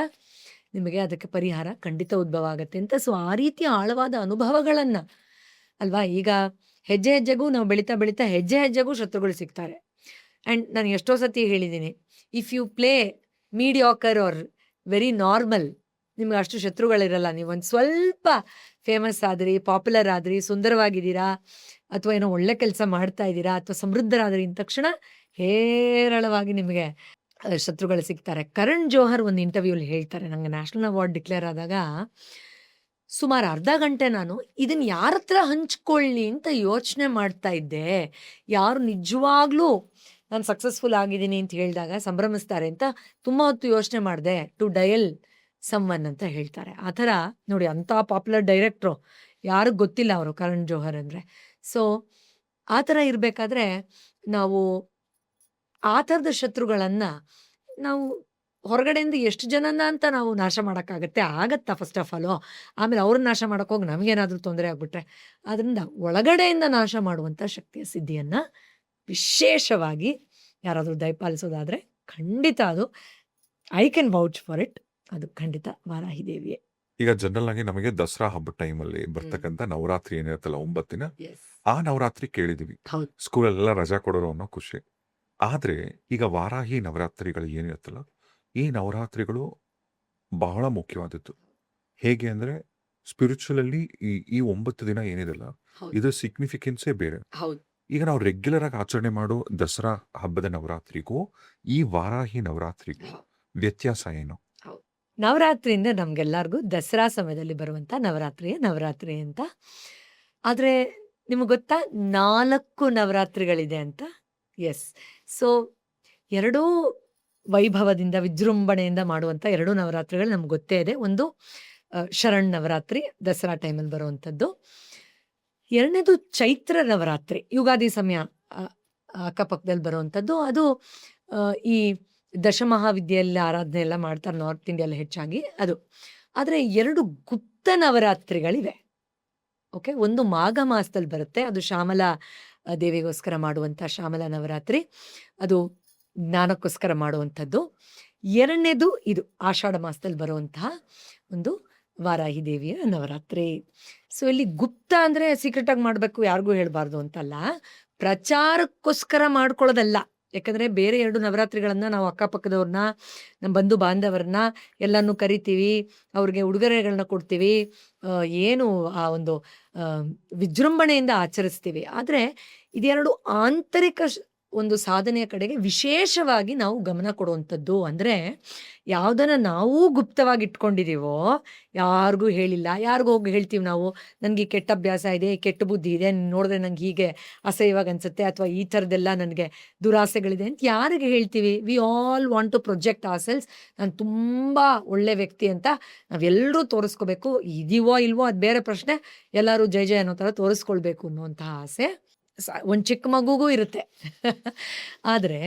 ನಿಮಗೆ ಅದಕ್ಕೆ ಪರಿಹಾರ ಖಂಡಿತ ಉದ್ಭವ ಆಗುತ್ತೆ ಅಂತ. ಸೊ ಆ ರೀತಿಯ ಆಳವಾದ ಅನುಭವಗಳನ್ನು ಅಲ್ವಾ, ಈಗ ಹೆಜ್ಜೆ ಹೆಜ್ಜೆಗೂ ನಾವು ಬೆಳೀತಾ ಬೆಳೀತಾ ಹೆಜ್ಜೆ ಹೆಜ್ಜೆಗೂ ಶತ್ರುಗಳು ಸಿಗ್ತಾರೆ. ಆ್ಯಂಡ್ ನಾನು ಎಷ್ಟೋ ಸತಿ ಹೇಳಿದ್ದೀನಿ, if you play mediocre or very normal, ನಿಮ್ಗೆ ಅಷ್ಟು ಶತ್ರುಗಳಿರಲ್ಲ. ನೀವು ಒಂದು ಸ್ವಲ್ಪ ಫೇಮಸ್ ಆದ್ರಿ, ಪಾಪ್ಯುಲರ್ ಆದ್ರಿ, ಸುಂದರವಾಗಿದ್ದೀರಾ, ಅಥವಾ ಏನೋ ಒಳ್ಳೆ ಕೆಲಸ ಮಾಡ್ತಾ ಇದ್ದೀರಾ, ಅಥವಾ ಸಮೃದ್ಧರಾದ್ರಿ ಅಂದ ತಕ್ಷಣ ಹೇರಳವಾಗಿ ನಿಮಗೆ ಶತ್ರುಗಳು ಸಿಗ್ತಾರೆ. ಕರಣ್ ಜೋಹರ್ ಒಂದು ಇಂಟರ್ವ್ಯೂಲಿ ಹೇಳ್ತಾರೆ, ನನಗೆ ನ್ಯಾಷನಲ್ ಅವಾರ್ಡ್ ಡಿಕ್ಲೇರ್ ಆದಾಗ ಸುಮಾರು ಅರ್ಧ ಗಂಟೆ ನಾನು ಇದನ್ನು ಯಾರ ಹತ್ರ ಹಂಚ್ಕೊಳ್ಳಿ ಅಂತ ಯೋಚನೆ ಮಾಡ್ತಾ ಇದ್ದೆ. ಯಾರು ನಿಜವಾಗ್ಲೂ ನಾನು ಸಕ್ಸಸ್ಫುಲ್ ಆಗಿದ್ದೀನಿ ಅಂತ ಹೇಳಿದಾಗ ಸಂಭ್ರಮಿಸ್ತಾರೆ ಅಂತ ತುಂಬ ಹೊತ್ತು ಯೋಚನೆ ಮಾಡಿದೆ. ಟು ಡಯಲ್ ಸಮ್ವನ್ ಅಂತ ಹೇಳ್ತಾರೆ. ಆ ಥರ ನೋಡಿ, ಅಂಥ ಪಾಪ್ಯುಲರ್ ಡೈರೆಕ್ಟ್ರು, ಯಾರಿಗೂ ಗೊತ್ತಿಲ್ಲ ಅವರು ಕರಣ್ ಜೋಹರ್ ಅಂದರೆ. ಸೊ ಆ ಥರ ಇರಬೇಕಾದ್ರೆ ನಾವು ಆ ಥರದ ಶತ್ರುಗಳನ್ನು ನಾವು ಹೊರಗಡೆಯಿಂದ ಎಷ್ಟು ಜನನ ಅಂತ ನಾವು ನಾಶ ಮಾಡೋಕ್ಕಾಗತ್ತೆ? ಆಗತ್ತಾ ಫಸ್ಟ್ ಆಫ್ ಆಲು? ಆಮೇಲೆ ಅವ್ರನ್ನ ನಾಶ ಮಾಡೋಕ್ಕೋಗಿ ನಮಗೇನಾದರೂ ತೊಂದರೆ ಆಗ್ಬಿಟ್ರೆ? ಆದ್ದರಿಂದ ಒಳಗಡೆಯಿಂದ ನಾಶ ಮಾಡುವಂಥ ಶಕ್ತಿಯ ಸಿದ್ಧಿಯನ್ನು ವಿಶೇಷವಾಗಿ ಯಾರಾದರೂ ದಯಪಾಲಿಸೋದಾದರೆ ಖಂಡಿತ ಅದು I can vouch for it. ಅದು ಖಂಡಿತ ವಾರಾಹಿ ದೇವಿಯೇ. ಈಗ ಜನರಲ್ ಆಗಿ ನಮಗೆ ದಸರಾ ಹಬ್ಬದ ಟೈಮಲ್ಲಿ ಬರ್ತಕ್ಕಂಥ ನವರಾತ್ರಿ ಏನಿರುತ್ತಲ್ಲ 9 ದಿನ, ಆ ನವರಾತ್ರಿ ಕೇಳಿದೀವಿ, ಹೌದು. ಸ್ಕೂಲಲ್ಲೆಲ್ಲ ರಜಾ ಕೊಡೋರು ಅನ್ನೋ ಖುಷಿ. ಆದ್ರೆ ಈಗ ವಾರಾಹಿ ನವರಾತ್ರಿಗಳು ಏನಿರುತ್ತಲ್ಲ, ಈ ನವರಾತ್ರಿಗಳು ಬಹಳ ಮುಖ್ಯವಾದದ್ದು. ಹೇಗೆ ಅಂದ್ರೆ ಸ್ಪಿರಿಚುವಲಿ ಈ 9 ದಿನ ಏನಿದೆಲ್ಲ, ಹೌದು. ಇದ್ರ ಸಿಗ್ನಿಫಿಕೆನ್ಸೇ ಬೇರೆ. ಹೌದು. ಈಗ ನಾವು ರೆಗ್ಯುಲರ್ ಆಗಿ ಆಚರಣೆ ಮಾಡೋ ದಸರಾ ಹಬ್ಬದ ನವರಾತ್ರಿಗೂ ಈ ವಾರಾಹಿ ನವರಾತ್ರಿಗೂ ವ್ಯತ್ಯಾಸ ಏನು? ನವರಾತ್ರಿಯಿಂದ ನಮಗೆಲ್ಲರಿಗೂ ದಸರಾ ಸಮಯದಲ್ಲಿ ಬರುವಂಥ ನವರಾತ್ರಿ ಅಂತ. ಆದರೆ ನಿಮಗೆ ಗೊತ್ತಾ 4 ನವರಾತ್ರಿಗಳಿದೆ ಅಂತ? ಎಸ್. ಸೊ ಎರಡೂ ವೈಭವದಿಂದ, ವಿಜೃಂಭಣೆಯಿಂದ ಮಾಡುವಂಥ 2 ನವರಾತ್ರಿಗಳು ನಮ್ಗೆ ಗೊತ್ತೇ ಇದೆ. ಒಂದು ಶರಣ್ ನವರಾತ್ರಿ, ದಸರಾ ಟೈಮಲ್ಲಿ ಬರುವಂಥದ್ದು. ಎರಡನೇದು ಚೈತ್ರ ನವರಾತ್ರಿ, ಯುಗಾದಿ ಸಮಯ ಅಕ್ಕಪಕ್ಕದಲ್ಲಿ ಬರುವಂಥದ್ದು. ಅದು ಈ ದಶಮಹಾವಿದ್ಯೆಯಲ್ಲಿ ಆರಾಧನೆ ಎಲ್ಲ ಮಾಡ್ತಾರೆ ನಾರ್ತ್ ಇಂಡಿಯಲ್ಲಿ ಹೆಚ್ಚಾಗಿ ಅದು. ಆದರೆ 2 ಗುಪ್ತ ನವರಾತ್ರಿಗಳಿವೆ. ಓಕೆ, ಒಂದು ಮಾಘ ಮಾಸದಲ್ಲಿ ಬರುತ್ತೆ, ಅದು ಶ್ಯಾಮಲ ದೇವಿಗೋಸ್ಕರ ಮಾಡುವಂಥ ಶ್ಯಾಮಲ ನವರಾತ್ರಿ, ಅದು ಜ್ಞಾನಕ್ಕೋಸ್ಕರ ಮಾಡುವಂಥದ್ದು. ಎರಡನೇದು ಇದು ಆಷಾಢ ಮಾಸದಲ್ಲಿ ಬರುವಂತಹ ಒಂದು ವಾರಾಹಿ ದೇವಿಯ ನವರಾತ್ರಿ. ಸೊ ಇಲ್ಲಿ ಗುಪ್ತ ಅಂದರೆ ಸೀಕ್ರೆಟಾಗಿ ಮಾಡಬೇಕು, ಯಾರಿಗೂ ಹೇಳಬಾರ್ದು ಅಂತಲ್ಲ, ಪ್ರಚಾರಕ್ಕೋಸ್ಕರ ಮಾಡ್ಕೊಳ್ಳೋದಲ್ಲ. ಯಾಕಂದರೆ ಬೇರೆ 2 ನವರಾತ್ರಿಗಳನ್ನು ನಾವು ಅಕ್ಕಪಕ್ಕದವ್ರನ್ನ, ನಮ್ಮ ಬಂಧು ಬಾಂಧವರನ್ನ ಎಲ್ಲನೂ ಕರಿತೀವಿ, ಅವ್ರಿಗೆ ಉಡುಗೊರೆಗಳನ್ನ ಕೊಡ್ತೀವಿ, ಏನು ಆ ಒಂದು ವಿಜೃಂಭಣೆಯಿಂದ ಆಚರಿಸ್ತೀವಿ. ಆದರೆ ಇದೆರಡು ಆಂತರಿಕ ಒಂದು ಸಾಧನೆಯ ಕಡೆಗೆ ವಿಶೇಷವಾಗಿ ನಾವು ಗಮನ ಕೊಡುವಂಥದ್ದು. ಅಂದರೆ ಯಾವುದನ್ನು ನಾವು ಗುಪ್ತವಾಗಿ ಇಟ್ಕೊಂಡಿದ್ದೀವೋ, ಯಾರಿಗೂ ಹೇಳಿಲ್ಲ, ಯಾರಿಗೂ ಹೋಗಿ ಹೇಳ್ತೀವಿ ನಾವು, ನನಗೆ ಈ ಕೆಟ್ಟ ಅಭ್ಯಾಸ ಇದೆ, ಈ ಕೆಟ್ಟ ಬುದ್ಧಿ ಇದೆ, ನೋಡಿದ್ರೆ ನಂಗೆ ಹೀಗೆ ಅಸಹ್ಯವಾಗಿ ಅನಿಸುತ್ತೆ, ಅಥವಾ ಈ ಥರದ್ದೆಲ್ಲ ನನಗೆ ದುರಾಸೆಗಳಿದೆ ಅಂತ ಯಾರಿಗೆ ಹೇಳ್ತೀವಿ? We all want to project ourselves. ನಾನು ತುಂಬ ಒಳ್ಳೆ ವ್ಯಕ್ತಿ ಅಂತ ನಾವೆಲ್ಲರೂ ತೋರಿಸ್ಕೋಬೇಕು. ಇದೀವೋ ಇಲ್ವೋ ಅದು ಬೇರೆ ಪ್ರಶ್ನೆ, ಎಲ್ಲರೂ ಜಯ ಜಯ ಅನ್ನೋ ಥರ ತೋರಿಸ್ಕೊಳ್ಬೇಕು ಅನ್ನುವಂತಹ ಆಸೆ ಒಂದು ಚಿಕ್ಕ ಮಗುಗೂ ಇರುತ್ತೆ. ಆದರೆ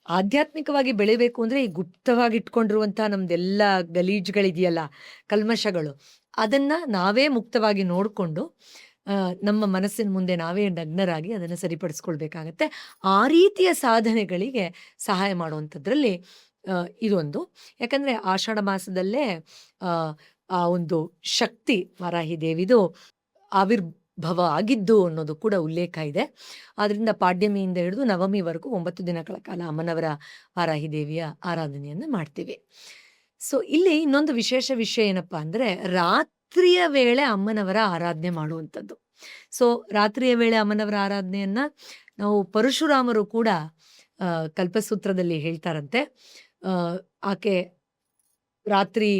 ಆಧ್ಯಾತ್ಮಿಕವಾಗಿ ಬೆಳಿಬೇಕು ಅಂದರೆ ಈ ಗುಪ್ತವಾಗಿ ಇಟ್ಕೊಂಡಿರುವಂಥ ನಮ್ದೆಲ್ಲ ಗಲೀಜುಗಳಿದೆಯಲ್ಲ, ಕಲ್ಮಶಗಳು, ಅದನ್ನು ನಾವೇ ಮುಕ್ತವಾಗಿ ನೋಡಿಕೊಂಡು ನಮ್ಮ ಮನಸ್ಸಿನ ಮುಂದೆ ನಾವೇ ನಗ್ನರಾಗಿ ಅದನ್ನು ಸರಿಪಡಿಸ್ಕೊಳ್ಬೇಕಾಗತ್ತೆ. ಆ ರೀತಿಯ ಸಾಧನೆಗಳಿಗೆ ಸಹಾಯ ಮಾಡುವಂಥದ್ರಲ್ಲಿ ಇದೊಂದು. ಯಾಕಂದರೆ ಆಷಾಢ ಮಾಸದಲ್ಲೇ ಆ ಒಂದು ಶಕ್ತಿ ವಾರಾಹಿ ದೇವಿದು ಆವಿರ್ಭವ ಆಗಿದ್ದು ಅನ್ನೋದು ಕೂಡ ಉಲ್ಲೇಖ ಇದೆ. ಆದ್ದರಿಂದ ಪಾಡ್ಯಮಿಯಿಂದ ಹಿಡಿದು ನವಮಿವರೆಗೂ 9 ದಿನಗಳ ಕಾಲ ಅಮ್ಮನವರ ವಾರಾಹಿ ದೇವಿಯ ಆರಾಧನೆಯನ್ನು ಮಾಡ್ತೀವಿ. ಸೊ ಇಲ್ಲಿ ಇನ್ನೊಂದು ವಿಶೇಷ ವಿಷಯ ಏನಪ್ಪ ಅಂದರೆ, ರಾತ್ರಿಯ ವೇಳೆ ಅಮ್ಮನವರ ಆರಾಧನೆ ಮಾಡುವಂಥದ್ದು. ಸೊ ರಾತ್ರಿಯ ವೇಳೆ ಅಮ್ಮನವರ ಆರಾಧನೆಯನ್ನು ನಾವು ಪರಶುರಾಮರು ಕೂಡ ಕಲ್ಪಸೂತ್ರದಲ್ಲಿ ಹೇಳ್ತಾರಂತೆ. ಆಕೆ ರಾತ್ರಿ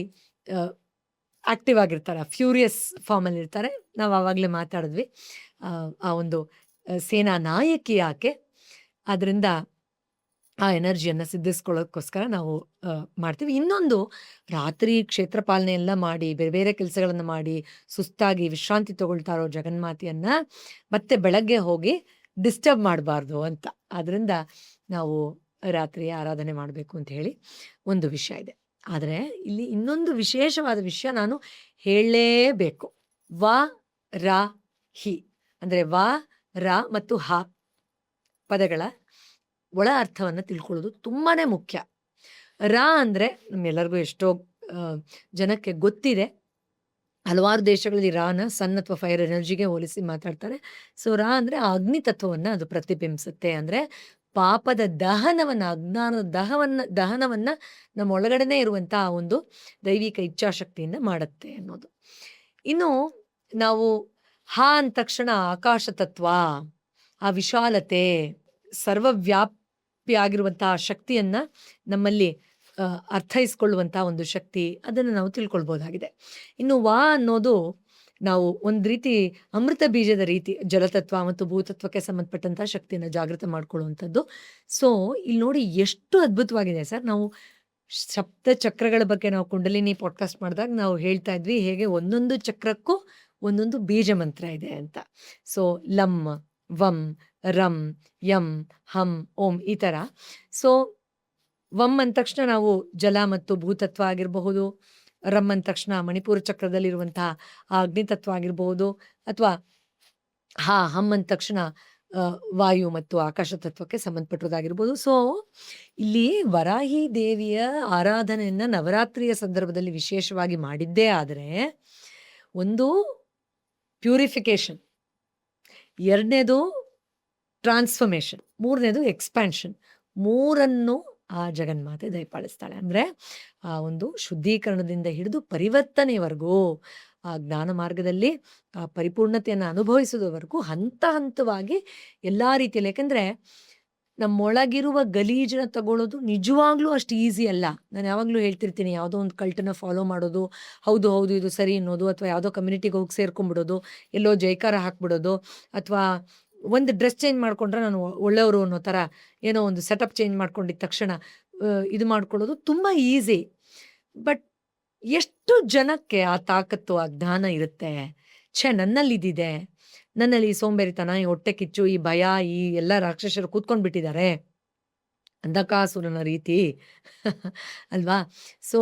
ಆಕ್ಟಿವ್ ಆಗಿರ್ತಾರೆ, ಫ್ಯೂರಿಯಸ್ ಫಾರ್ಮಲ್ಲಿ ಇರ್ತಾರೆ. ನಾವು ಆವಾಗಲೇ ಮಾತಾಡಿದ್ವಿ, ಆ ಒಂದು ಸೇನಾ ನಾಯಕಿ ಆಕೆ. ಆದ್ದರಿಂದ ಆ ಎನರ್ಜಿಯನ್ನು ಸಿದ್ಧಿಸ್ಕೊಳ್ಳೋಕ್ಕೋಸ್ಕರ ನಾವು ಮಾಡ್ತೀವಿ. ಇನ್ನೊಂದು, ರಾತ್ರಿ ಕ್ಷೇತ್ರ ಪಾಲನೆ ಎಲ್ಲ ಮಾಡಿ ಬೇರೆ ಬೇರೆ ಕೆಲಸಗಳನ್ನು ಮಾಡಿ ಸುಸ್ತಾಗಿ ವಿಶ್ರಾಂತಿ ತಗೊಳ್ತಾ ಇರೋ ಜಗನ್ಮಾತೆಯನ್ನು ಮತ್ತೆ ಬೆಳಗ್ಗೆ ಹೋಗಿ ಡಿಸ್ಟರ್ಬ್ ಮಾಡಬಾರ್ದು ಅಂತ. ಆದ್ದರಿಂದ ನಾವು ರಾತ್ರಿ ಆರಾಧನೆ ಮಾಡಬೇಕು ಅಂತ ಹೇಳಿ ಒಂದು ವಿಷಯ ಇದೆ. ಆದರೆ ಇಲ್ಲಿ ಇನ್ನೊಂದು ವಿಶೇಷವಾದ ವಿಷಯ ನಾನು ಹೇಳಲೇಬೇಕು. ವ ರ ಹಿ ಅಂದರೆ ವ ರ ಮತ್ತು ಹ ಪದಗಳ ಒಳ ಅರ್ಥವನ್ನು ತಿಳ್ಕೊಳ್ಳೋದು ತುಂಬಾ ಮುಖ್ಯ. ರ ಅಂದರೆ ನಮ್ಮೆಲ್ಲರಿಗೂ ಎಷ್ಟೋ ಜನಕ್ಕೆ ಗೊತ್ತಿದೆ. ಹಲವಾರು ದೇಶಗಳಲ್ಲಿ ರಾನ ಸನ್ ಅಥವಾ ಫೈರ್ ಎನರ್ಜಿಗೆ ಹೋಲಿಸಿ ಮಾತಾಡ್ತಾರೆ. ಸೊ ರ ಅಂದರೆ ಅಗ್ನಿ ತತ್ವವನ್ನು ಅದು ಪ್ರತಿಬಿಂಬಿಸುತ್ತೆ. ಅಂದರೆ ಪಾಪದ ದಹನವನ್ನು, ಅಜ್ಞಾನದ ದಹನವನ್ನು ನಮ್ಮ ಒಳಗಡೆನೇ ಇರುವಂಥ ಒಂದು ದೈವಿಕ ಇಚ್ಛಾಶಕ್ತಿಯಿಂದ ಮಾಡುತ್ತೆ ಅನ್ನೋದು. ಇನ್ನು ನಾವು ಹ ಅಂದ ತಕ್ಷಣ ಆಕಾಶ ತತ್ವ, ಆ ವಿಶಾಲತೆ, ಸರ್ವವ್ಯಾಪಿಯಾಗಿರುವಂಥ ಶಕ್ತಿಯನ್ನು ನಮ್ಮಲ್ಲಿ ಅರ್ಥೈಸ್ಕೊಳ್ಳುವಂಥ ಒಂದು ಶಕ್ತಿ, ಅದನ್ನು ನಾವು ತಿಳ್ಕೊಳ್ಬೋದಾಗಿದೆ. ಇನ್ನು ವಾ ಅನ್ನೋದು ನಾವು ಒಂದು ರೀತಿ ಅಮೃತ ಬೀಜದ ರೀತಿ ಜಲತತ್ವ ಮತ್ತು ಭೂತತ್ವಕ್ಕೆ ಸಂಬಂಧಪಟ್ಟಂಥ ಶಕ್ತಿಯನ್ನು ಜಾಗೃತ ಮಾಡ್ಕೊಳ್ಳುವಂಥದ್ದು. ಸೊ ಇಲ್ಲಿ ನೋಡಿ ಎಷ್ಟು ಅದ್ಭುತವಾಗಿದೆ ಸರ್. ನಾವು ಸಪ್ತ ಚಕ್ರಗಳ ಬಗ್ಗೆ ನಾವು ಕುಂಡಲಿನಿ ಪಾಡ್ಕಾಸ್ಟ್ ಮಾಡಿದಾಗ ನಾವು ಹೇಳ್ತಾ ಇದ್ವಿ, ಹೇಗೆ ಒಂದೊಂದು ಚಕ್ರಕ್ಕೂ ಒಂದೊಂದು ಬೀಜ ಮಂತ್ರ ಇದೆ ಅಂತ. ಸೊ ಲಂ, ವಂ, ರಂ, ಯಂ, ಹಂ, ಓಂ, ಈ ಥರ. ಸೊ ವಂ ಅಂದ ತಕ್ಷಣ ನಾವು ಜಲ ಮತ್ತು ಭೂತತ್ವ ಆಗಿರಬಹುದು, ರಮ್ ಅಂದ ತಕ್ಷಣ ಮಣಿಪುರ ಚಕ್ರದಲ್ಲಿರುವಂತಹ ಆ ಅಗ್ನಿತತ್ವ ಆಗಿರಬಹುದು, ಅಥವಾ ಹಮ್ ಅಂದ ತಕ್ಷಣ ವಾಯು ಮತ್ತು ಆಕಾಶ ತತ್ವಕ್ಕೆ ಸಂಬಂಧಪಟ್ಟಿರೋದಾಗಿರ್ಬೋದು. ಸೊ ಇಲ್ಲಿ ವರಾಹಿ ದೇವಿಯ ಆರಾಧನೆಯನ್ನು ನವರಾತ್ರಿಯ ಸಂದರ್ಭದಲ್ಲಿ ವಿಶೇಷವಾಗಿ ಮಾಡಿದ್ದೇ ಆದರೆ, ಒಂದು ಪ್ಯೂರಿಫಿಕೇಶನ್, ಎರಡನೇದು ಟ್ರಾನ್ಸ್ಫರ್ಮೇಷನ್, ಮೂರನೇದು ಎಕ್ಸ್ಪ್ಯಾನ್ಷನ್, ಮೂರನ್ನು ಆ ಜಗನ್ಮಾತೆ ದಯಪಾಲಿಸ್ತಾಳೆ. ಅಂದರೆ ಆ ಒಂದು ಶುದ್ಧೀಕರಣದಿಂದ ಹಿಡಿದು ಪರಿವರ್ತನೆವರೆಗೂ, ಆ ಜ್ಞಾನ ಮಾರ್ಗದಲ್ಲಿ ಆ ಪರಿಪೂರ್ಣತೆಯನ್ನು ಅನುಭವಿಸೋದವರೆಗೂ ಹಂತ ಹಂತವಾಗಿ ಎಲ್ಲ ರೀತಿಯಲ್ಲಿ. ಯಾಕೆಂದರೆ ನಮ್ಮೊಳಗಿರುವ ಗಲೀಜನ್ನು ತಗೊಳ್ಳೋದು ನಿಜವಾಗ್ಲೂ ಅಷ್ಟು ಈಸಿ ಅಲ್ಲ. ನಾನು ಯಾವಾಗಲೂ ಹೇಳ್ತಿರ್ತೀನಿ, ಯಾವುದೋ ಒಂದು ಕಲ್ಟನ್ನು ಫಾಲೋ ಮಾಡೋದು, ಹೌದು ಹೌದು ಇದು ಸರಿ ಅನ್ನೋದು, ಅಥವಾ ಯಾವುದೋ ಕಮ್ಯುನಿಟಿಗೆ ಹೋಗಿ ಸೇರ್ಕೊಂಡ್ಬಿಡೋದು, ಎಲ್ಲೋ ಜೈಕಾರ ಹಾಕ್ಬಿಡೋದು, ಅಥವಾ ಒಂದು ಡ್ರೆಸ್ ಚೇಂಜ್ ಮಾಡ್ಕೊಂಡ್ರೆ ನಾನು ಒಳ್ಳೆಯವರು ಅನ್ನೋ ಥರ ಏನೋ ಒಂದು ಸೆಟಪ್ ಚೇಂಜ್ ಮಾಡ್ಕೊಂಡಿದ್ದ ತಕ್ಷಣ ಇದು ಮಾಡ್ಕೊಳ್ಳೋದು ತುಂಬ ಈಸಿ. ಬಟ್ ಎಷ್ಟು ಜನಕ್ಕೆ ಆ ತಾಕತ್ತು, ಆ ಜ್ಞಾನ ಇರುತ್ತೆ? ನನ್ನಲ್ಲಿ ಇದಿದೆ, ನನ್ನಲ್ಲಿ ಈ ಸೋಂಬೇರಿತನ, ಈ ಹೊಟ್ಟೆ ಕಿಚ್ಚು, ಈ ಭಯ, ಈ ಎಲ್ಲ ರಾಕ್ಷಸರು ಕೂತ್ಕೊಂಡು ಬಿಟ್ಟಿದ್ದಾರೆ, ಅಂಧಕಾಸುರನ ರೀತಿ ಅಲ್ವಾ? ಸೊ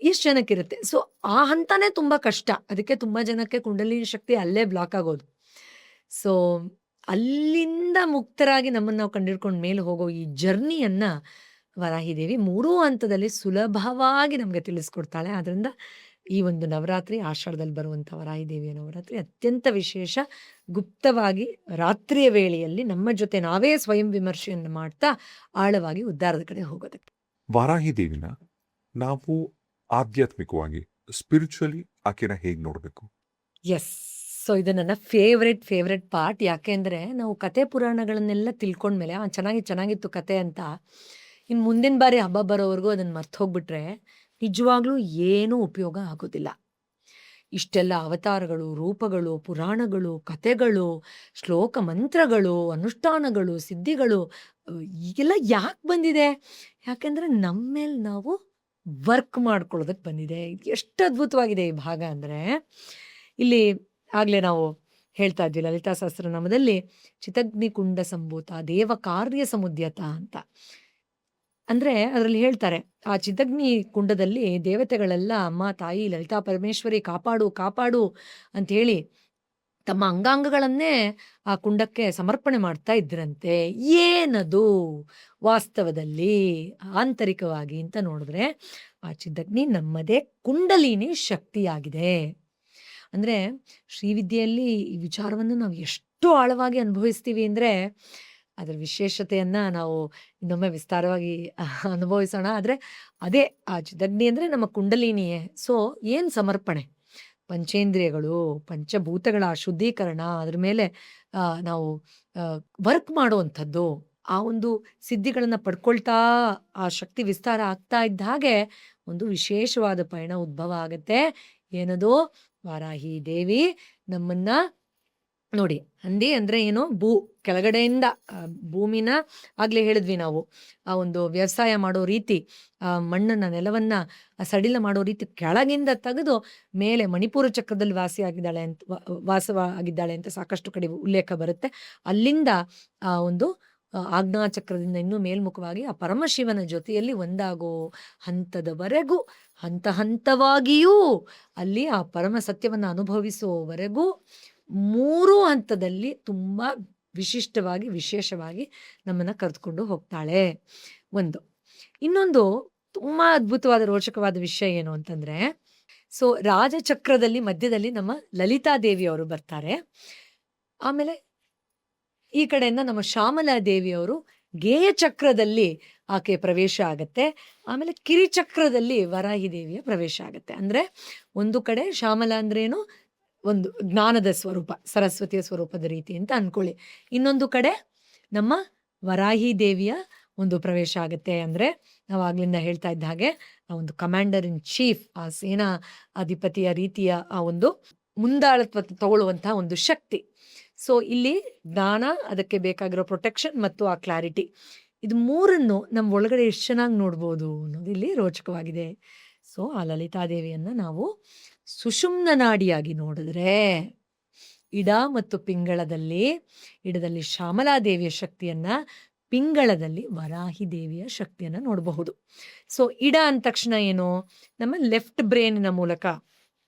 ಎಷ್ಟು ಜನಕ್ಕಿರುತ್ತೆ? ಸೊ ಆ ಹಂತನೇ ತುಂಬ ಕಷ್ಟ. ಅದಕ್ಕೆ ತುಂಬ ಜನಕ್ಕೆ ಕುಂಡಲಿನಿ ಶಕ್ತಿ ಅಲ್ಲೇ ಬ್ಲಾಕ್ ಆಗೋದು. ಸೊ ಅಲ್ಲಿಂದ ಮುಕ್ತರಾಗಿ ನಮ್ಮನ್ನು ನಾವು ಕಂಡಿಡ್ಕೊಂಡು ಮೇಲೆ ಹೋಗೋ ಈ ಜರ್ನಿಯನ್ನು ವರಾಹಿದೇವಿ 3 ಹಂತದಲ್ಲಿ ಸುಲಭವಾಗಿ ನಮಗೆ ತಿಳಿಸ್ಕೊಡ್ತಾಳೆ. ಆದ್ದರಿಂದ ಈ ಒಂದು ನವರಾತ್ರಿ, ಆಷಾಢದಲ್ಲಿ ಬರುವಂಥ ವರಾಹಿದೇವಿಯ ನವರಾತ್ರಿ ಅತ್ಯಂತ ವಿಶೇಷ. ಗುಪ್ತವಾಗಿ ರಾತ್ರಿಯ ವೇಳೆಯಲ್ಲಿ ನಮ್ಮ ಜೊತೆ ನಾವೇ ಸ್ವಯಂ ವಿಮರ್ಶೆಯನ್ನು ಮಾಡ್ತಾ ಆಳವಾಗಿ ಉದ್ಧಾರದ ಕಡೆ ಹೋಗೋದಕ್ಕೆ. ವಾರಾಹಿ ದೇವಿನ ನಾವು ಆಧ್ಯಾತ್ಮಿಕವಾಗಿ, ಸ್ಪಿರಿಚುವಲಿ ಆಕೆನ ಹೇಗೆ ನೋಡಬೇಕು? ಎಸ್, ಸೊ ಇದು ನನ್ನ ಫೇವ್ರೆಟ್ ಪಾರ್ಟ್. ಯಾಕೆಂದರೆ ನಾವು ಕತೆ ಪುರಾಣಗಳನ್ನೆಲ್ಲ ತಿಳ್ಕೊಂಡ್ಮೇಲೆ ಚೆನ್ನಾಗಿತ್ತು ಕತೆ ಅಂತ, ಇನ್ನು ಮುಂದಿನ ಬಾರಿ ಹಬ್ಬ ಬರೋವರೆಗೂ ಅದನ್ನು ಮರ್ತು ಹೋಗ್ಬಿಟ್ರೆ ನಿಜವಾಗ್ಲೂ ಏನೂ ಉಪಯೋಗ ಆಗೋದಿಲ್ಲ. ಇಷ್ಟೆಲ್ಲ ಅವತಾರಗಳು, ರೂಪಗಳು, ಪುರಾಣಗಳು, ಕತೆಗಳು, ಶ್ಲೋಕ ಮಂತ್ರಗಳು, ಅನುಷ್ಠಾನಗಳು, ಸಿದ್ಧಿಗಳು ಈಗೆಲ್ಲ ಯಾಕೆ ಬಂದಿದೆ? ಯಾಕೆಂದರೆ ನಮ್ಮ ಮೇಲೆ ನಾವು ವರ್ಕ್ ಮಾಡ್ಕೊಳ್ಳೋದಕ್ಕೆ ಬಂದಿದೆ. ಎಷ್ಟು ಅದ್ಭುತವಾಗಿದೆ ಈ ಭಾಗ ಅಂದರೆ, ಇಲ್ಲಿ ಆಗಲೇ ನಾವು ಹೇಳ್ತಾ ಇದ್ವಿ ಲಲಿತಾ ಸಹಸ್ರನಾಮದಲ್ಲಿ ಚಿತಗ್ನಿಕುಂಡ ಸಂಭೂತ ದೇವ ಕಾರ್ಯ ಸಮುದ್ಯತ ಅಂತ. ಅಂದರೆ ಅದರಲ್ಲಿ ಹೇಳ್ತಾರೆ, ಆ ಚಿತಗ್ನಿ ಕುಂಡದಲ್ಲಿ ದೇವತೆಗಳೆಲ್ಲ ಅಮ್ಮ ತಾಯಿ ಲಲಿತಾ ಪರಮೇಶ್ವರಿ ಕಾಪಾಡು ಕಾಪಾಡು ಅಂಥೇಳಿ ತಮ್ಮ ಅಂಗಾಂಗಗಳನ್ನೇ ಆ ಕುಂಡಕ್ಕೆ ಸಮರ್ಪಣೆ ಮಾಡ್ತಾ ಇದ್ರಂತೆ. ಏನದು ವಾಸ್ತವದಲ್ಲಿ ಆಂತರಿಕವಾಗಿ ಅಂತ ನೋಡಿದ್ರೆ ಆ ಚಿತಗ್ನಿ ನಮ್ಮದೇ ಕುಂಡಲಿನಿ ಶಕ್ತಿಯಾಗಿದೆ. ಅಂದರೆ ಶ್ರೀವಿದ್ಯೆಯಲ್ಲಿ ಈ ವಿಚಾರವನ್ನು ನಾವು ಎಷ್ಟು ಆಳವಾಗಿ ಅನುಭವಿಸ್ತೀವಿ ಅಂದರೆ ಅದರ ವಿಶೇಷತೆಯನ್ನು ನಾವು ಇನ್ನೊಮ್ಮೆ ವಿಸ್ತಾರವಾಗಿ ಅನುಭವಿಸೋಣ. ಆದರೆ ಅದೇ ಆ ಚಿತಗ್ನಿ ಅಂದರೆ ನಮ್ಮ ಕುಂಡಲಿನಿಯೇ. ಸೊ ಏನು ಸಮರ್ಪಣೆ? ಪಂಚೇಂದ್ರಿಯಗಳು, ಪಂಚಭೂತಗಳ ಶುದ್ಧೀಕರಣ, ಅದ್ರ ಮೇಲೆ ನಾವು ವರ್ಕ್ ಮಾಡುವಂಥದ್ದು, ಆ ಒಂದು ಸಿದ್ಧಿಗಳನ್ನು ಪಡ್ಕೊಳ್ತಾ ಆ ಶಕ್ತಿ ವಿಸ್ತಾರ ಆಗ್ತಾ ಇದ್ದ ಹಾಗೆ ಒಂದು ವಿಶೇಷವಾದ ಪಯಣ ಉದ್ಭವ ಆಗುತ್ತೆ. ಏನದು? ವಾರಾಹಿ ದೇವಿ ನಮ್ಮನ್ನ ನೋಡಿ. ಹಂದಿ ಅಂದರೆ ಏನು? ಕೆಳಗಡೆಯಿಂದ ಭೂಮಿನ ಆಗಲೇ ಹೇಳಿದ್ವಿ ನಾವು, ಆ ಒಂದು ವ್ಯವಸಾಯ ಮಾಡೋ ರೀತಿ, ಮಣ್ಣನ್ನು ನೆಲವನ್ನು ಸಡಿಲ ಮಾಡೋ ರೀತಿ ಕೆಳಗಿಂದ ತೆಗೆದು ಮೇಲೆ ಮಣಿಪುರ ಚಕ್ರದಲ್ಲಿ ವಾಸವಾಗಿದ್ದಾಳೆ ಅಂತ ಸಾಕಷ್ಟು ಕಡೆ ಉಲ್ಲೇಖ ಬರುತ್ತೆ. ಅಲ್ಲಿಂದ ಆ ಒಂದು ಆಜ್ಞಾ ಚಕ್ರದಿಂದ ಇನ್ನೂ ಮೇಲ್ಮುಖವಾಗಿ ಆ ಪರಮಶಿವನ ಜೊತೆಯಲ್ಲಿ ಒಂದಾಗೋ ಹಂತದವರೆಗೂ, ಹಂತವಾಗಿಯೂ ಅಲ್ಲಿ ಆ ಪರಮ ಸತ್ಯವನ್ನು ಅನುಭವಿಸುವವರೆಗೂ 3 ಹಂತದಲ್ಲಿ ತುಂಬ ವಿಶಿಷ್ಟವಾಗಿ ವಿಶೇಷವಾಗಿ ನಮ್ಮನ್ನು ಕರೆದುಕೊಂಡು ಹೋಗ್ತಾಳೆ. ಒಂದು ಇನ್ನೊಂದು ತುಂಬ ಅದ್ಭುತವಾದ ರೋಚಕವಾದ ವಿಷಯ ಏನು ಅಂತಂದರೆ, ಸೊ ರಾಜಚಕ್ರದಲ್ಲಿ ಮಧ್ಯದಲ್ಲಿ ನಮ್ಮ ಲಲಿತಾ ದೇವಿಯವರು ಬರ್ತಾರೆ. ಆಮೇಲೆ ಈ ಕಡೆಯಿಂದ ನಮ್ಮ ಶ್ಯಾಮಲಾ ದೇವಿಯವರು ಗೇಯ ಚಕ್ರದಲ್ಲಿ ಆಕೆ ಪ್ರವೇಶ ಆಗತ್ತೆ. ಆಮೇಲೆ ಕಿರಿಚಕ್ರದಲ್ಲಿ ವರಾಹಿ ದೇವಿಯ ಪ್ರವೇಶ ಆಗತ್ತೆ. ಅಂದರೆ ಒಂದು ಕಡೆ ಶ್ಯಾಮಲಾ ಅಂದ್ರೇನು, ಒಂದು ಜ್ಞಾನದ ಸ್ವರೂಪ, ಸರಸ್ವತಿಯ ಸ್ವರೂಪದ ರೀತಿ ಅಂತ ಅಂದ್ಕೊಳ್ಳಿ. ಇನ್ನೊಂದು ಕಡೆ ನಮ್ಮ ವರಾಹಿ ದೇವಿಯ ಒಂದು ಪ್ರವೇಶ ಆಗುತ್ತೆ. ಅಂದರೆ ನಾವು ಆಗ್ಲಿಂದ ಹೇಳ್ತಾ ಇದ್ದ ಹಾಗೆ ಆ ಒಂದು ಕಮಾಂಡರ್ ಇನ್ ಚೀಫ್, ಆ ಸೇನಾ ಅಧಿಪತಿಯ ರೀತಿಯ ಆ ಒಂದು ಮುಂದಾಳತ್ವ ತಗೊಳ್ಳುವಂತಹ ಒಂದು ಶಕ್ತಿ. ಸೊ ಇಲ್ಲಿ ಜ್ಞಾನ, ಅದಕ್ಕೆ ಬೇಕಾಗಿರೋ ಪ್ರೊಟೆಕ್ಷನ್ ಮತ್ತು ಆ ಕ್ಲಾರಿಟಿ, ಇದು ಮೂರನ್ನು ನಮ್ಮ ಒಳಗಡೆ ಎಷ್ಟು ಚೆನ್ನಾಗಿ ನೋಡ್ಬೋದು ಅನ್ನೋದು ಇಲ್ಲಿ ರೋಚಕವಾಗಿದೆ. ಸೊ ಆ ಲಲಿತಾದೇವಿಯನ್ನು ನಾವು ಸುಷುಮ್ನ ನಾಡಿಯಾಗಿ ನೋಡಿದ್ರೆ ಇಡ ಮತ್ತು ಪಿಂಗಳದಲ್ಲಿ, ಇಡದಲ್ಲಿ ಶ್ಯಾಮಲಾದೇವಿಯ ಶಕ್ತಿಯನ್ನು, ಪಿಂಗಳದಲ್ಲಿ ವರಾಹಿ ದೇವಿಯ ಶಕ್ತಿಯನ್ನು ನೋಡಬಹುದು. ಸೊ ಇಡ ಅಂದ ತಕ್ಷಣ ಏನು? ನಮ್ಮ ಲೆಫ್ಟ್ ಬ್ರೇನಿನ ಮೂಲಕ,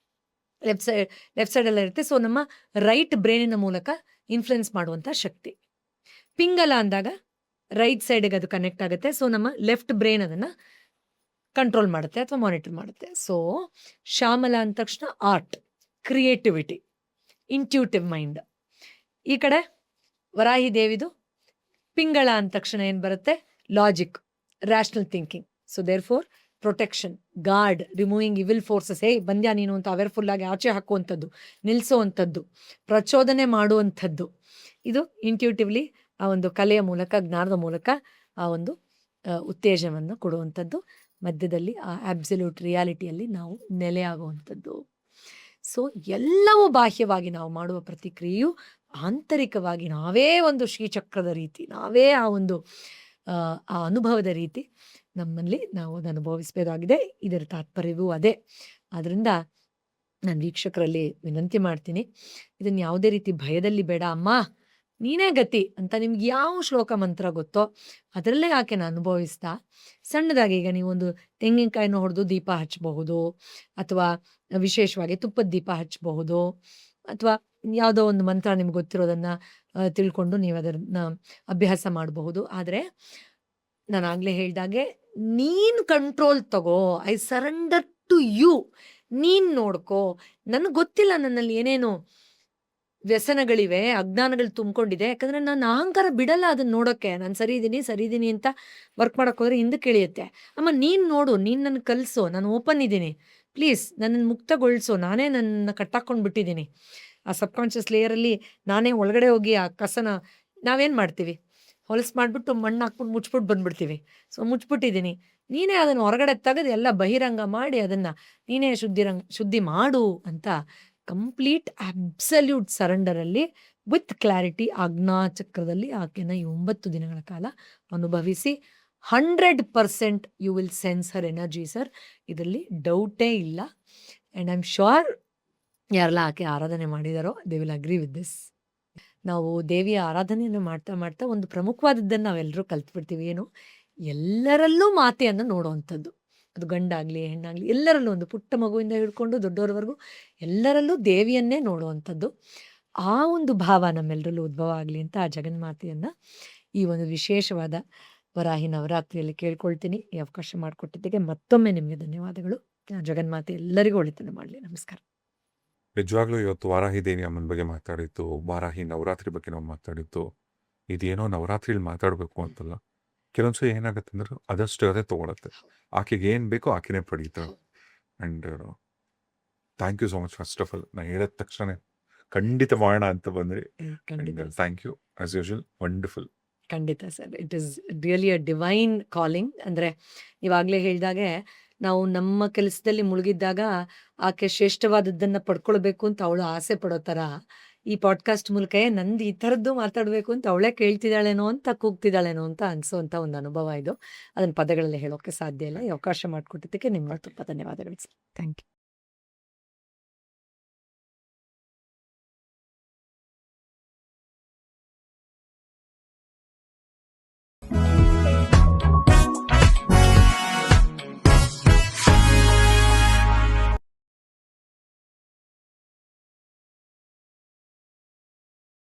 ಲೆಫ್ಟ್ ಸೈಡೆಲ್ಲ ಇರುತ್ತೆ. ಸೊ ನಮ್ಮ ರೈಟ್ ಬ್ರೇನಿನ ಮೂಲಕ ಇನ್ಫ್ಲುಯೆನ್ಸ್ ಮಾಡುವಂಥ ಶಕ್ತಿ. ಪಿಂಗಲ ಅಂದಾಗ ರೈಟ್ ಸೈಡಿಗೆ ಅದು ಕನೆಕ್ಟ್ ಆಗುತ್ತೆ. ಸೊ ನಮ್ಮ ಲೆಫ್ಟ್ ಬ್ರೇನ್ ಅದನ್ನು ಕಂಟ್ರೋಲ್ ಮಾಡುತ್ತೆ ಅಥವಾ ಮಾನಿಟರ್ ಮಾಡುತ್ತೆ. ಸೊ ಶ್ಯಾಮಲ ಅಂದ ತಕ್ಷಣ ಆರ್ಟ್, ಕ್ರಿಯೇಟಿವಿಟಿ, ಇಂಟ್ಯೂಟಿವ್ ಮೈಂಡ್. ಈ ಕಡೆ ವರಾಹಿ ದೇವಿದು ಪಿಂಗಳ ಅಂದ ತಕ್ಷಣ ಏನು ಬರುತ್ತೆ? Logic, rational thinking. So therefore protection, guard, removing evil forces. ಬಂದ್ಯಾ ನೀನು ಅಂತ ಅವೇರ್ಫುಲ್ಲಾಗಿ ಆಚೆ ಹಾಕುವಂಥದ್ದು, ನಿಲ್ಲಿಸುವಂಥದ್ದು, ಪ್ರಚೋದನೆ ಮಾಡುವಂಥದ್ದು. ಇದು ಇಂಟ್ಯೂಟಿವ್ಲಿ ಆ ಒಂದು ಕಲೆಯ ಮೂಲಕ, ಜ್ಞಾನದ ಮೂಲಕ ಆ ಒಂದು ಉತ್ತೇಜನವನ್ನು ಕೊಡುವಂಥದ್ದು. ಮಧ್ಯದಲ್ಲಿ ಆ ಅಬ್ಸಲ್ಯೂಟ್ ರಿಯಾಲಿಟಿಯಲ್ಲಿ ನಾವು ನೆಲೆಯಾಗುವಂಥದ್ದು. ಸೊ ಎಲ್ಲವೂ ಬಾಹ್ಯವಾಗಿ ನಾವು ಮಾಡುವ ಪ್ರತಿಕ್ರಿಯೆಯು ಆಂತರಿಕವಾಗಿ ನಾವೇ ಒಂದು ಶ್ರೀಚಕ್ರದ ರೀತಿ, ನಾವೇ ಆ ಒಂದು ಆ ಅನುಭವದ ರೀತಿ ನಮ್ಮಲ್ಲಿ ನಾವು ಅದನ್ನು ಅನುಭವಿಸಬೇಕಾಗಿದೆ. ಇದರ ತಾತ್ಪರ್ಯವೂ ಅದೇ. ಆದ್ದರಿಂದ ನಾನು ವೀಕ್ಷಕರಲ್ಲಿ ವಿನಂತಿ ಮಾಡ್ತೀನಿ, ಇದನ್ನು ಯಾವುದೇ ರೀತಿ ಭಯದಲ್ಲಿ ಬೇಡ. ಅಮ್ಮ ನೀನೇ ಗತಿ ಅಂತ ನಿಮ್ಗೆ ಯಾವ ಶ್ಲೋಕ ಮಂತ್ರ ಗೊತ್ತೋ ಅದರಲ್ಲೇ ಆಕೆನ ಅನುಭವಿಸ್ತಾ ಸಣ್ಣದಾಗಿ, ಈಗ ನೀವೊಂದು ತೆಂಗಿನಕಾಯಿನ ಹೊಡೆದು ದೀಪ ಹಚ್ಚಬಹುದು, ಅಥವಾ ವಿಶೇಷವಾಗಿ ತುಪ್ಪದ ದೀಪ ಹಚ್ಚಬಹುದು, ಅಥವಾ ಯಾವುದೋ ಒಂದು ಮಂತ್ರ ನಿಮ್ಗೆ ಗೊತ್ತಿರೋದನ್ನು ತಿಳ್ಕೊಂಡು ನೀವು ಅದನ್ನು ಅಭ್ಯಾಸ ಮಾಡಬಹುದು. ಆದರೆ ನಾನು ಆಗಲೇ ಹೇಳ್ದಾಗೆ ನೀನು ಕಂಟ್ರೋಲ್ ತಗೋ. I surrender to you. ನೀನು ನೋಡ್ಕೋ. ನನಗೆ ಗೊತ್ತಿಲ್ಲ ನನ್ನಲ್ಲಿ ಏನೇನು ವ್ಯಸನಗಳಿವೆ, ಅಜ್ಞಾನಗಳು ತುಂಬಿಕೊಂಡಿದೆ. ಯಾಕಂದರೆ ನಾನು ಅಹಂಕಾರ ಬಿಡಲ್ಲ ಅದನ್ನು ನೋಡೋಕ್ಕೆ. ನಾನು ಸರಿ ಇದ್ದೀನಿ ಅಂತ ವರ್ಕ್ ಮಾಡೋಕ್ಕೆ ಹೋದರೆ ಹಿಂದಕ್ಕೆ ಇಳಿಯುತ್ತೆ. ಅಮ್ಮ ನೀನು ನೋಡು, ನೀನು ನನಗೆ ಕಲಿಸು, ನಾನು ಓಪನ್ ಇದ್ದೀನಿ, ಪ್ಲೀಸ್ ನನ್ನನ್ನು ಮುಕ್ತಗೊಳಿಸು, ನಾನೇ ನನ್ನ ಕಟ್ಟಾಕೊಂಡು ಬಿಟ್ಟಿದ್ದೀನಿ ಆ ಸಬ್ಕಾನ್ಷಿಯಸ್ ಲೇಯರಲ್ಲಿ ನಾನೇ ಒಳಗಡೆ ಹೋಗಿ ಆ ಕಸನ ನಾವೇನು ಮಾಡ್ತೀವಿ, ಹೊಲಸು ಮಾಡಿಬಿಟ್ಟು ಮಣ್ಣು ಹಾಕ್ಬಿಟ್ಟು ಮುಚ್ಬಿಟ್ಟು ಬಂದ್ಬಿಡ್ತೀವಿ. ಸೊ ಮುಚ್ಬಿಟ್ಟಿದ್ದೀನಿ, ನೀನೇ ಅದನ್ನು ಹೊರಗಡೆ ತೆಗೆದು ಎಲ್ಲ ಬಹಿರಂಗ ಮಾಡಿ ಅದನ್ನು ನೀನೇ ಶುದ್ಧಿ ಮಾಡು ಅಂತ ಕಂಪ್ಲೀಟ್ ಅಬ್ಸಲ್ಯೂಟ್ ಸರೆಂಡರಲ್ಲಿ ವಿತ್ ಕ್ಲಾರಿಟಿ ಆಜ್ಞಾಚಕ್ರದಲ್ಲಿ ಆಕೆನ ಈ 9 ದಿನಗಳ ಕಾಲ ಅನುಭವಿಸಿ 100% you will sense her energy sir. ಇದರಲ್ಲಿ ಡೌಟೇ ಇಲ್ಲ. ಆ್ಯಂಡ್ ಐ ಆಮ್ ಶ್ಯೂರ್ ಯಾರೆಲ್ಲ ಆಕೆ ಆರಾಧನೆ ಮಾಡಿದಾರೋ they will agree with this. ನಾವು ದೇವಿಯ ಆರಾಧನೆಯನ್ನು ಮಾಡ್ತಾ ಮಾಡ್ತಾ ಒಂದು ಪ್ರಮುಖವಾದದ್ದನ್ನು ನಾವೆಲ್ಲರೂ ಕಲ್ತ್ಬಿಡ್ತೀವಿ. ಏನು, ಎಲ್ಲರಲ್ಲೂ ಮಾತೆಯನ್ನು ನೋಡುವಂಥದ್ದು. ಅದು ಗಂಡಾಗಲಿ ಹೆಣ್ಣಾಗಲಿ ಎಲ್ಲರಲ್ಲೂ, ಒಂದು ಪುಟ್ಟ ಮಗುವಿಂದ ಹಿಡ್ಕೊಂಡು ದೊಡ್ಡವರವರೆಗೂ ಎಲ್ಲರಲ್ಲೂ ದೇವಿಯನ್ನೇ ನೋಡುವಂಥದ್ದು. ಆ ಒಂದು ಭಾವ ನಮ್ಮೆಲ್ಲರಲ್ಲೂ ಉದ್ಭವ ಆಗಲಿ ಅಂತ ಆ ಜಗನ್ಮಾತೆಯನ್ನು ಈ ಒಂದು ವಿಶೇಷವಾದ ವರಾಹಿ ನವರಾತ್ರಿಯಲ್ಲಿ ಕೇಳ್ಕೊಳ್ತೀನಿ. ಈ ಅವಕಾಶ ಮಾಡಿಕೊಟ್ಟಿದ್ದಕ್ಕೆ ಮತ್ತೊಮ್ಮೆ ನಿಮಗೆ ಧನ್ಯವಾದಗಳು. ಆ ಜಗನ್ಮಾತೆ ಎಲ್ಲರಿಗೂ ಒಳಿತನ್ನು ಮಾಡಲಿ. ನಮಸ್ಕಾರ. ನಿಜವಾಗ್ಲೂ ಇವತ್ತು ವಾರಾಹಿ ದೇವಿ ಅಮ್ಮನ ಬಗ್ಗೆ ಮಾತಾಡಿತ್ತು, ವಾರಾಹಿ ನವರಾತ್ರಿ ಬಗ್ಗೆ ನಾವು ಮಾತಾಡಿತ್ತು. ಇದೇನೋ ನವರಾತ್ರಿಲಿ ಮಾತಾಡಬೇಕು ಅಂತಲ್ಲ, ಕೆಲವೊಂದ್ಸಲ ಏನಾಗುತ್ತೆ ಅಂದ್ರೆ ಅದಷ್ಟು ಅದೇ ತಗೊಳತ್ತೆ. ಆಕೆಗೆ ಏನು ಬೇಕೋ ಆಕೆನೇ ಪಡೀತಾಳೆ. And thank you so much. First of all ನಾನು ಹೇಳಿದ ತಕ್ಷಣ ಖಂಡಿತ ಮಾಡೋಣ ಅಂತ ಬಂದ್ರಿ. ಖಂಡಿತ thank you as usual. Wonderful. ಖಂಡಿತ sir. It is really a divine calling. ಅಂದರೆ ನೀವಾಗಲೇ ಹೇಳಿದಾಗೆ ನಾವು ನಮ್ಮ ಕೆಲಸದಲ್ಲಿ ಮುಳುಗಿದ್ದಾಗ ಆಕೆ ಶ್ರೇಷ್ಠವಾದದ್ದನ್ನು ಪಡ್ಕೊಳ್ಬೇಕು ಅಂತ ಅವಳು ಆಸೆ ಪಡೋ ಥರ ಈ ಪಾಡ್ಕಾಸ್ಟ್ ಮೂಲಕ ನಂದು ಈ ಥರದ್ದು ಮಾತಾಡಬೇಕು ಅಂತ ಅವಳೇ ಕೇಳ್ತಿದ್ದಾಳೇನೋ ಅಂತ ಕೂಗ್ತಿದ್ದಾಳೇನೋ ಅಂತ ಅನಿಸೋವಂಥ ಒಂದು ಅನುಭವ ಇದು. ಅದನ್ನು ಪದಗಳಲ್ಲಿ ಹೇಳೋಕ್ಕೆ ಸಾಧ್ಯ ಇಲ್ಲ. ಈ ಅವಕಾಶ ಮಾಡಿಕೊಟ್ಟಿದ್ದಕ್ಕೆ ನಿಮ್ಗೆ ತುಂಬ ಧನ್ಯವಾದಗಳು ಸರ್. Thank you.